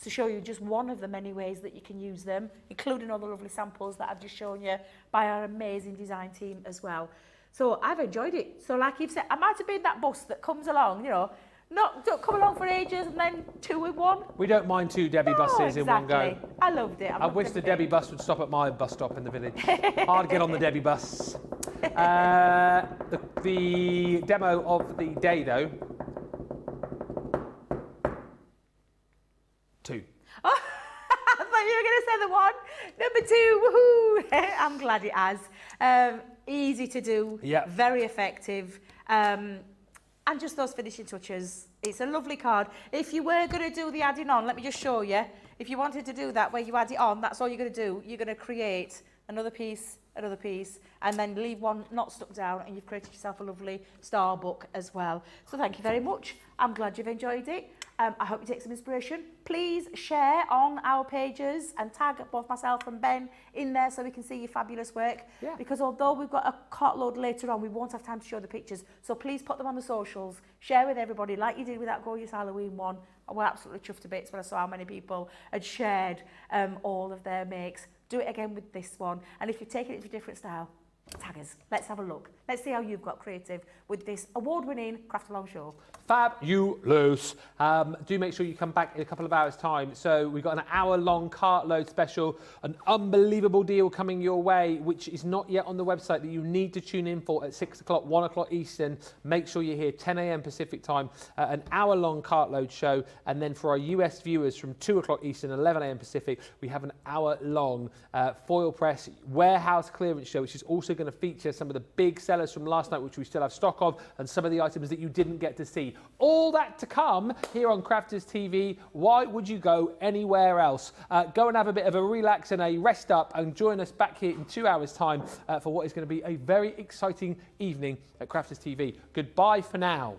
to show you just one of the many ways that you can use them, including all the lovely samples that I've just shown you by our amazing design team as well. So I've enjoyed it. So like you've said, I might have been that bus that comes along, don't come along for ages and then two in one. We don't mind two Debbie buses in one go. I loved it. I wish the Debbie bus would stop at my bus stop in the village. Hard to get on the Debbie bus. The demo of the day, though. 2. Oh, I thought you were going to say the one. Number 2, woohoo! I'm glad it has. Easy to do, very effective, and just those finishing touches. It's a lovely card. If you were going to do the adding on, let me just show you. If you wanted to do that where you add it on, that's all you're going to do. You're going to create another piece, and then leave one not stuck down, and you've created yourself a lovely star book as well. So thank you very much. I'm glad you've enjoyed it. I hope you take some inspiration. Please share on our pages and tag both myself and Ben in there so we can see your fabulous work. Yeah. Because although we've got a cartload later on, we won't have time to show the pictures. So please put them on the socials, share with everybody like you did with that gorgeous Halloween one. We're absolutely chuffed to bits when I saw how many people had shared all of their makes. Do it again with this one. And if you're taking it to a different style, tag us. Let's have a look. Let's see how you've got creative with this award-winning Craft Along show. Fabulous. Do make sure you come back in a couple of hours' time. So we've got an hour-long cartload special, an unbelievable deal coming your way, which is not yet on the website, that you need to tune in for at 6 o'clock, 1 o'clock Eastern. Make sure you're here 10 a.m. Pacific time, an hour-long cartload show. And then for our US viewers from 2 o'clock Eastern, 11 a.m. Pacific, we have an hour-long foil press warehouse clearance show, which is also going to feature some of the big sellers from last night, which we still have stock of, and some of the items that you didn't get to see. All that to come here on Crafters TV. Why would you go anywhere else? Go and have a bit of a relax and a rest up, and join us back here in 2 hours' time for what is going to be a very exciting evening at Crafters TV. Goodbye for now.